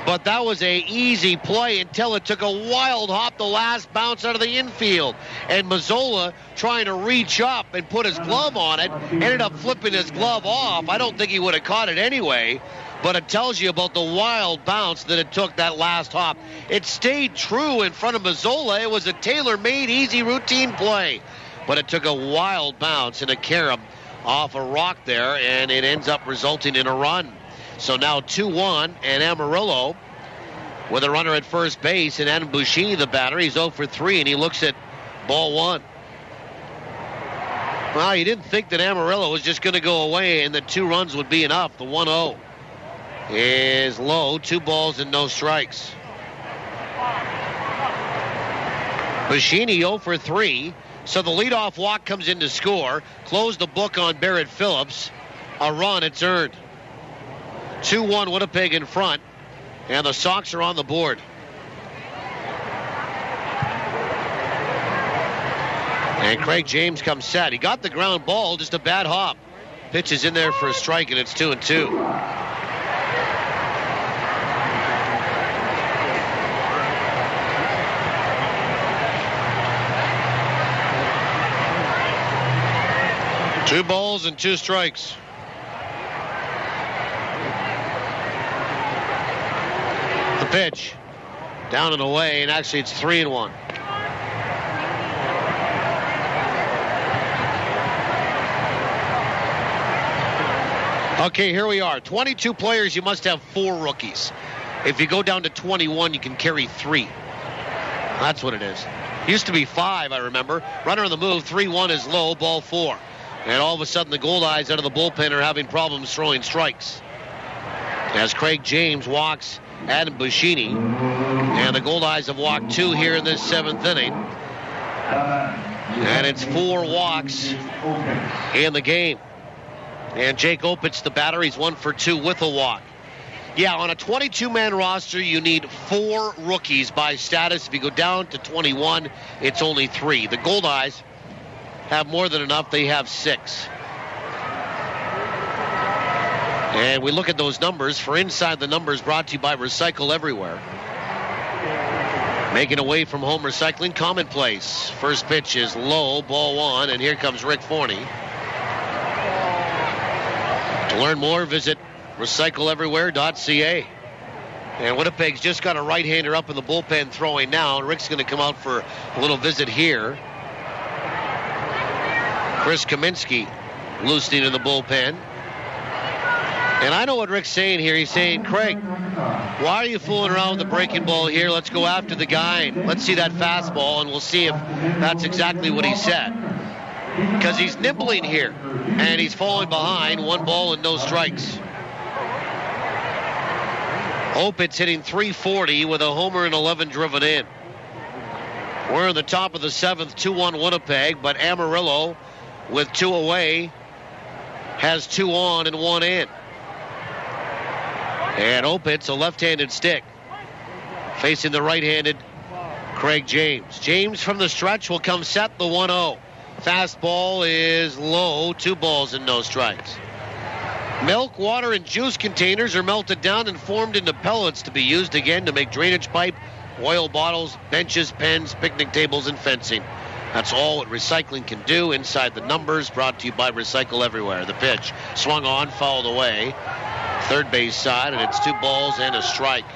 But that was a easy play until it took a wild hop, the last bounce out of the infield. And Mazzola, trying to reach up and put his glove on it, ended up flipping his glove off. I don't think he would have caught it anyway, but it tells you about the wild bounce that it took, that last hop. It stayed true in front of Mazzola. It was a tailor-made, easy, routine play. But it took a wild bounce and a carom off a rock there, and it ends up resulting in a run. So now 2-1, and Amarillo with a runner at first base, and Adam Bushini, the batter, he's 0 for 3, and he looks at ball 1. Well, you didn't think that Amarillo was just going to go away and that 2 runs would be enough. The 1-0 is low, 2 balls and no strikes. Bushini 0 for 3. So the leadoff walk comes in to score. Close the book on Barrett Phillips. A run, it's earned. 2-1 Winnipeg in front, and the Sox are on the board. And Craig James comes set. He got the ground ball, just a bad hop. Pitch is in there for a strike, and it's 2-2. Two balls and 2 strikes. The pitch. Down and away, and actually it's 3-1. Okay, here we are. 22 players, you must have 4 rookies. If you go down to 21, you can carry 3. That's what it is. Used to be 5, I remember. Runner on the move, 3-1 is low, ball 4. And all of a sudden, the Goldeyes out of the bullpen are having problems throwing strikes. as Craig James walks Adam Buschini. And the Goldeyes have walked 2 here in this 7th inning. And it's 4 walks in the game. And Jake Opitz, the batter, he's 1 for 2 with a walk. Yeah, on a 22-man roster, you need 4 rookies by status. If you go down to 21, it's only 3. The Goldeyes have more than enough. They have 6. And we look at those numbers. For Inside the Numbers, brought to you by Recycle Everywhere. Making away from home recycling commonplace. First pitch is low, ball 1, and here comes Rick Forney. To learn more, visit recycleeverywhere.ca. And Winnipeg's just got a right-hander up in the bullpen throwing now. Rick's going to come out for a little visit here. Chris Kaminsky loosening in the bullpen. And I know what Rick's saying here. He's saying, Craig, why are you fooling around with the breaking ball here? Let's go after the guy and let's see that fastball, and we'll see if that's exactly what he said. Because he's nibbling here, and he's falling behind. 1 ball and no strikes. Opitz hitting .340 with a homer and 11 driven in. We're in the top of the 7th, 2-1 Winnipeg, but Amarillo, with 2 away, has 2 on and 1 in. And Opitz, a left-handed stick, facing the right-handed Craig James. James from the stretch will come set, the 1-0. Fastball is low, 2 balls and no strikes. Milk, water, and juice containers are melted down and formed into pellets to be used again to make drainage pipe, oil bottles, benches, pens, picnic tables, and fencing. That's all what recycling can do. Inside the Numbers, brought to you by Recycle Everywhere. The pitch swung on, fouled away. Third base side, and it's 2 balls and a strike.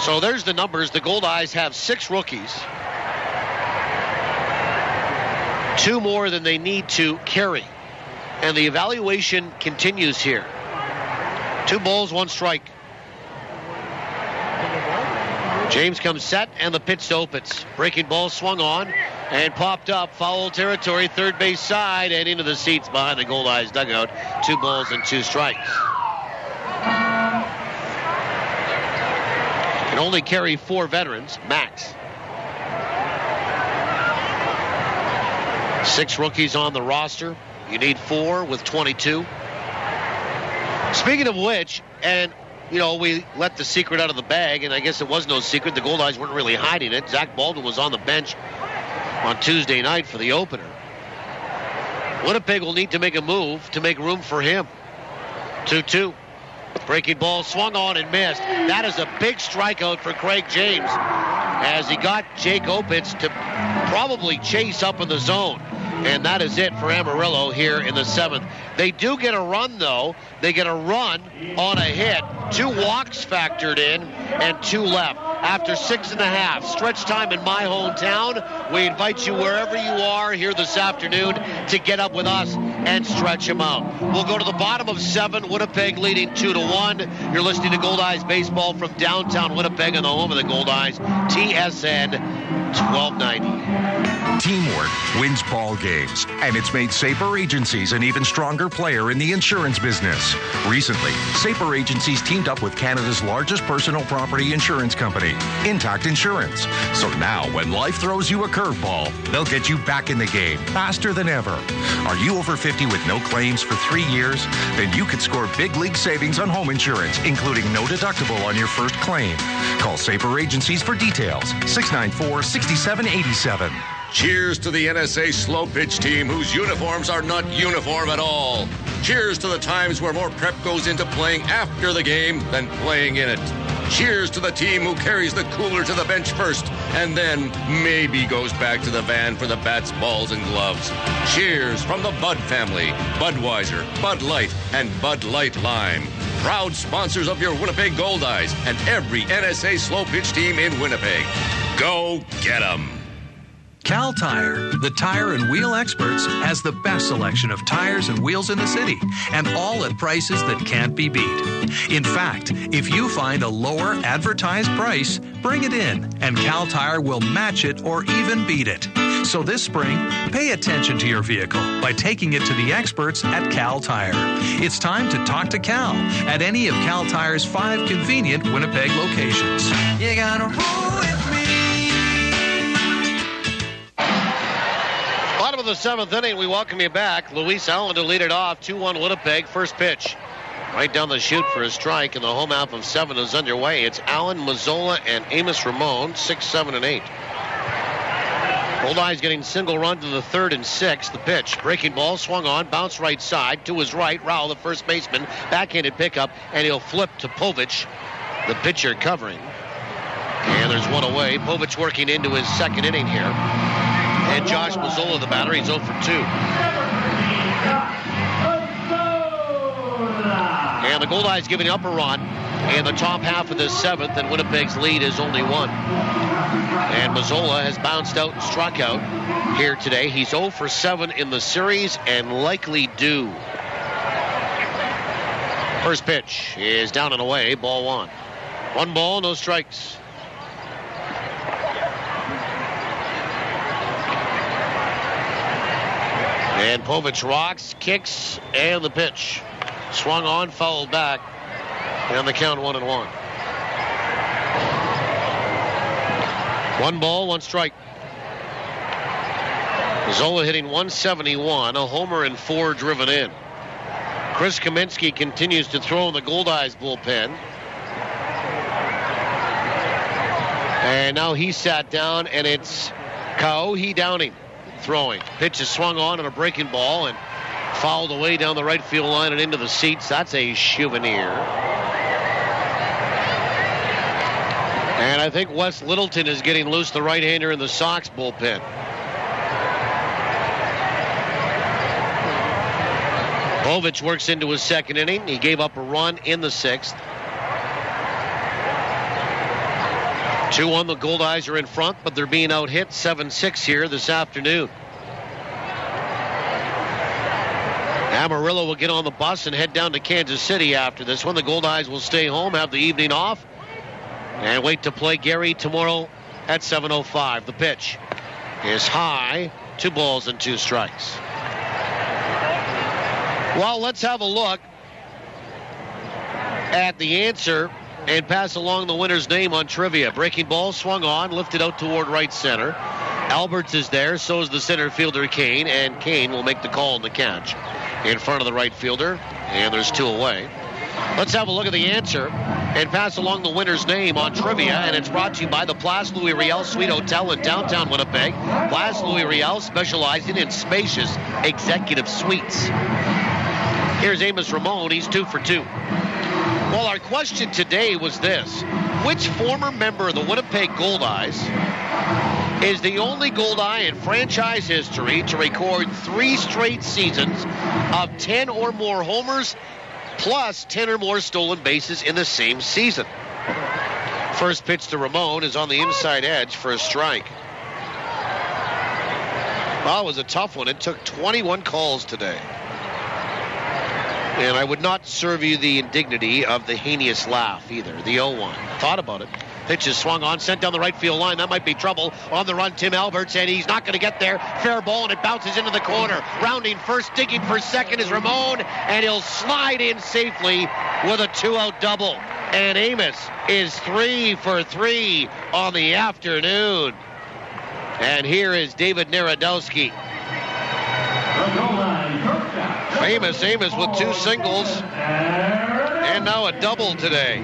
So there's the numbers. The Goldeyes have 6 rookies. 2 more than they need to carry. And the evaluation continues here. 2 balls, 1 strike. James comes set, and the pitch to Opitz. Breaking ball swung on and popped up. Foul territory, third base side, and into the seats behind the Goldeyes dugout. 2 balls and 2 strikes. Can only carry 4 veterans, max. 6 rookies on the roster. You need 4 with 22. Speaking of which, and you know, we let the secret out of the bag, and I guess it was no secret. The Goldeyes weren't really hiding it. Zach Baldwin was on the bench on Tuesday night for the opener. Winnipeg will need to make a move to make room for him. 2-2. Breaking ball swung on and missed. That is a big strikeout for Craig James as he got Jake Opitz to probably chase up in the zone. And that is it for Amarillo here in the 7th. They do get a run, though. They get a run on a hit. 2 walks factored in and 2 left. After 6.5. Stretch time in my hometown. We invite you wherever you are here this afternoon to get up with us and stretch them out. We'll go to the bottom of 7. Winnipeg leading 2-1. You're listening to Goldeyes Baseball from downtown Winnipeg on the home of the Goldeyes. TSN 1290. Teamwork wins ball games, and it's made Safer Agencies an even stronger player in the insurance business. Recently, Safer Agencies teamed up with Canada's largest personal property insurance company, Intact Insurance. So now, when life throws you a curveball, they'll get you back in the game faster than ever. Are you over 50 with no claims for 3 years? Then you could score big league savings on home insurance, including no deductible on your first claim. Call Safer Agencies for details. 694-6787. Cheers to the NSA slow pitch team whose uniforms are not uniform at all. Cheers to the times where more prep goes into playing after the game than playing in it. Cheers to the team who carries the cooler to the bench first and then maybe goes back to the van for the bats, balls, and gloves. Cheers from the Bud family, Budweiser, Bud Light, and Bud Light Lime. Proud sponsors of your Winnipeg Goldeyes and every NSA slow pitch team in Winnipeg. Go get 'em. Cal Tire, the tire and wheel experts, has the best selection of tires and wheels in the city, and all at prices that can't be beat. In fact, if you find a lower advertised price, bring it in, and Cal Tire will match it or even beat it. So this spring, pay attention to your vehicle by taking it to the experts at Cal Tire. It's time to talk to Cal at any of Cal Tire's 5 convenient Winnipeg locations. You gotta roll with me. Bottom of the 7th inning, we welcome you back. Luis Allen to lead it off. 2-1 Winnipeg. First pitch. Right down the chute for a strike, and the home half of 7 is underway. It's Allen, Mazzola, and Amos Ramon, 6, 7, and 8. Goldeyes getting single run to the 3rd and 6th. The pitch. Breaking ball, swung on, bounced right side. To his right, Rowell, the first baseman. Backhanded pickup, and he'll flip to Povich, the pitcher covering. And there's one away. Povich working into his second inning here. And Josh Mazzola, the batter, he's 0 for 2. And the Goldeyes giving up a run in the top half of the 7th, and Winnipeg's lead is only 1. And Mazzola has bounced out and struck out here today. He's 0 for 7 in the series and likely due. First pitch is down and away, ball 1. 1 ball, no strikes. And Povich rocks, kicks, and the pitch. Swung on, fouled back, and the count 1-1. 1 ball, 1 strike. Zola hitting 171, a homer and 4 driven in. Chris Kaminsky continues to throw in the Goldeyes bullpen. And now he sat down, and it's Kauhi Downing throwing. Pitch is swung on a breaking ball and fouled away down the right field line and into the seats. That's a souvenir. And I think Wes Littleton is getting loose, the right-hander in the Sox bullpen. Povich works into his second inning. He gave up a run in the 6th. 2-1, the Goldeyes are in front, but they're being out-hit 7-6 here this afternoon. Amarillo will get on the bus and head down to Kansas City after this one. The Goldeyes will stay home, have the evening off, and wait to play Gary tomorrow at 7:05. The pitch is high, 2 balls and 2 strikes. Well, let's have a look at the answer and pass along the winner's name on trivia. Breaking ball, swung on, lifted out toward right center. Alberts is there, so is the center fielder Kane, and Kane will make the call on the catch in front of the right fielder, and there's 2 away. Let's have a look at the answer and pass along the winner's name on trivia, and it's brought to you by the Place Louis Riel Suite Hotel in downtown Winnipeg. Place Louis Riel, specializing in spacious executive suites. Here's Amos Ramon. He's 2 for 2. Well, our question today was this. Which former member of the Winnipeg Goldeyes is the only Goldeye in franchise history to record 3 straight seasons of 10 or more homers plus 10 or more stolen bases in the same season? First pitch to Ramon is on the inside edge for a strike. Well, it was a tough one. It took 21 calls today. And I would not serve you the indignity of the heinous laugh either, the 0-1. Thought about it. Pitch is swung on, sent down the right field line. That might be trouble. On the run, Tim Alberts, and he's not going to get there. Fair ball, and it bounces into the corner. Rounding first, digging for second is Ramon, and he'll slide in safely with a 2-out double. And Amos is 3 for 3 on the afternoon. And here is David Narodowski. Amos with 2 singles, and now a double today.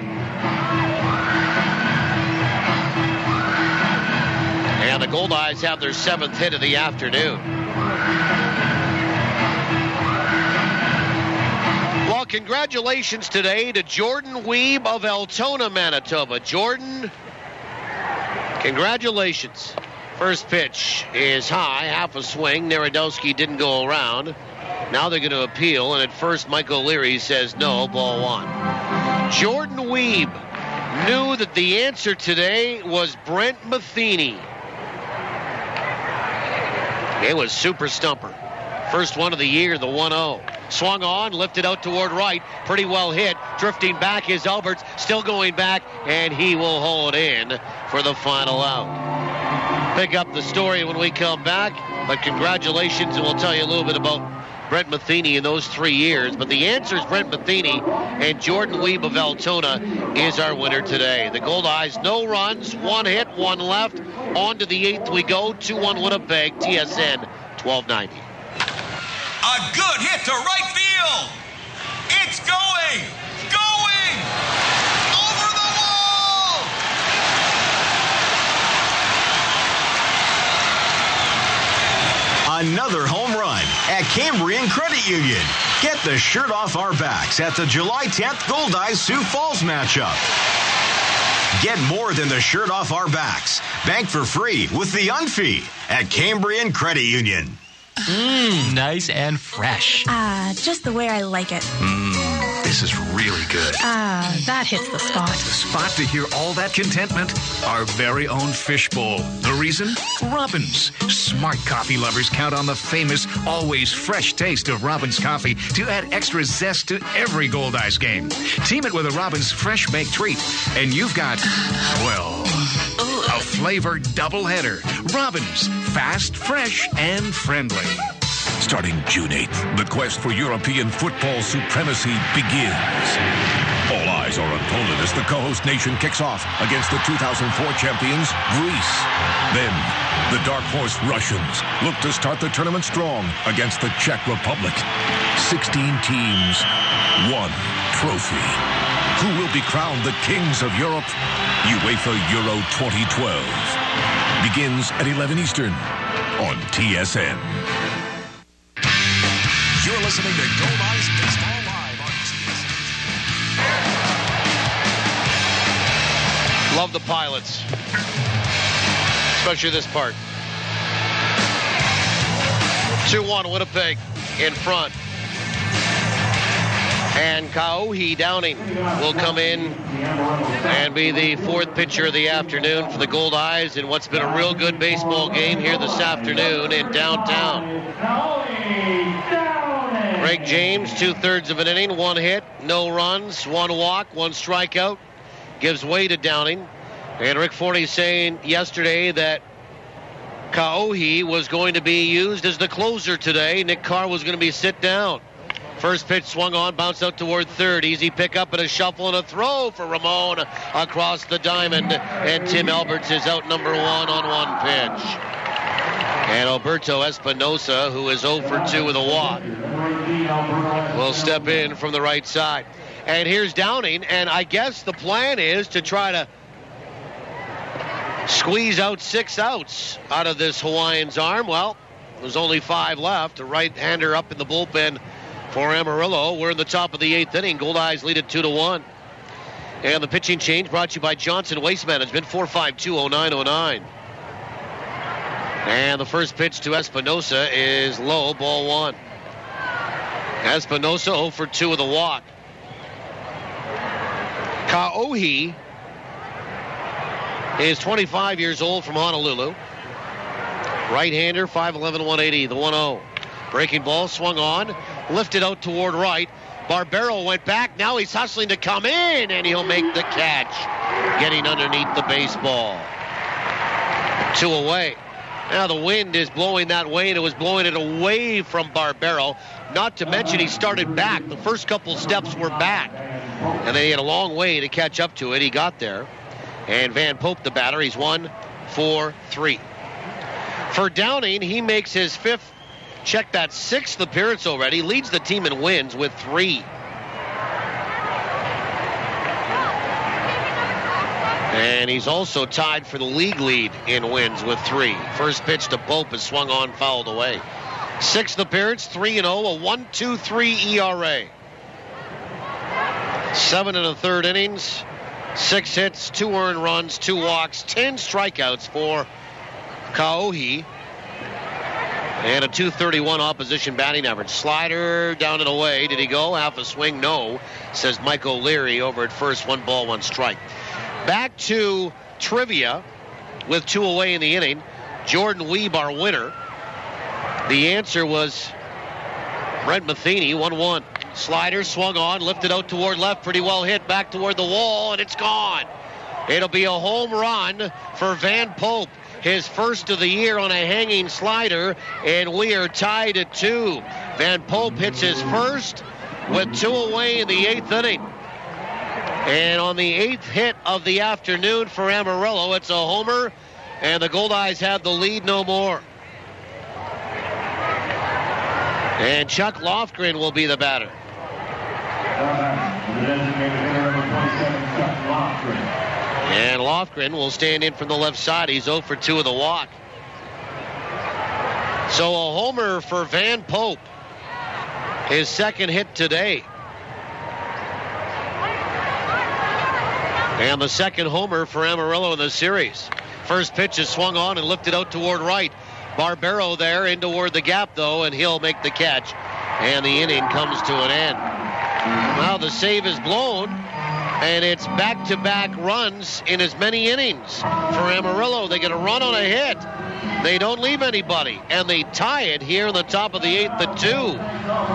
And the Goldeyes have their 7th hit of the afternoon. Well, congratulations today to Jordan Weeb of Altona, Manitoba. Jordan, congratulations. First pitch is high, half a swing. Narodowski didn't go around. Now they're going to appeal, and at first Mike O'Leary says no, ball 1. Jordan Weeb knew that the answer today was Brent Matheny. It was Super Stumper. First one of the year, the 1-0. Swung on, lifted out toward right. Pretty well hit. Drifting back is Alberts. Still going back, and he will hold in for the final out. Pick up the story when we come back. But congratulations, and we'll tell you a little bit about Brent Matheny in those 3 years. But the answer is Brent Matheny, and Jordan Weeb of Altona is our winner today. The Goldeyes, no runs, 1 hit, 1 left. On to the 8th we go. 2-1 Winnipeg, TSN 1290. A good hit to right field. It's going. Over the wall. Another home run at Cambrian Credit Union. Get the shirt off our backs at the July 10th Goldeyes Sioux Falls matchup. Get more than the shirt off our backs. Bank for free with the Unfee at Cambrian Credit Union. Nice and fresh. Just the way I like it. This is really good. That hits the spot. The spot to hear all that contentment? Our very own fishbowl. The reason? Robins. Smart coffee lovers count on the famous, always fresh taste of Robins coffee to add extra zest to every Goldeyes game. Team it with a Robins fresh baked treat, and you've got, well, a flavored doubleheader. Robins. Fast, fresh, and friendly. Starting June 8th, the quest for European football supremacy begins. All eyes are on Poland as the co-host nation kicks off against the 2004 champions, Greece. Then, the dark horse Russians look to start the tournament strong against the Czech Republic. 16 teams, 1 trophy. Who will be crowned the kings of Europe? UEFA Euro 2012. Begins at 11 Eastern on TSN. You're listening to Goldeyes Baseball Live on TSN. Love the Pilots, especially this part. 2-1 Winnipeg in front. And Kaohi Downing will come in and be the 4th pitcher of the afternoon for the Goldeyes in what's been a real good baseball game here this afternoon in downtown. Greg James, 2/3 of an inning, 1 hit, no runs, 1 walk, 1 strikeout, gives way to Downing. And Rick Forney saying yesterday that Kaohi was going to be used as the closer today. Nick Carr was going to be sit down. First pitch swung on, bounced out toward third. Easy pickup and a shuffle and a throw for Ramon across the diamond. And Tim Alberts is out number 1 on 1 pitch. And Alberto Espinosa, who is 0 for 2 with a walk, will step in from the right side. And here's Downing, and I guess the plan is to try to squeeze out 6 outs out of this Hawaiian's arm. Well, there's only 5 left. A right-hander up in the bullpen for Amarillo. We're in the top of the 8th inning. Goldeyes lead it 2-1. And the pitching change brought to you by Johnson Waste Management, 452-0909. And the first pitch to Espinosa is low, ball 1. Espinosa 0 for 2 with a walk. Kaohi is 25 years old from Honolulu. Right-hander, 5'11", 180, the 1-0. Breaking ball swung on, lifted out toward right. Barbero went back. Now he's hustling to come in, and he'll make the catch, getting underneath the baseball. 2 away. Now the wind is blowing that way, and it was blowing it away from Barbero. Not to mention he started back. The first couple steps were back, and they had a long way to catch up to it. He got there. And Van Pope, the batter, he's 1 for 3. For Downing, he makes his 5th, check that, 6th appearance already. Leads the team in wins with 3. And he's also tied for the league lead in wins with 3. First pitch to Pope is swung on, fouled away. 6th appearance, 3-0, a 1.23 ERA. 7 1/3 innings, 6 hits, 2 earned runs, 2 walks, 10 strikeouts for Kaohi. And a .231 opposition batting average. Slider down and away. Did he go? Half a swing? No, says Mike O'Leary over at first. 1 ball, 1 strike. Back to trivia with 2 away in the inning. Jordan Weeb, our winner. The answer was Brent Matheny, 1-1. Slider swung on, lifted out toward left, pretty well hit back toward the wall, and it's gone. It'll be a home run for Van Pope, his first of the year on a hanging slider, and we are tied at 2. Van Pope hits his first with 2 away in the 8th inning. And on the 8th hit of the afternoon for Amarillo, it's a homer, and the Goldeyes have the lead no more. And Chuck Lofgren will be the batter. And Lofgren will stand in from the left side. He's 0 for 2 of the walk. So a homer for Van Pope. His second hit today. And the second homer for Amarillo in the series. First pitch is swung on and lifted out toward right. Barbero there in toward the gap, though, and he'll make the catch. And the inning comes to an end. Now the save is blown, and it's back-to-back runs in as many innings for Amarillo. They get a run on a hit. They don't leave anybody, and they tie it here in the top of the 8th at 2.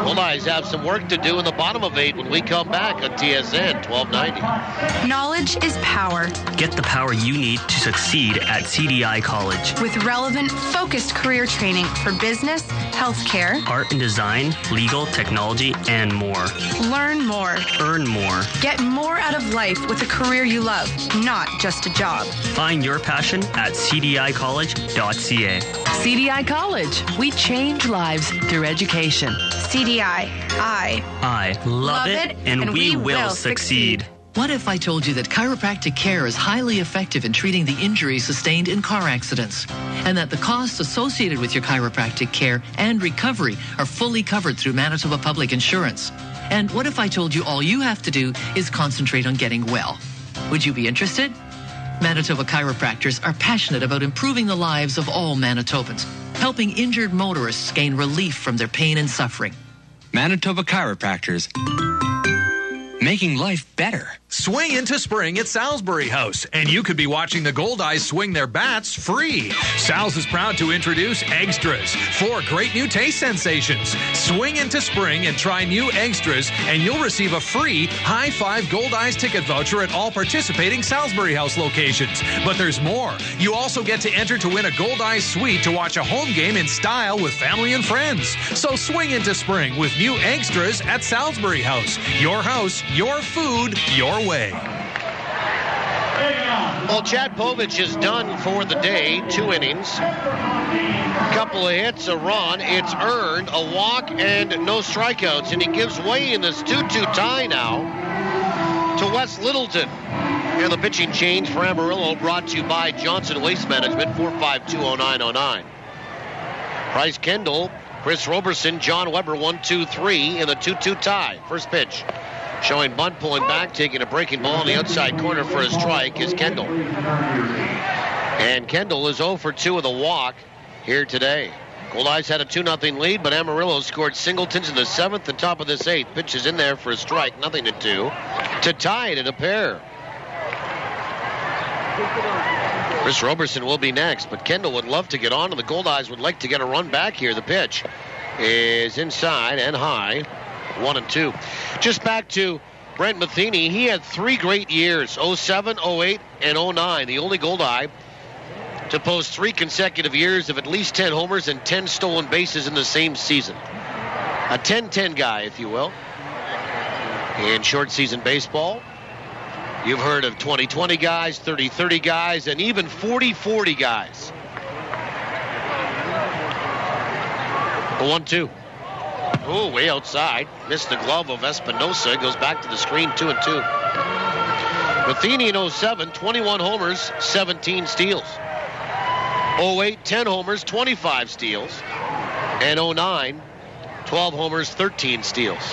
Goldeyes have some work to do in the bottom of 8 when we come back on TSN 1290. Knowledge is power. Get the power you need to succeed at CDI College. With relevant, focused career training for business, healthcare, art and design, legal, technology, and more. Learn more. Earn more. Get more out of life with a career you love, not just a job. Find your passion at cdicollege.ca. CDI College. We change lives through education. CDI. I love it, and we will succeed. What if I told you that chiropractic care is highly effective in treating the injuries sustained in car accidents, and that the costs associated with your chiropractic care and recovery are fully covered through Manitoba Public Insurance? And what if I told you all you have to do is concentrate on getting well? Would you be interested? Manitoba chiropractors are passionate about improving the lives of all Manitobans, helping injured motorists gain relief from their pain and suffering. Manitoba Chiropractors, making life better. Swing into spring at Salisbury House, and you could be watching the Goldeyes swing their bats free. Sal's is proud to introduce Extras, 4 great new taste sensations. Swing into spring and try new Extras, and you'll receive a free High Five Goldeyes ticket voucher at all participating Salisbury House locations. But there's more. You also get to enter to win a Goldeyes suite to watch a home game in style with family and friends. So swing into spring with new Extras at Salisbury House. Your house, your food, your way. Well, Chad Povich is done for the day. 2 innings. A couple of hits, a run. It's earned, a walk, and no strikeouts. And he gives way in this 2-2 tie now to Wes Littleton. Here the pitching change for Amarillo, brought to you by Johnson Waste Management, 4520909. Price Kendall, Chris Roberson, John Weber, 1-2-3 in the 2-2 tie. First pitch. Showing bunt, pulling back, taking a breaking ball on the outside corner for a strike is Kendall. And Kendall is 0 for 2 of the walk here today. Goldeyes had a 2-0 lead, but Amarillo scored singletons in the 7th and top of this 8th. Pitch is in there for a strike, 0-2, to tie it at a pair. Chris Roberson will be next, but Kendall would love to get on, and the Goldeyes would like to get a run back here. The pitch is inside and high. 1-2. Just back to Brent Matheny. He had 3 great years, 07, 08, and 09. The only Goldeye to post 3 consecutive years of at least 10 homers and 10 stolen bases in the same season. A 10-10 guy, if you will. In short season baseball, you've heard of 20-20 guys, 30-30 guys, and even 40-40 guys. The 1-2. Oh, way outside. Missed the glove of Espinosa. Goes back to the screen, 2-2. Matheny in 07, 21 homers, 17 steals. 08, 10 homers, 25 steals. And 09, 12 homers, 13 steals.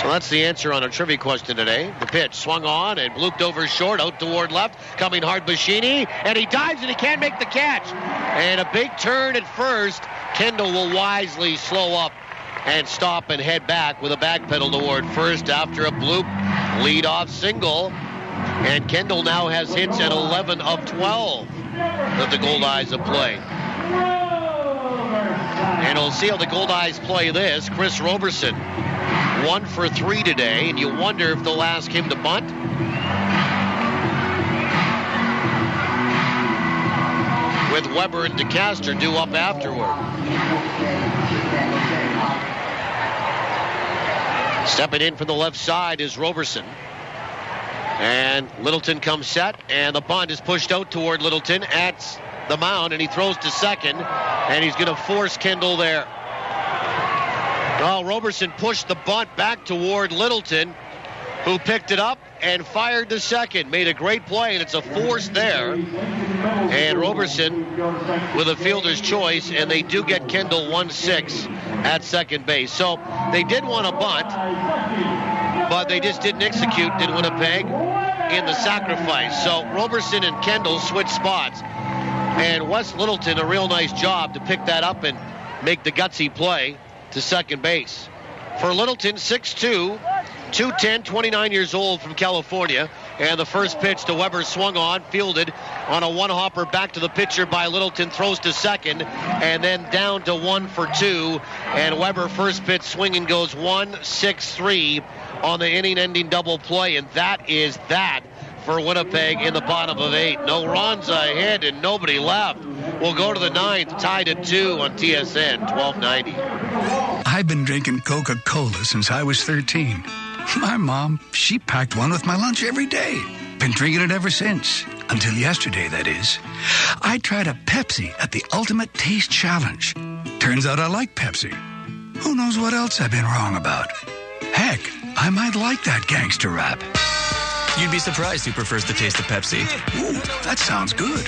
So that's the answer on a trivia question today. The pitch swung on and blooped over short, out toward left. Coming hard, Bashini, and he dives and he can't make the catch. And a big turn at first. Kendall will wisely slow up and stop and head back with a back pedal toward first after a bloop leadoff single. And Kendall now has hits at 11 of 12 that the Goldeyes have played. And we'll see how the Goldeyes play this. Chris Roberson, 1 for 3 today, and you wonder if they'll ask him to bunt. With Weber and DeCaster due up afterward. Stepping in from the left side is Roberson. And Littleton comes set, and the bunt is pushed out toward Littleton at the mound, and he throws to second, and he's going to force Kendall there. Well, Roberson pushed the bunt back toward Littleton, who picked it up and fired to second. Made a great play, and it's a force there. And Roberson with a fielder's choice, and they do get Kendall 1-6 at second base. So they did want to bunt, but they just didn't execute in Winnipeg in the sacrifice. So Roberson and Kendall switch spots. And Wes Littleton, a real nice job to pick that up and make the gutsy play to second base. For Littleton, 6'2", 210, 29 years old from California. And the first pitch to Weber swung on, fielded on a one-hopper back to the pitcher by Littleton, throws to second, and then down to 1 for 2. And Weber, first pitch swinging, goes 1-6-3 on the inning-ending double play. And that is that for Winnipeg in the bottom of 8. No runs ahead and nobody left. We'll go to the 9th, tied at 2 on TSN, 1290. I've been drinking Coca-Cola since I was 13. My mom, she packed one with my lunch every day. Been drinking it ever since. Until yesterday, that is. I tried a Pepsi at the Ultimate Taste Challenge. Turns out I like Pepsi. Who knows what else I've been wrong about? Heck, I might like that gangster rap. You'd be surprised who prefers the taste of Pepsi. Ooh, that sounds good.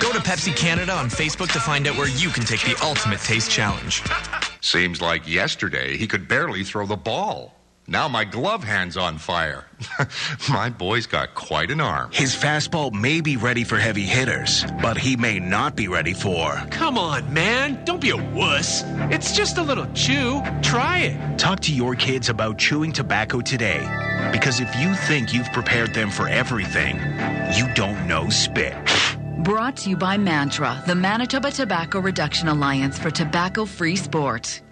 Go to Pepsi Canada on Facebook to find out where you can take the Ultimate Taste Challenge. Seems like yesterday he could barely throw the ball. Now my glove hand's on fire. My boy's got quite an arm. His fastball may be ready for heavy hitters, but he may not be ready for... Come on, man. Don't be a wuss. It's just a little chew. Try it. Talk to your kids about chewing tobacco today. Because if you think you've prepared them for everything, you don't know spit. Brought to you by Mantra, the Manitoba Tobacco Reduction Alliance for Tobacco-Free Sport.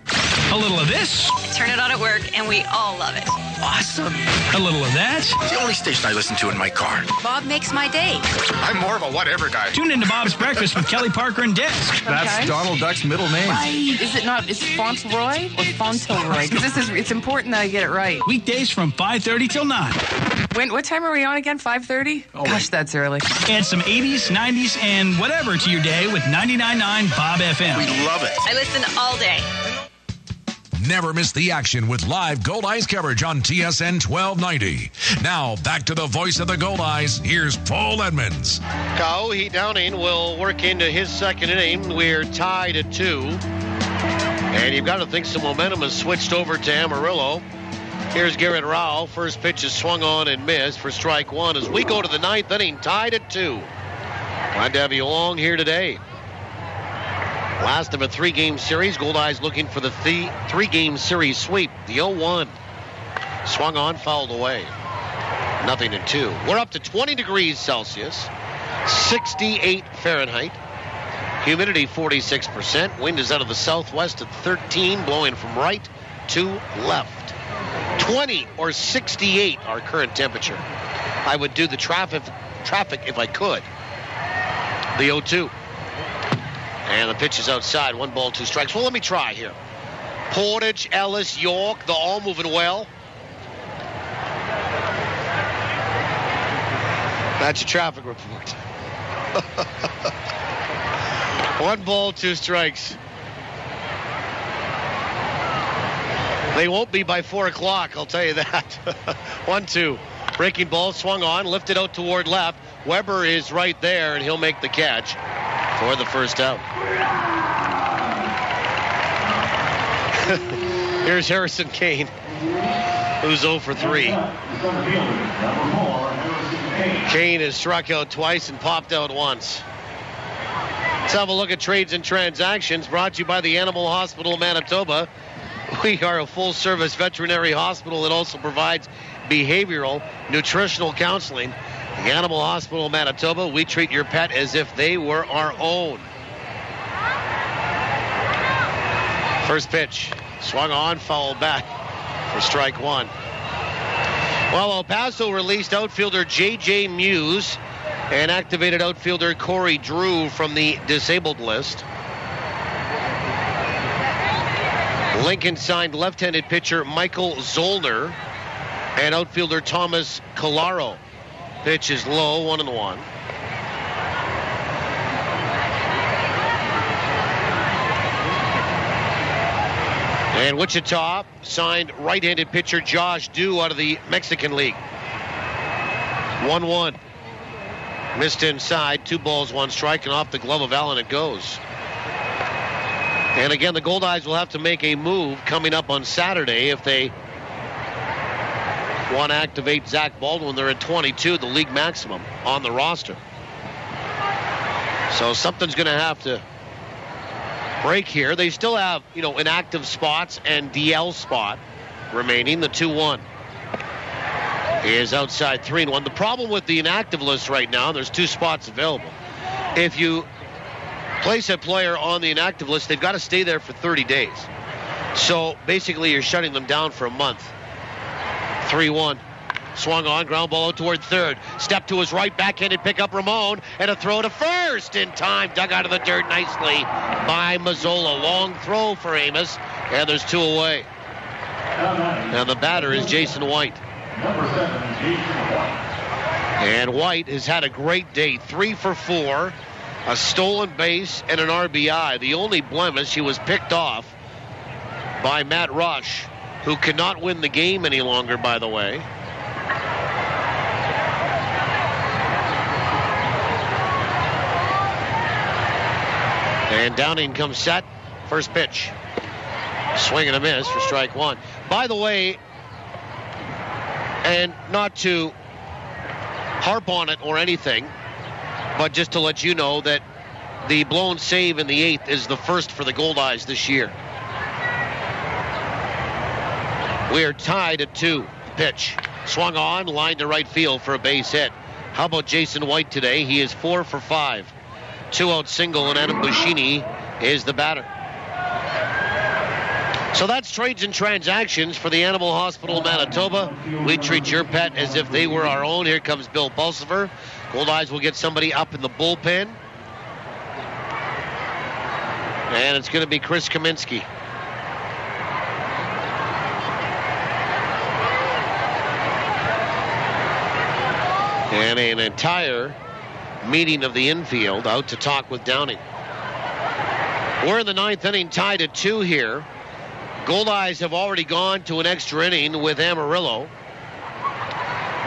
A little of this. Turn it on at work, and we all love it. Awesome. A little of that. It's the only station I listen to in my car. Bob makes my day. I'm more of a whatever guy. Tune into Bob's Breakfast with Kelly Parker and Desk. That's Donald Duck's middle name. Right. Is it not? Is Fauntleroy or Fauntleroy? Because it's important that I get it right. Weekdays from 5:30 till 9. What time are we on again? 5:30? Oh, gosh, that's early. Add some 80s, 90s, and whatever to your day with 99.9 Bob FM. We love it. I listen all day. Never miss the action with live Goldeyes coverage on TSN 1290. Now, back to the voice of the Goldeyes. Here's Paul Edmonds. Kauhi Downing will work into his second inning. We're tied at 2. And you've got to think some momentum has switched over to Amarillo. Here's Garrett Rao. First pitch is swung on and missed for strike 1 as we go to the 9th inning, tied at 2. Glad to have you along here today. Last of a 3-game series. Goldeyes looking for the 3-game series sweep. The 0-1. Swung on, fouled away. 0-2. We're up to 20 degrees Celsius. 68 Fahrenheit. Humidity 46%. Wind is out of the southwest at 13, blowing from right to left. 20 or 68 our current temperature. I would do the traffic if I could. The 0-2. And the pitch is outside. 1 ball, 2 strikes. Well, let me try here. Portage, Ellis, York, they're all moving well. That's your traffic report. 1 ball, 2 strikes. They won't be by 4 o'clock, I'll tell you that. 1-2. Breaking ball, swung on, lifted out toward left. Weber is right there, and he'll make the catch for the first out. Here's Harrison Kane, who's 0 for 3. Kane has struck out twice and popped out once. Let's have a look at trades and transactions brought to you by the Animal Hospital Manitoba. We are a full-service veterinary hospital that also provides behavioral, nutritional counseling. The Animal Hospital Manitoba, we treat your pet as if they were our own. First pitch. Swung on, fouled back for strike one. Well, El Paso released outfielder J.J. Muse and activated outfielder Corey Drew from the disabled list. Lincoln signed left-handed pitcher Michael Zollner and outfielder Thomas Colaro. Pitch is low, 1-1. And Wichita signed right-handed pitcher Josh Dew out of the Mexican League. 1-1. Missed inside, 2 balls, 1 strike, and off the glove of Allen it goes. And again, the Goldeyes will have to make a move coming up on Saturday if they want to activate Zach Baldwin. They're at 22, the league maximum on the roster. So something's going to have to break here. They still have, inactive spots and DL spot remaining. The 2-1 is outside 3-1. The problem with the inactive list right now, there's 2 spots available. If you place a player on the inactive list, they've got to stay there for 30 days. So basically you're shutting them down for a month. 3-1. Swung on, ground ball out toward third. Step to his right, backhanded pickup Ramon, and a throw to first in time. Dug out of the dirt nicely by Mazzola. Long throw for Amos, and there's 2 away. And the batter is Jason White. And White has had a great day. 3 for 4, a stolen base, and an RBI. The only blemish, he was picked off by Matt Rush, who cannot win the game any longer, by the way. And Downing comes set. First pitch. Swing and a miss for strike one. By the way, and not to harp on it or anything, but just to let you know that the blown save in the 8th is the first for the Goldeyes this year. We are tied at 2. Pitch. Swung on, line to right field for a base hit. How about Jason White today? He is 4 for 5. 2-out single, and Adam Buschini is the batter. So that's trades and transactions for the Animal Hospital of Manitoba. We treat your pet as if they were our own. Here comes Bill Pulsifer. Goldeyes will get somebody up in the bullpen. And it's going to be Chris Kaminsky. And an entire meeting of the infield out to talk with Downing. We're in the 9th inning, tied at 2 here. Goldeyes have already gone to an extra inning with Amarillo.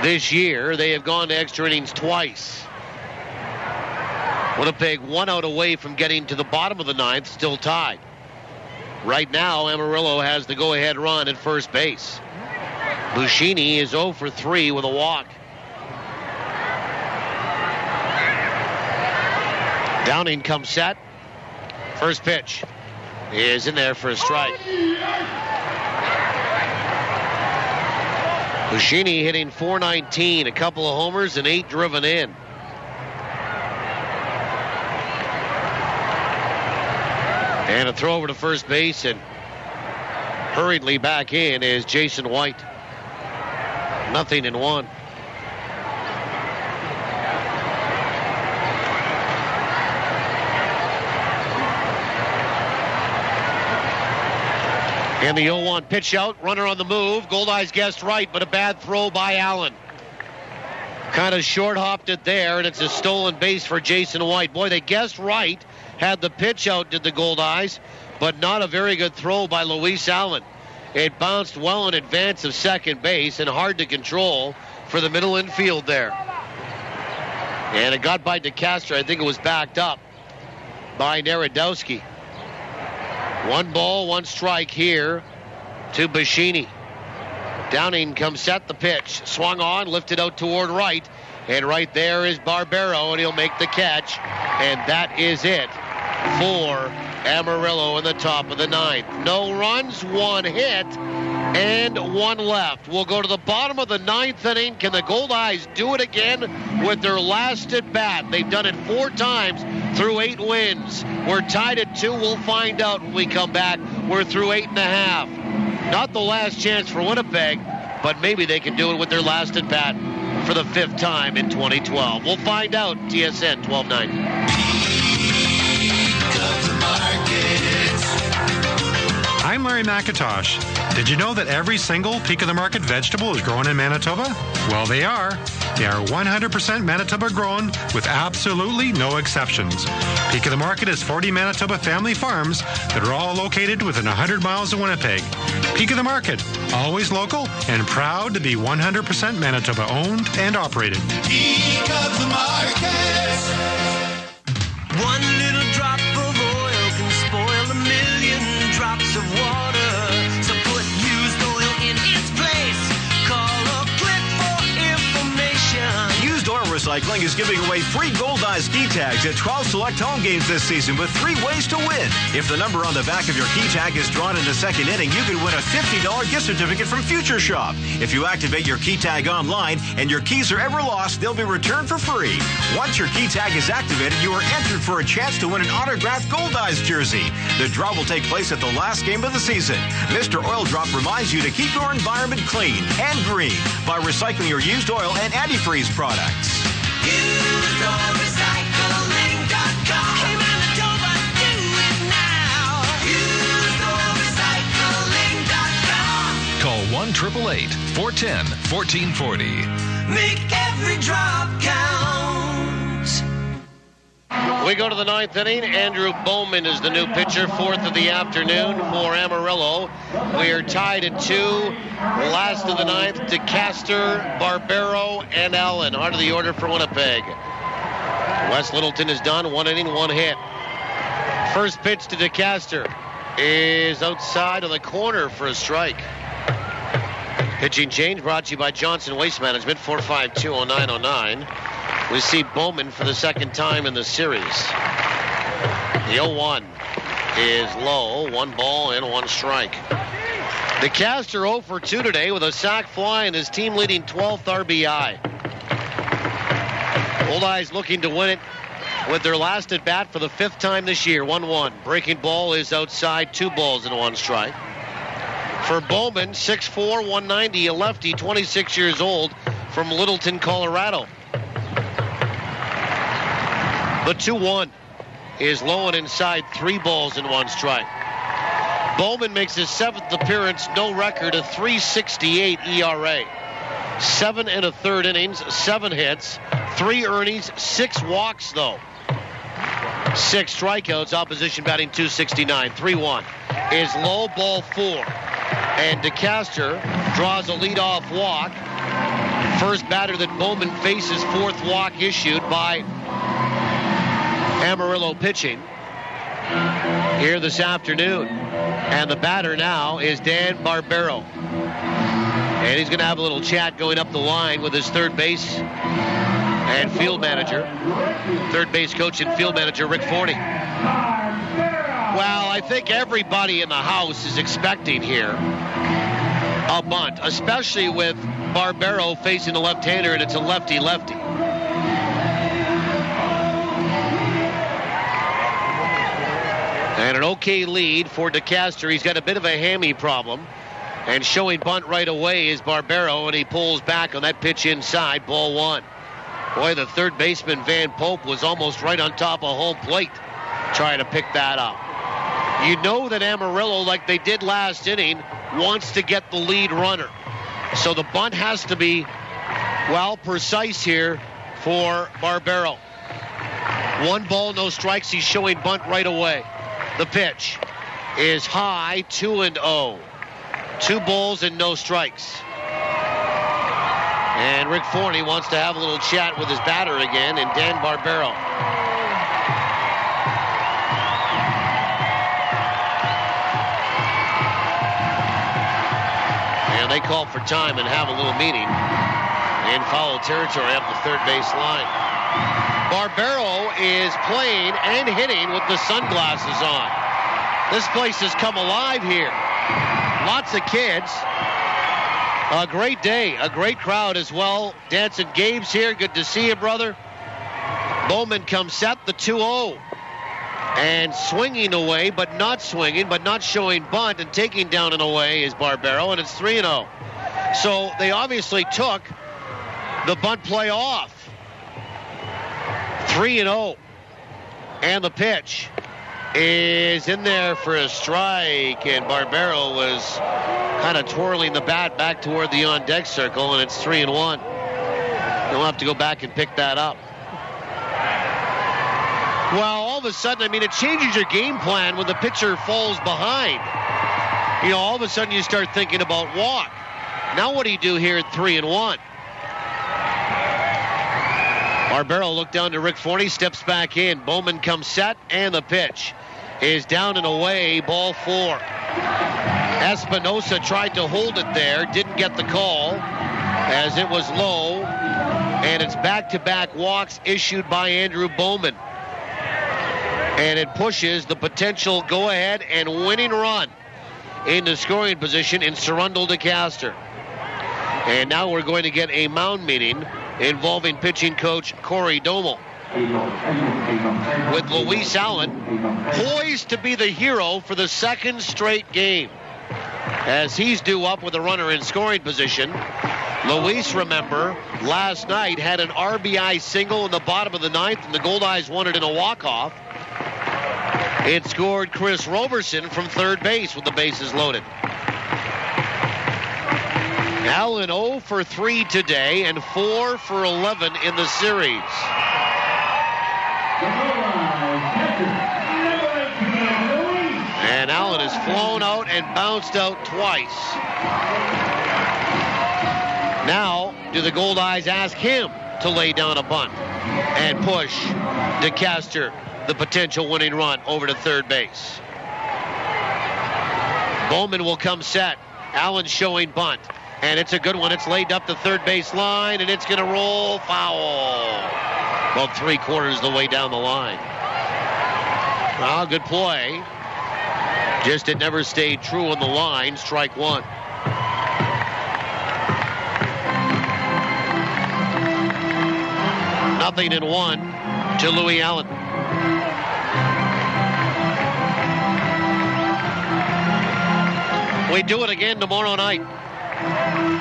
This year, they have gone to extra innings twice. Winnipeg 1 out away from getting to the bottom of the 9th, still tied. Right now, Amarillo has the go-ahead run at first base. Buschini is 0 for 3 with a walk. Downing comes set. First pitch is in there for a strike. Buschini hitting .419, a couple of homers and 8 driven in. And a throw over to first base, and hurriedly back in is Jason White. 0-1. And the 0-1 pitch out, runner on the move. Goldeyes guessed right, but a bad throw by Allen. Kind of short-hopped it there, and it's a stolen base for Jason White. Boy, they guessed right, had the pitch out, did the Goldeyes, but not a very good throw by Luis Allen. It bounced well in advance of second base and hard to control for the middle infield there. And it got by DeCastro. I think it was backed up by Narodowski. 1 ball, 1 strike here to Buschini. Downing comes set, the pitch. Swung on, lifted out toward right. And right there is Barbero, and he'll make the catch. And that is it for Amarillo in the top of the 9th. No runs, 1 hit, and 1 left. We'll go to the bottom of the 9th inning. Can the Goldeyes do it again with their last at bat? They've done it 4 times through 8 wins. We're tied at 2. We'll find out when we come back We're through 8.5. Not the last chance for Winnipeg, but maybe they can do it with their last at bat for the 5th time in 2012. We'll find out. TSN 1290. I'm Larry McIntosh. Did you know that every single Peak of the Market vegetable is grown in Manitoba? Well, they are. They are 100% Manitoba grown with absolutely no exceptions. Peak of the Market is 40 Manitoba family farms that are all located within 100 miles of Winnipeg. Peak of the Market, always local and proud to be 100% Manitoba owned and operated. Peak of the Market. One little drop of oil can spoil a million drops of water. So put used oil in its place. Call or click for information. Used oil recycling is giving away free Goldeyes ski tags at 12 select home games this season with 3 ways to win. If the number on the back of your key tag is drawn in the second inning, you could win a $50 gift certificate from Future Shop. If you activate your key tag online and your keys are ever lost, they'll be returned for free. Once your key tag is activated, you are entered for a chance to win an autographed Goldeyes jersey. The draw will take place at the last game of the season. Mr. Oil Drop reminds you to keep your environment clean and green by recycling your used oil and antifreeze products. UseOilRecycling.com. Hey, Manitoba, do it now. UseOilRecycling.com. Call 1-888-410-1440. Make every drop count. We go to the 9th inning. Andrew Bowman is the new pitcher, 4th of the afternoon for Amarillo. We are tied at 2. Last of the 9th, DeCaster, Barbero, and Allen. Heart of the order for Winnipeg. Wes Littleton is done. 1 inning, 1 hit. First pitch to DeCaster is outside of the corner for a strike. Pitching change brought to you by Johnson Waste Management, 452-0909. We see Bowman for the second time in the series. The 0-1 is low. 1 ball and 1 strike. DeCaster 0 for 2 today with a sac fly and his team-leading 12th RBI. Goldeyes looking to win it with their last at-bat for the 5th time this year. 1-1. Breaking ball is outside. 2 balls and 1 strike. For Bowman, 6'4", 190, a lefty, 26 years old, from Littleton, Colorado. The 2-1 is low and inside, 3 balls and 1 strike. Bowman makes his 7th appearance, no record, a 3.68 ERA. 7 1/3 innings, 7 hits, 3 earnings, 6 walks though. 6 strikeouts, opposition batting .269. 3-1 is low, ball 4. And DeCaster draws a leadoff walk. First batter that Bowman faces, 4th walk issued by Amarillo pitching here this afternoon. And the batter now is Dan Barbero. And he's going to have a little chat going up the line with his third base and field manager, third base coach and field manager Rick Forney. Well, I think everybody in the house is expecting here a bunt, especially with Barbero facing the left-hander, and it's a lefty-lefty. And an okay lead for DeCaster. He's got a bit of a hammy problem. And showing bunt right away is Barbero, and he pulls back on that pitch inside, ball 1. Boy, the third baseman, Van Pope, was almost right on top of home plate trying to pick that up. You know that Amarillo, like they did last inning, wants to get the lead runner. So the bunt has to be, well, precise here for Barbero. 1 ball, no strikes. He's showing bunt right away. The pitch is high, 2-0. 2 balls and no strikes. And Rick Forney wants to have a little chat with his batter again, and Dan Barbero. And they call for time and have a little meeting in foul territory up the third base line. Barbero is playing and hitting with the sunglasses on. This place has come alive here. Lots of kids. A great day, a great crowd as well. Dancing Gabe's here. Good to see you, brother. Bowman comes set, the 2-0. And swinging away, but not swinging, but not showing bunt, and taking down and away is Barbero, and it's 3-0. So they obviously took the bunt play off. 3-0. And the pitch is in there for a strike, and Barbero was kind of twirling the bat back toward the on-deck circle, and it's 3-1. They'll have to go back and pick that up. Well, all of a sudden, I mean, it changes your game plan when the pitcher falls behind. You know, all of a sudden you start thinking about walk. Now what do you do here at 3-1? Barbero looked down to Rick Forney, steps back in. Bowman comes set, and the pitch is down and away, ball 4. Espinosa tried to hold it there, didn't get the call as it was low, and it's back-to-back walks issued by Andrew Bowman. And it pushes the potential go-ahead and winning run into scoring position in Surrundle DeCaster. And now we're going to get a mound meeting involving pitching coach Corey Domel, with Luis Allen poised to be the hero for the second straight game, as he's due up with a runner in scoring position. Luis, remember, last night had an RBI single in the bottom of the 9th, and the Goldeyes won it in a walk-off. It scored Chris Roberson from third base with the bases loaded. Allen 0 for 3 today and 4 for 11 in the series. And Allen has flown out and bounced out twice. Now, do the Goldeyes ask him to lay down a bunt and push DeCaster, the potential winning run, over to third base? Bowman will come set. Allen showing bunt. And it's a good one. It's laid up the third base line, and it's going to roll foul. About 3/4 of the way down the line. Well, good play. Just it never stayed true on the line. Strike 1. Nothing in 1 to Louis Allen. We do it again tomorrow night.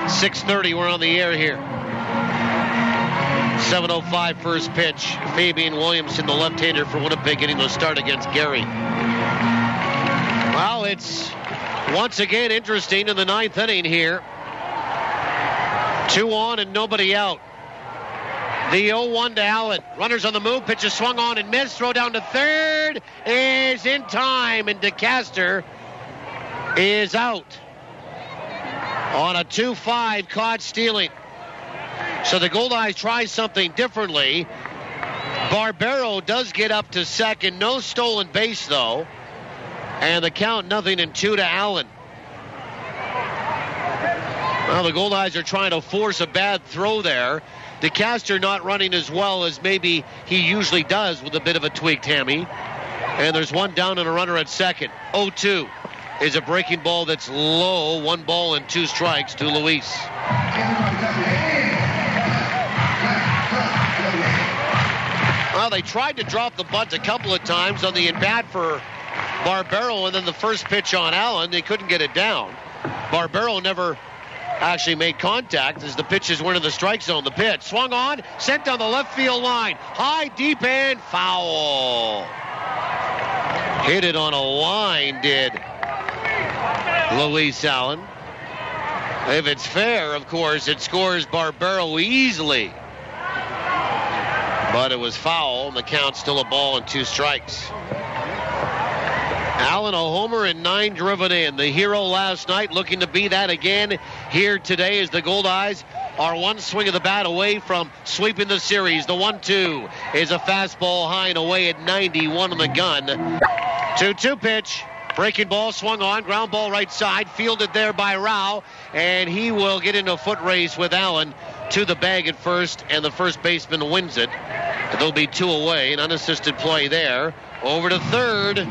6:30, we're on the air here. 7:05 first pitch. Fabian Williamson, the left-hander for Winnipeg, getting the start against Gary. Well, it's once again interesting in the 9th inning here. 2 on and nobody out. The 0-1 to Allen. Runners on the move. Pitch is swung on and missed. Throw down to third is in time, and DeCaster is out on a 2-5, caught stealing. So the Goldeyes try something differently. Barbero does get up to second. No stolen base, though. And the count 0-2 to Allen. Well, the Goldeyes are trying to force a bad throw there. DeCaster not running as well as maybe he usually does with a bit of a tweaked hammy. And there's one down and a runner at second. 0-2. Is a breaking ball that's low. 1 ball and 2 strikes to Luis. Well, they tried to drop the bunt a couple of times on the at-bat for Barbero, and then the first pitch on Allen, they couldn't get it down. Barbero never actually made contact as the pitches went in the strike zone. The pitch swung on, sent down the left field line. High, deep, and foul. Hit it on a line, did Luis Allen. If it's fair, of course, it scores Barbero easily. But it was foul, and the count's still a ball and 2 strikes. Allen, a homer and 9 driven in. The hero last night, looking to be that again here today as the Goldeyes are 1 swing of the bat away from sweeping the series. The 1-2 is a fastball high and away at 91 on the gun. 2-2 pitch. Breaking ball swung on, ground ball right side, fielded there by Rao, and he will get into a foot race with Allen to the bag at first, and the first baseman wins it. There'll be 2 away, an unassisted play there. Over to third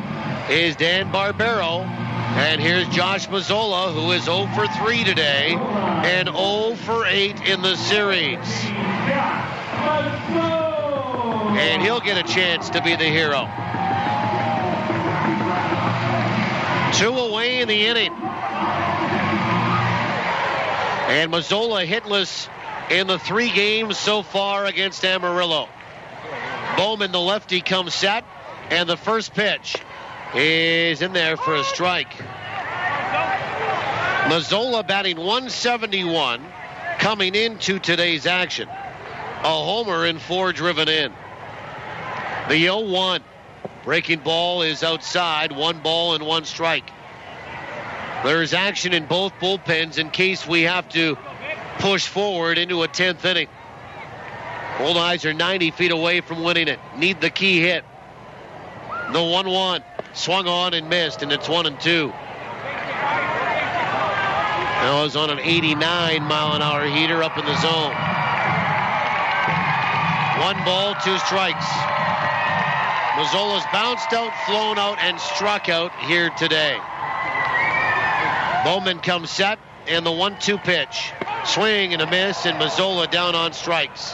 is Dan Barbero, and here's Josh Mazzola, who is 0 for 3 today and 0 for 8 in the series. And he'll get a chance to be the hero. 2 away in the inning. And Mazzola hitless in the 3 games so far against Amarillo. Bowman, the lefty, comes set, and the first pitch is in there for a strike. Mazzola batting .171 coming into today's action. A homer and 4 driven in. The 0-1. Breaking ball is outside. 1 ball and 1 strike. There's action in both bullpens in case we have to push forward into a 10th inning. Goldeyes are 90 feet away from winning it. Need the key hit. The 1-1. Swung on and missed, and it's 1-2. That was on an 89-mile-an-hour heater up in the zone. 1 ball, 2 strikes. Mazzola's bounced out, flown out, and struck out here today. Bowman comes set, and the 1-2 pitch. Swing and a miss, and Mazzola down on strikes.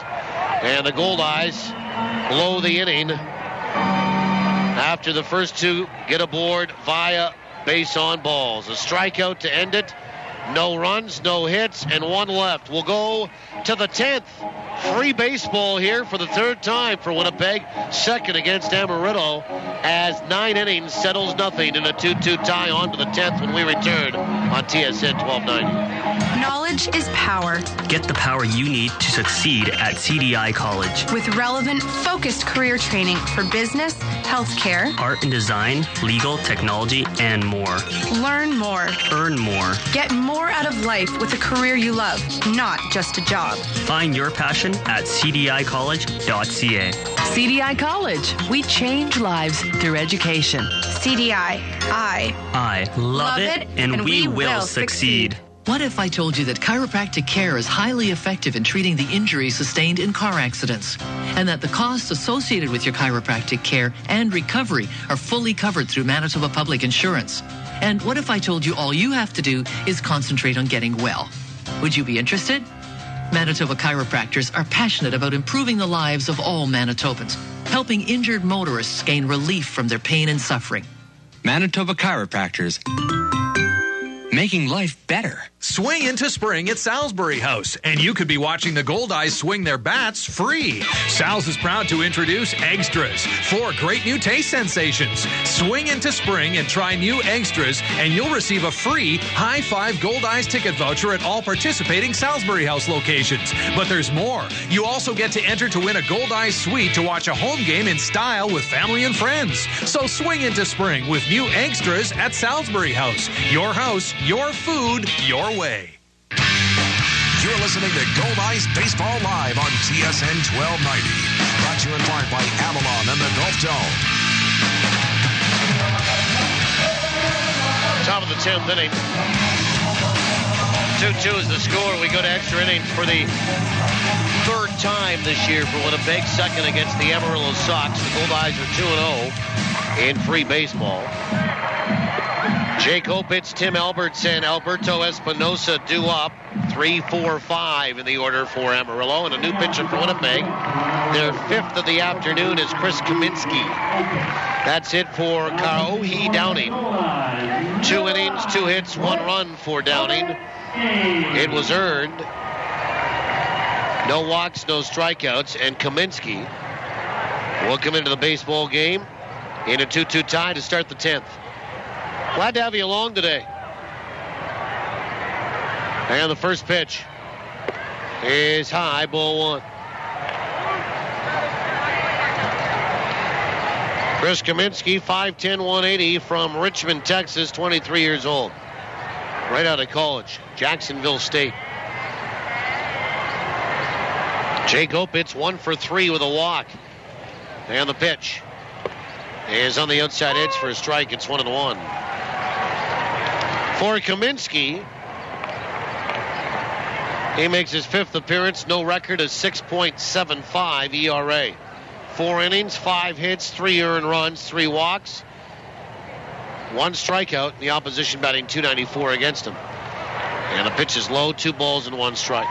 And the Goldeyes blow the inning after the first 2 get aboard via base on balls. A strikeout to end it. No runs, no hits, and 1 left. We'll go to the 10th. Free baseball here for the 3rd time for Winnipeg. 2nd against Amarillo as 9 innings settles nothing in a 2-2 tie on to the 10th when we return on TSN 1290. Knowledge is power. Get the power you need to succeed at CDI College. With relevant, focused career training for business, healthcare, art and design, legal, technology, and more. Learn more. Earn more. Get more out of life with a career you love, not just a job. Find your passion at cdicollege.ca. CDI College. We change lives through education. CDI. I love it, and we will succeed. What if I told you that chiropractic care is highly effective in treating the injuries sustained in car accidents, and that the costs associated with your chiropractic care and recovery are fully covered through Manitoba Public Insurance? And what if I told you all you have to do is concentrate on getting well? Would you be interested? Manitoba chiropractors are passionate about improving the lives of all Manitobans, helping injured motorists gain relief from their pain and suffering. Manitoba Chiropractors. Making life better. Swing into spring at Salisbury House, and you could be watching the Goldeyes swing their bats free. Sal's is proud to introduce Extras, 4 great new taste sensations. Swing into spring and try new Extras, and you'll receive a free High Five Goldeyes ticket voucher at all participating Salisbury House locations. But there's more. You also get to enter to win a Goldeyes suite to watch a home game in style with family and friends. So swing into spring with new Extras at Salisbury House. Your house, your food, your way. You're listening to Goldeyes Baseball Live on TSN 1290. Brought to you in part by Avalon and the Gulf Dome. Top of the 10th inning. 2-2 is the score. We go to extra innings for the 3rd time this year for Winnipeg. 2nd against the Amarillo Sox. The Goldeyes are 2-0 in free baseball. Jake Opitz, Tim Albertson, Alberto Espinosa due up. 3-4-5 in the order for Amarillo. And a new pitcher for Winnipeg. Their 5th of the afternoon is Chris Kaminsky. That's it for Kaohi Downing. 2 innings, 2 hits, 1 run for Downing. It was earned. No walks, no strikeouts. And Kaminsky will come into the baseball game in a 2-2 tie to start the 10th. Glad to have you along today. And the first pitch is high, ball 1. Chris Kaminsky, 5'10", 180 from Richmond, Texas, 23 years old. Right out of college, Jacksonville State. Jake Opitz, 1 for 3 with a walk. And the pitch is on the outside edge for a strike. It's 1-1. For Kaminsky, he makes his 5th appearance. No record, a 6.75 ERA. 4 innings, 5 hits, 3 earned runs, 3 walks, 1 strikeout. The opposition batting .294 against him. And the pitch is low, 2 balls and 1 strike.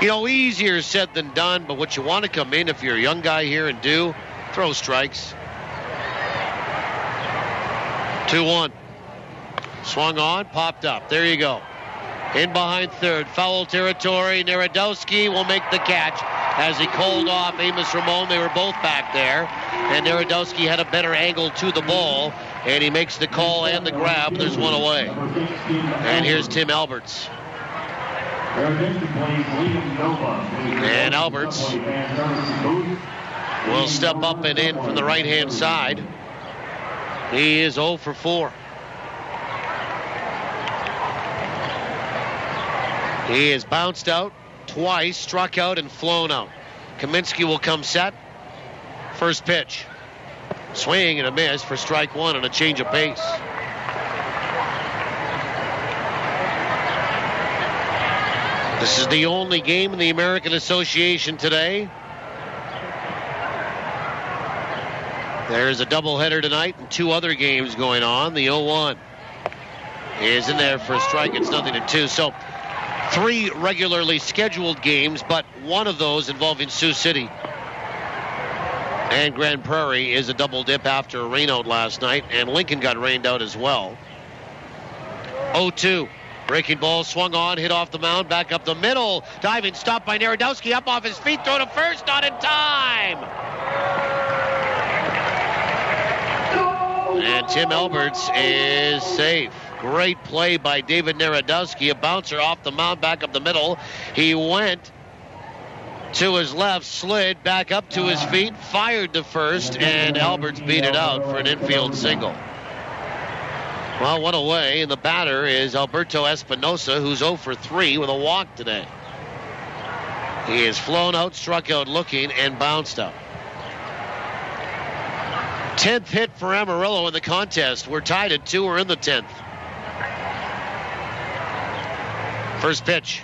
You know, easier said than done, but what you want to come in if you're a young guy here and do, throw strikes. 2-1. Swung on, popped up. There you go. In behind third, foul territory. Narodowski will make the catch as he called off Amos Ramon. They were both back there, and Narodowski had a better angle to the ball, and he makes the call and the grab. There's one away. And here's Tim Alberts. And Alberts will step up and in from the right-hand side. He is 0 for 4. He has bounced out twice, struck out, and flown out. Kaminsky will come set. First pitch. Swing and a miss for strike one and a change of pace. This is the only game in the American Association today. There's a doubleheader tonight and 2 other games going on. The 0-1 is in there for a strike. It's 0-2. So 3 regularly scheduled games, but one of those involving Sioux City and Grand Prairie is a double dip after a rainout last night, and Lincoln got rained out as well. 0-2. Breaking ball, swung on, hit off the mound, back up the middle. Diving, stopped by Narodowski, up off his feet, throw to first, not in time. And Tim Alberts is safe. Great play by David Narodowski. A bouncer off the mound, back up the middle. He went to his left, slid back up to his feet, fired to first, and Alberts beat it out for an infield single. Well, one away, and the batter is Alberto Espinosa, who's 0 for 3 with a walk today. He is flown out, struck out looking, and bounced out. 10th hit for Amarillo in the contest. We're tied at 2. We're in the 10th. First pitch.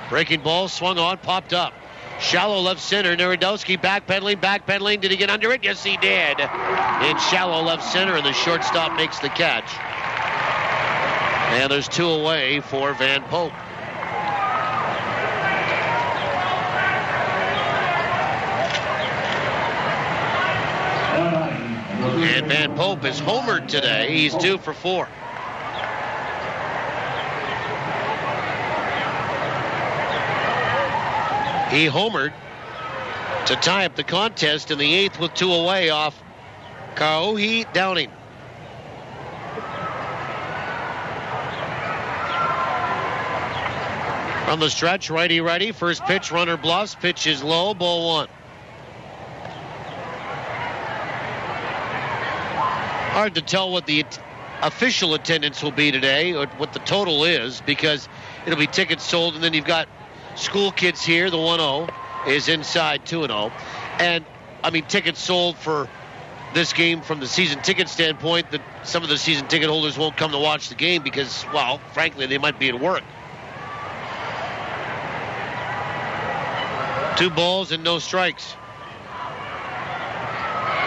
Breaking ball, swung on, popped up. Shallow left center. Narodowski backpedaling. Did he get under it? Yes, he did. In shallow left center, and the shortstop makes the catch. And there's 2 away for Van Pope. And Van Pope is homered today. He's 2 for 4. He homered to tie up the contest in the 8th with 2 away off Kauhi Downing. On the stretch, righty. First pitch, runner bluffs. Pitch is low, ball 1. Hard to tell what the official attendance will be today, or what the total is, because it'll be tickets sold, and then you've got school kids here. The 1-0 is inside 2-0. And, I mean, tickets sold for this game from the season ticket standpoint, that some of the season ticket holders won't come to watch the game because, well, frankly, they might be at work. 2 balls and no strikes.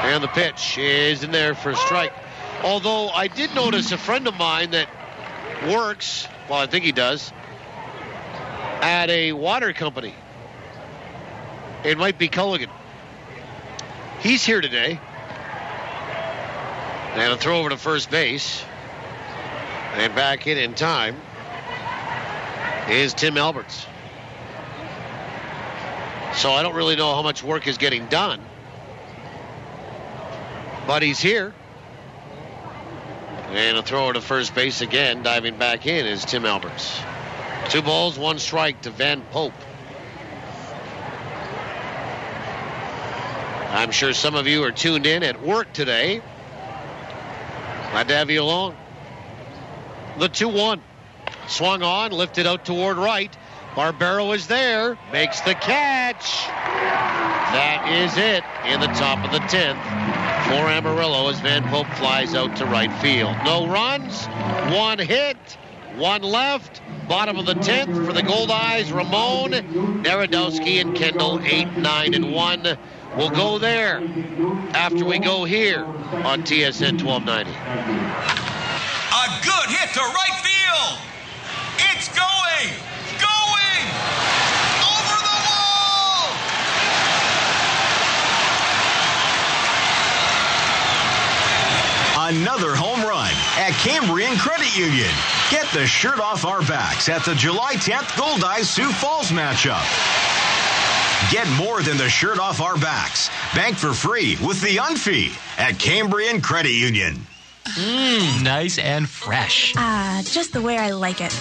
And the pitch is in there for a strike. Although I did notice a friend of mine that works, well, I think he does, at a water company. It might be Culligan. He's here today. And a throw over to first base. And back in time is Tim Alberts. So I don't really know how much work is getting done. But he's here. And a throw to first base again. Diving back in is Tim Alberts. 2 balls, 1 strike to Van Pope. I'm sure some of you are tuned in at work today. Glad to have you along. The 2-1. Swung on, lifted out toward right. Barbero is there, makes the catch. That is it in the top of the 10th for Amarillo as Van Pope flies out to right field. No runs, 1 hit, 1 left. Bottom of the 10th for the Goldeyes, Ramon, Narodowski, and Kendall, 8, 9, and 1. We'll go there after we go here on TSN 1290. A good hit to right field. It's going. Over the wall. Another home run. at Cambrian Credit Union. Get the shirt off our backs at the July 10th Goldeyes Sioux Falls matchup. Get more than the shirt off our backs. Bank for free with the Unfee at Cambrian Credit Union. Nice and fresh. Just the way I like it.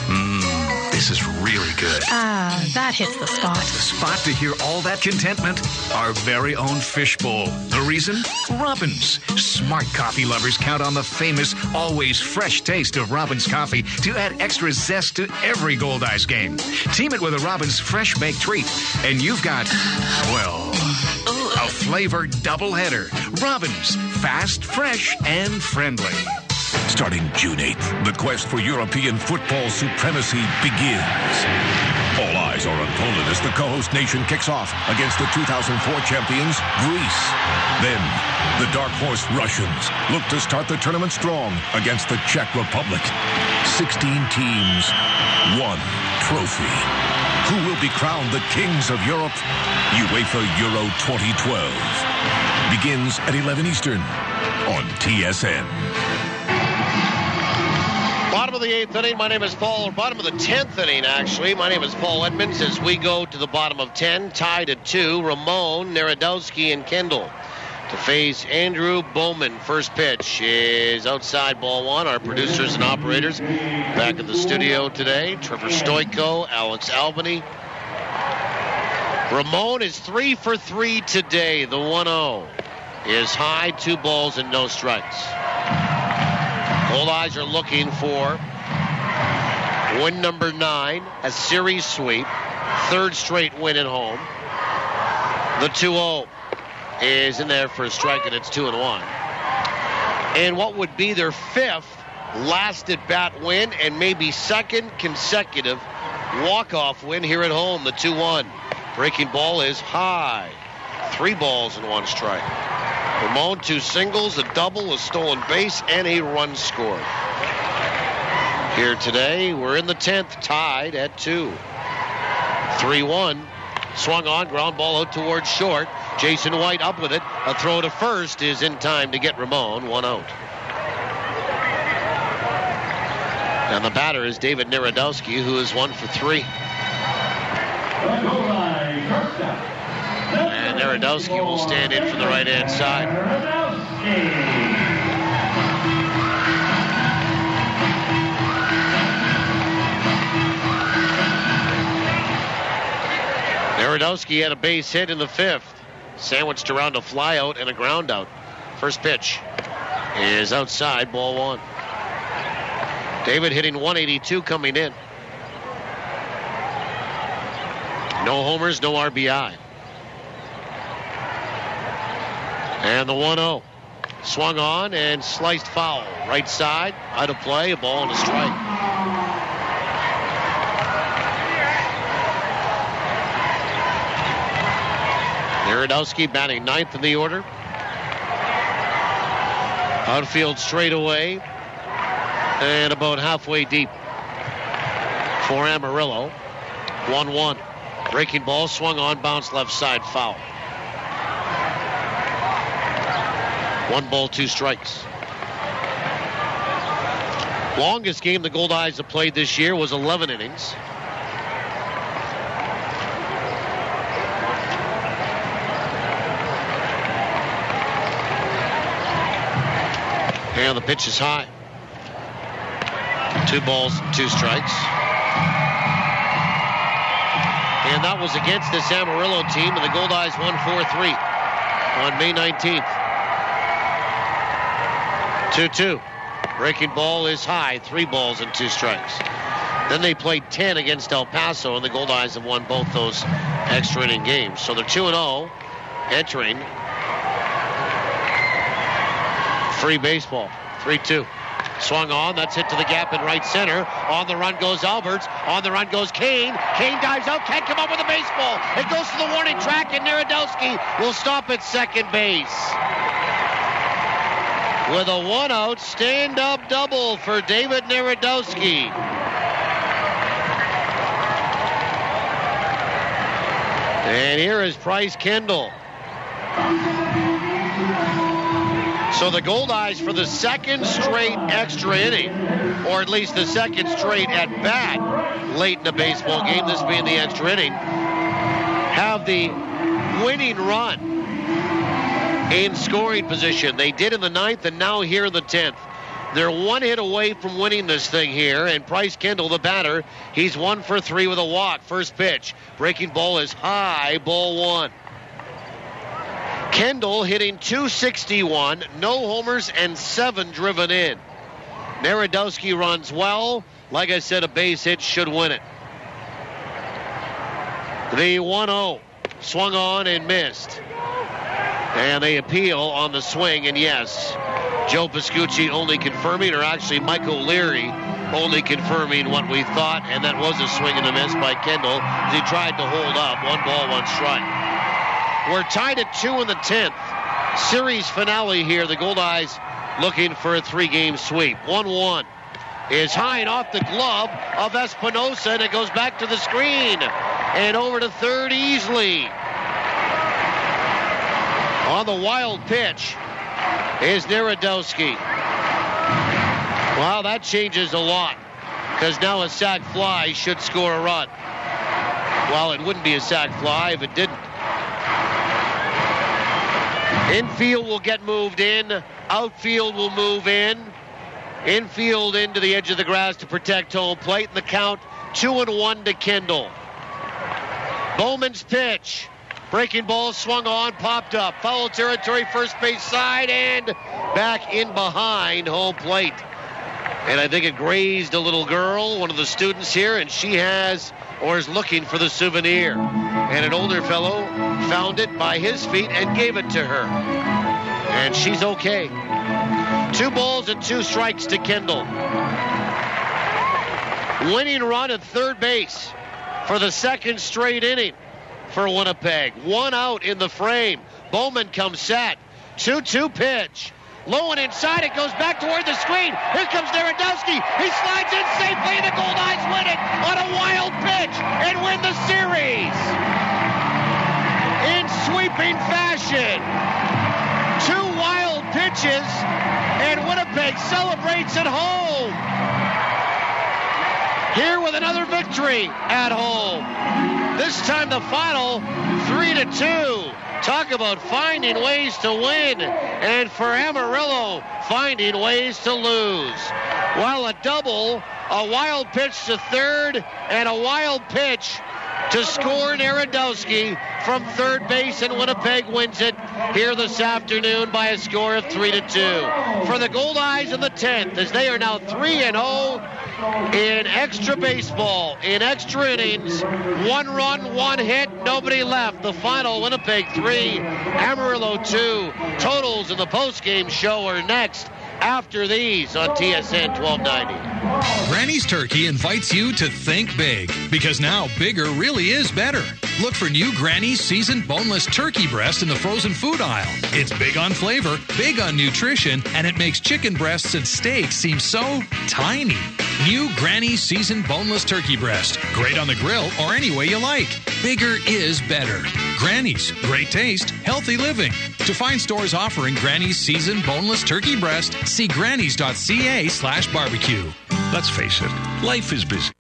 This is really good. That hits the spot. The spot to hear all that contentment? Our very own fishbowl. The reason? Robins. Smart coffee lovers count on the famous, always fresh taste of Robins coffee to add extra zest to every Goldeyes game. Team it with a Robins fresh baked treat, and you've got, well, a flavored doubleheader. Robins. Fast, fresh, and friendly. Starting June 8th, the quest for European football supremacy begins. All eyes are on Poland as the co-host nation kicks off against the 2004 champions, Greece. Then, the dark horse Russians look to start the tournament strong against the Czech Republic. 16 teams, one trophy. Who will be crowned the kings of Europe? UEFA Euro 2012. Begins at 11 Eastern on TSN. Bottom of the 8th inning, my name is Paul. Bottom of the 10th inning, actually. My name is Paul Edmonds as we go to the bottom of 10, tied at 2. Ramon, Narodowski, and Kendall to face Andrew Bowman. First pitch is outside, ball one. Our producers and operators back at the studio today. Trevor Stoico, Alex Albany. Ramon is 3 for 3 today. The 1-0 is high, 2 balls and no strikes. Goldeyes are looking for win number 9, a series sweep, 3rd straight win at home. The 2-0 is in there for a strike, and it's 2-1. And what would be their 5th last at bat win and maybe 2nd consecutive walk-off win here at home, the 2-1. Breaking ball is high, 3 balls and 1 strike. Ramon, 2 singles, a double, a stolen base, and a run scored. Here today, we're in the 10th, tied at 2. 3-1. Swung on, ground ball out towards short. Jason White up with it. A throw to first is in time to get Ramon 1 out. And the batter is David Narodowski, who is 1 for 3. And Narodowski will stand in for the right-hand side. Narodowski had a base hit in the 5th. Sandwiched around a flyout and a ground out. First pitch is outside, ball 1. David hitting 182 coming in. No homers, no RBI. And the 1-0. Swung on and sliced foul. Right side, out of play, a ball and a strike. Narodowski batting 9th in the order. Outfield straightaway and about halfway deep for Amarillo. 1-1. Breaking ball, swung on, bounced left side, foul. 1 ball, 2 strikes. Longest game the Goldeyes have played this year was 11 innings. And the pitch is high. 2 balls, 2 strikes. And that was against this Amarillo team, and the Goldeyes won 4-3 on May 19th. 2-2. Breaking ball is high, 3 balls and 2 strikes. Then they played 10 against El Paso, and the Goldeyes have won both those extra inning games. So they're 2-0 entering free baseball. 3-2. Swung on, that's hit to the gap in right center. On the run goes Alberts. On the run goes Kane. Kane dives out, can't come up with a baseball. It goes to the warning track, and Narodowski will stop at second base. With a 1-out stand-up double for David Narodowski. And here is Price Kendall. So the Goldeyes, for the second straight extra inning, or at least the second straight at bat late in the baseball game, this being the extra inning, have the winning run in scoring position. They did in the 9th and now here in the 10th. They're one hit away from winning this thing here, and Price Kendall, the batter, he's 1 for 3 with a walk. First pitch. Breaking ball is high, ball 1. Kendall hitting .261, no homers and 7 driven in. Narodowski runs well. Like I said, a base hit should win it. The 1-0 swung on and missed. And they appeal on the swing, and yes, Joe Piscucci only confirming, or actually Mike O'Leary only confirming what we thought, and that was a swing and a miss by Kendall as he tried to hold up. 1 ball, 1 strike. We're tied at 2 in the 10th. Series finale here. The Goldeyes looking for a 3-game sweep. 1-1 is high and off the glove of Espinosa, and it goes back to the screen and over to third easily. On the wild pitch is Narodowski. Wow, that changes a lot, because now a sac fly should score a run. Well, it wouldn't be a sac fly if it didn't. Infield will get moved in. Outfield will move in. Infield into the edge of the grass to protect home plate. And the count 2-1 to Kendall. Bowman's pitch. Breaking ball swung on, popped up. Foul territory, first base side, and back in behind home plate. And I think it grazed a little girl, one of the students here, and she has, or is looking for the souvenir. And an older fellow found it by his feet and gave it to her. And she's okay. 2 balls and 2 strikes to Kendall. Winning run at third base for the second straight inning for Winnipeg. 1 out in the frame. Bowman comes set. 2-2 pitch. Low and inside, it goes back toward the screen. Here comes Narodowski. He slides in safely, and the Goldeyes win it on a wild pitch and win the series in sweeping fashion. 2 wild pitches, and Winnipeg celebrates at home. Here with another victory at home. This time the final 3-2. Talk about finding ways to win, and for Amarillo, finding ways to lose. While a double, a wild pitch to third, and a wild pitch to score Narodowski from third base, and Winnipeg wins it here this afternoon by a score of 3-2. For the Goldeyes in the 10th, as they are now 3-0 in extra baseball, in extra innings. 1 run, 1 hit, nobody left. The final, Winnipeg 3, Amarillo 2. Totals in the postgame show are next after these on TSN 1290. Granny's Turkey invites you to think big, because now bigger really is better. Look for new Granny's seasoned boneless turkey breast in the frozen food aisle. It's big on flavor, big on nutrition, and it makes chicken breasts and steaks seem so tiny. New Granny's seasoned boneless turkey breast. Great on the grill or any way you like. Bigger is better. Granny's, great taste, healthy living. To find stores offering Granny's seasoned boneless turkey breast, see grannys.ca/barbecue. Let's face it, life is busy.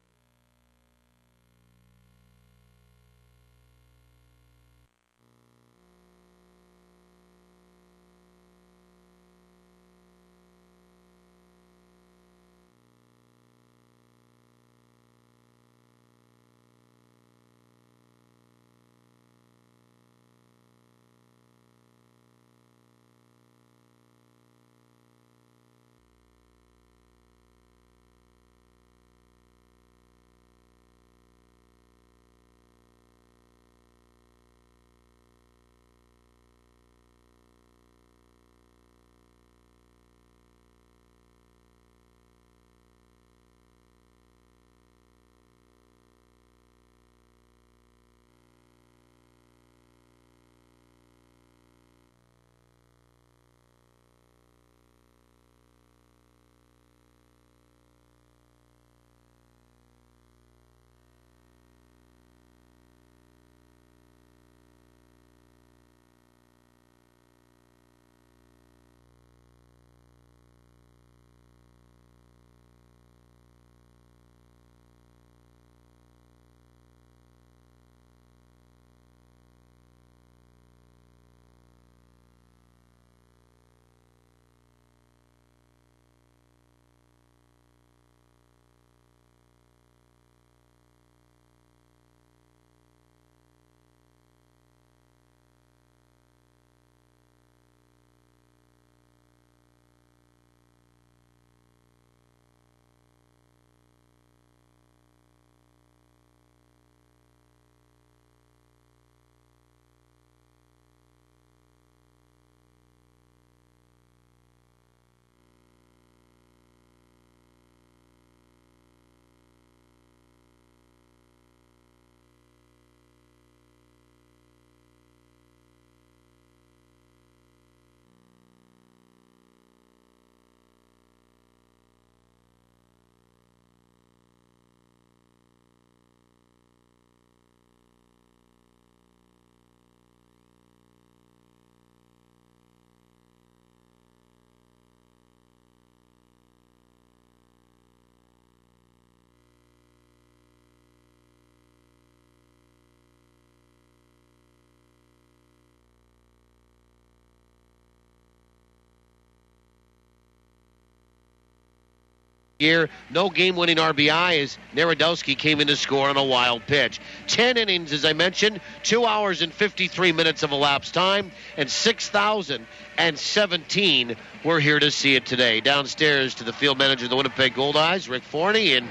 Year, no game-winning RBI as Narodowski came in to score on a wild pitch. 10 innings, as I mentioned, 2 hours and 53 minutes of elapsed time, and 6,017 were here to see it today. Downstairs to the field manager of the Winnipeg Goldeyes, Rick Forney, and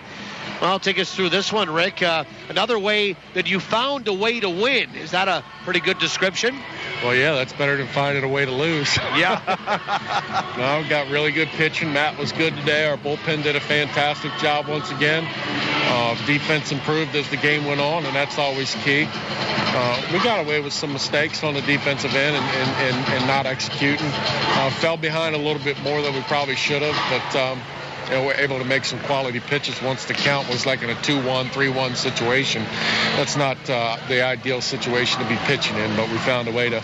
well, take us through this one, Rick. Another way that you found a way to win. Is that a pretty good description? Well, yeah, that's better than finding a way to lose. Yeah. No, we got really good pitching. Matt was good today. Our bullpen did a fantastic job once again. Defense improved as the game went on, and that's always key. We got away with some mistakes on the defensive end and not executing. Fell behind a little bit more than we probably should have, but we're able to make some quality pitches once the count was like in a 2-1, 3-1 situation. That's not the ideal situation to be pitching in, but we found a way to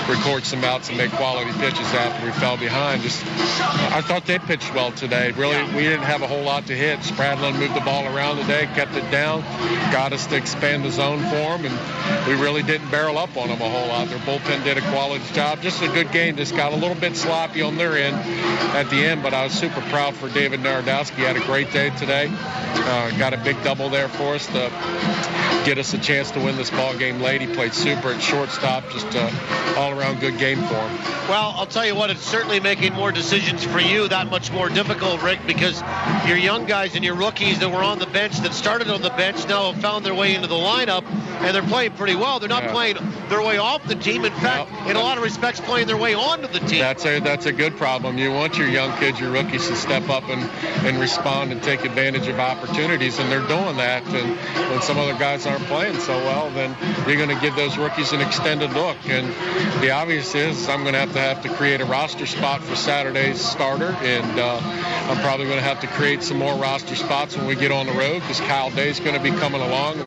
record some outs and make quality pitches after we fell behind. I thought they pitched well today. Really, we didn't have a whole lot to hit. Spradlin moved the ball around today, kept it down, got us to expand the zone for them, and we really didn't barrel up on them a whole lot. Their bullpen did a quality job. Just a good game. Just got a little bit sloppy on their end at the end, but I was super proud for David Narodowski. Had a great day today. Got a big double there for us to get us a chance to win this ball game late. He played super at shortstop. Just all-around good game for him. Well, I'll tell you what, it's certainly making more decisions for you that much more difficult, Rick, because your young guys and your rookies that were on the bench, that started on the bench, now have found their way into the lineup, and they're playing pretty well. They're not playing their way off the team. In fact, in a lot of respects, playing their way onto the team. That's a good problem. You want your young kids, your rookies, to step up and respond and take advantage of opportunities, and they're doing that. And when some other guys aren't playing so well, then you're going to give those rookies an extended look. And the obvious is I'm going to have to create a roster spot for Saturday's starter, and I'm probably going to have to create some more roster spots when we get on the road, because Kyle Day's going to be coming along.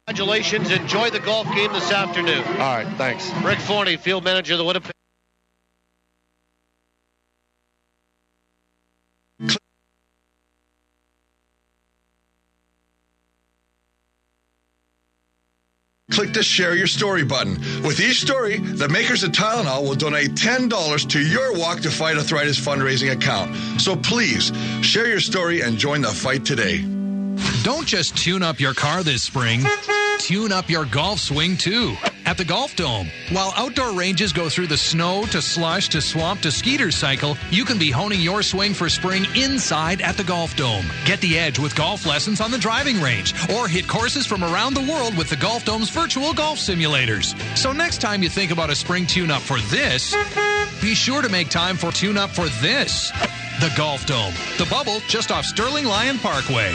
Congratulations. Enjoy the golf game this afternoon. All right, thanks. Rick Forney, field manager of the Winnipeg. Click the Share Your Story button. With each story, the makers of Tylenol will donate $10 to your Walk to Fight Arthritis fundraising account. So please, share your story and join the fight today. Don't just tune up your car this spring. Tune up your golf swing, too, at the Golf Dome. While outdoor ranges go through the snow to slush to swamp to skeeter cycle, you can be honing your swing for spring inside at the Golf Dome. Get the edge with golf lessons on the driving range, or hit courses from around the world with the Golf Dome's virtual golf simulators. So next time you think about a spring tune-up for this, be sure to make time for tune-up for this. The Golf Dome. The Bubble, just off Sterling Lyon Parkway.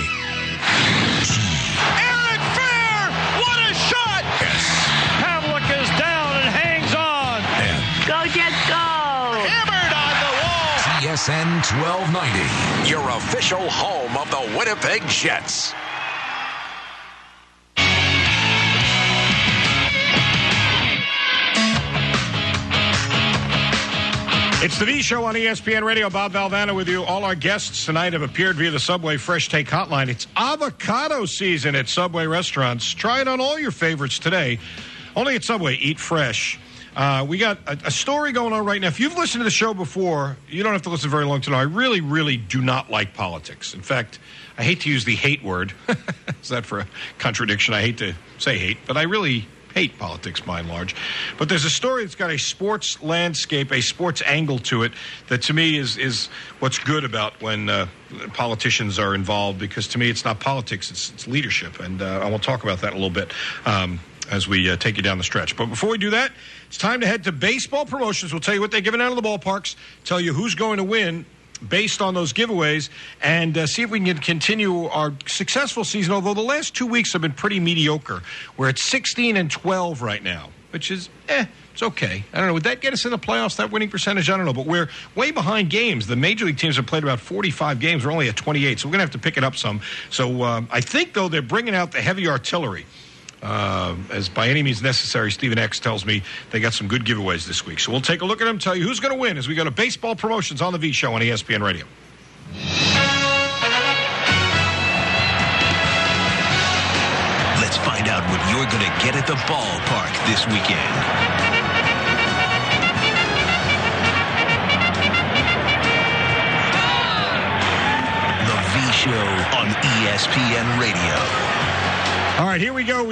Eric Fair! What a shot! Pavlik is down. Jets go! Hammered on the wall! TSN 1290, your official home of the Winnipeg Jets. It's the V Show on ESPN Radio. Bob Valvano with you. All our guests tonight have appeared via the Subway Fresh Take Hotline. It's avocado season at Subway restaurants. Try it on all your favorites today. Only at Subway. Eat fresh. We got a story going on right now. If you've listened to the show before, you don't have to listen very long to know. I really, really do not like politics. In fact, I hate to use the hate word. Is that for a contradiction? I hate to say hate, but I really hate politics by and large. But there's a story that's got a sports landscape, a sports angle to it that to me is what's good about when politicians are involved, because to me it's not politics, it's leadership. And I will talk about that a little bit as we take you down the stretch. But before we do that, it's time to head to baseball promotions. We'll tell you what they're giving out of the ballparks, tell you who's going to win based on those giveaways, and see if we can continue our successful season, although the last 2 weeks have been pretty mediocre. We're at 16-12 right now, which is, it's okay. I don't know. Would that get us in the playoffs, that winning percentage? I don't know, but we're way behind games. The major league teams have played about 45 games. We're only at 28, so we're going to have to pick it up some. So I think, though, they're bringing out the heavy artillery. As by any means necessary, Stephen X tells me they got some good giveaways this week. So we'll take a look at them, tell you who's going to win as we go to baseball promotions on the V Show on ESPN Radio. Let's find out what you're going to get at the ballpark this weekend. The V Show on ESPN Radio. All right, here we go.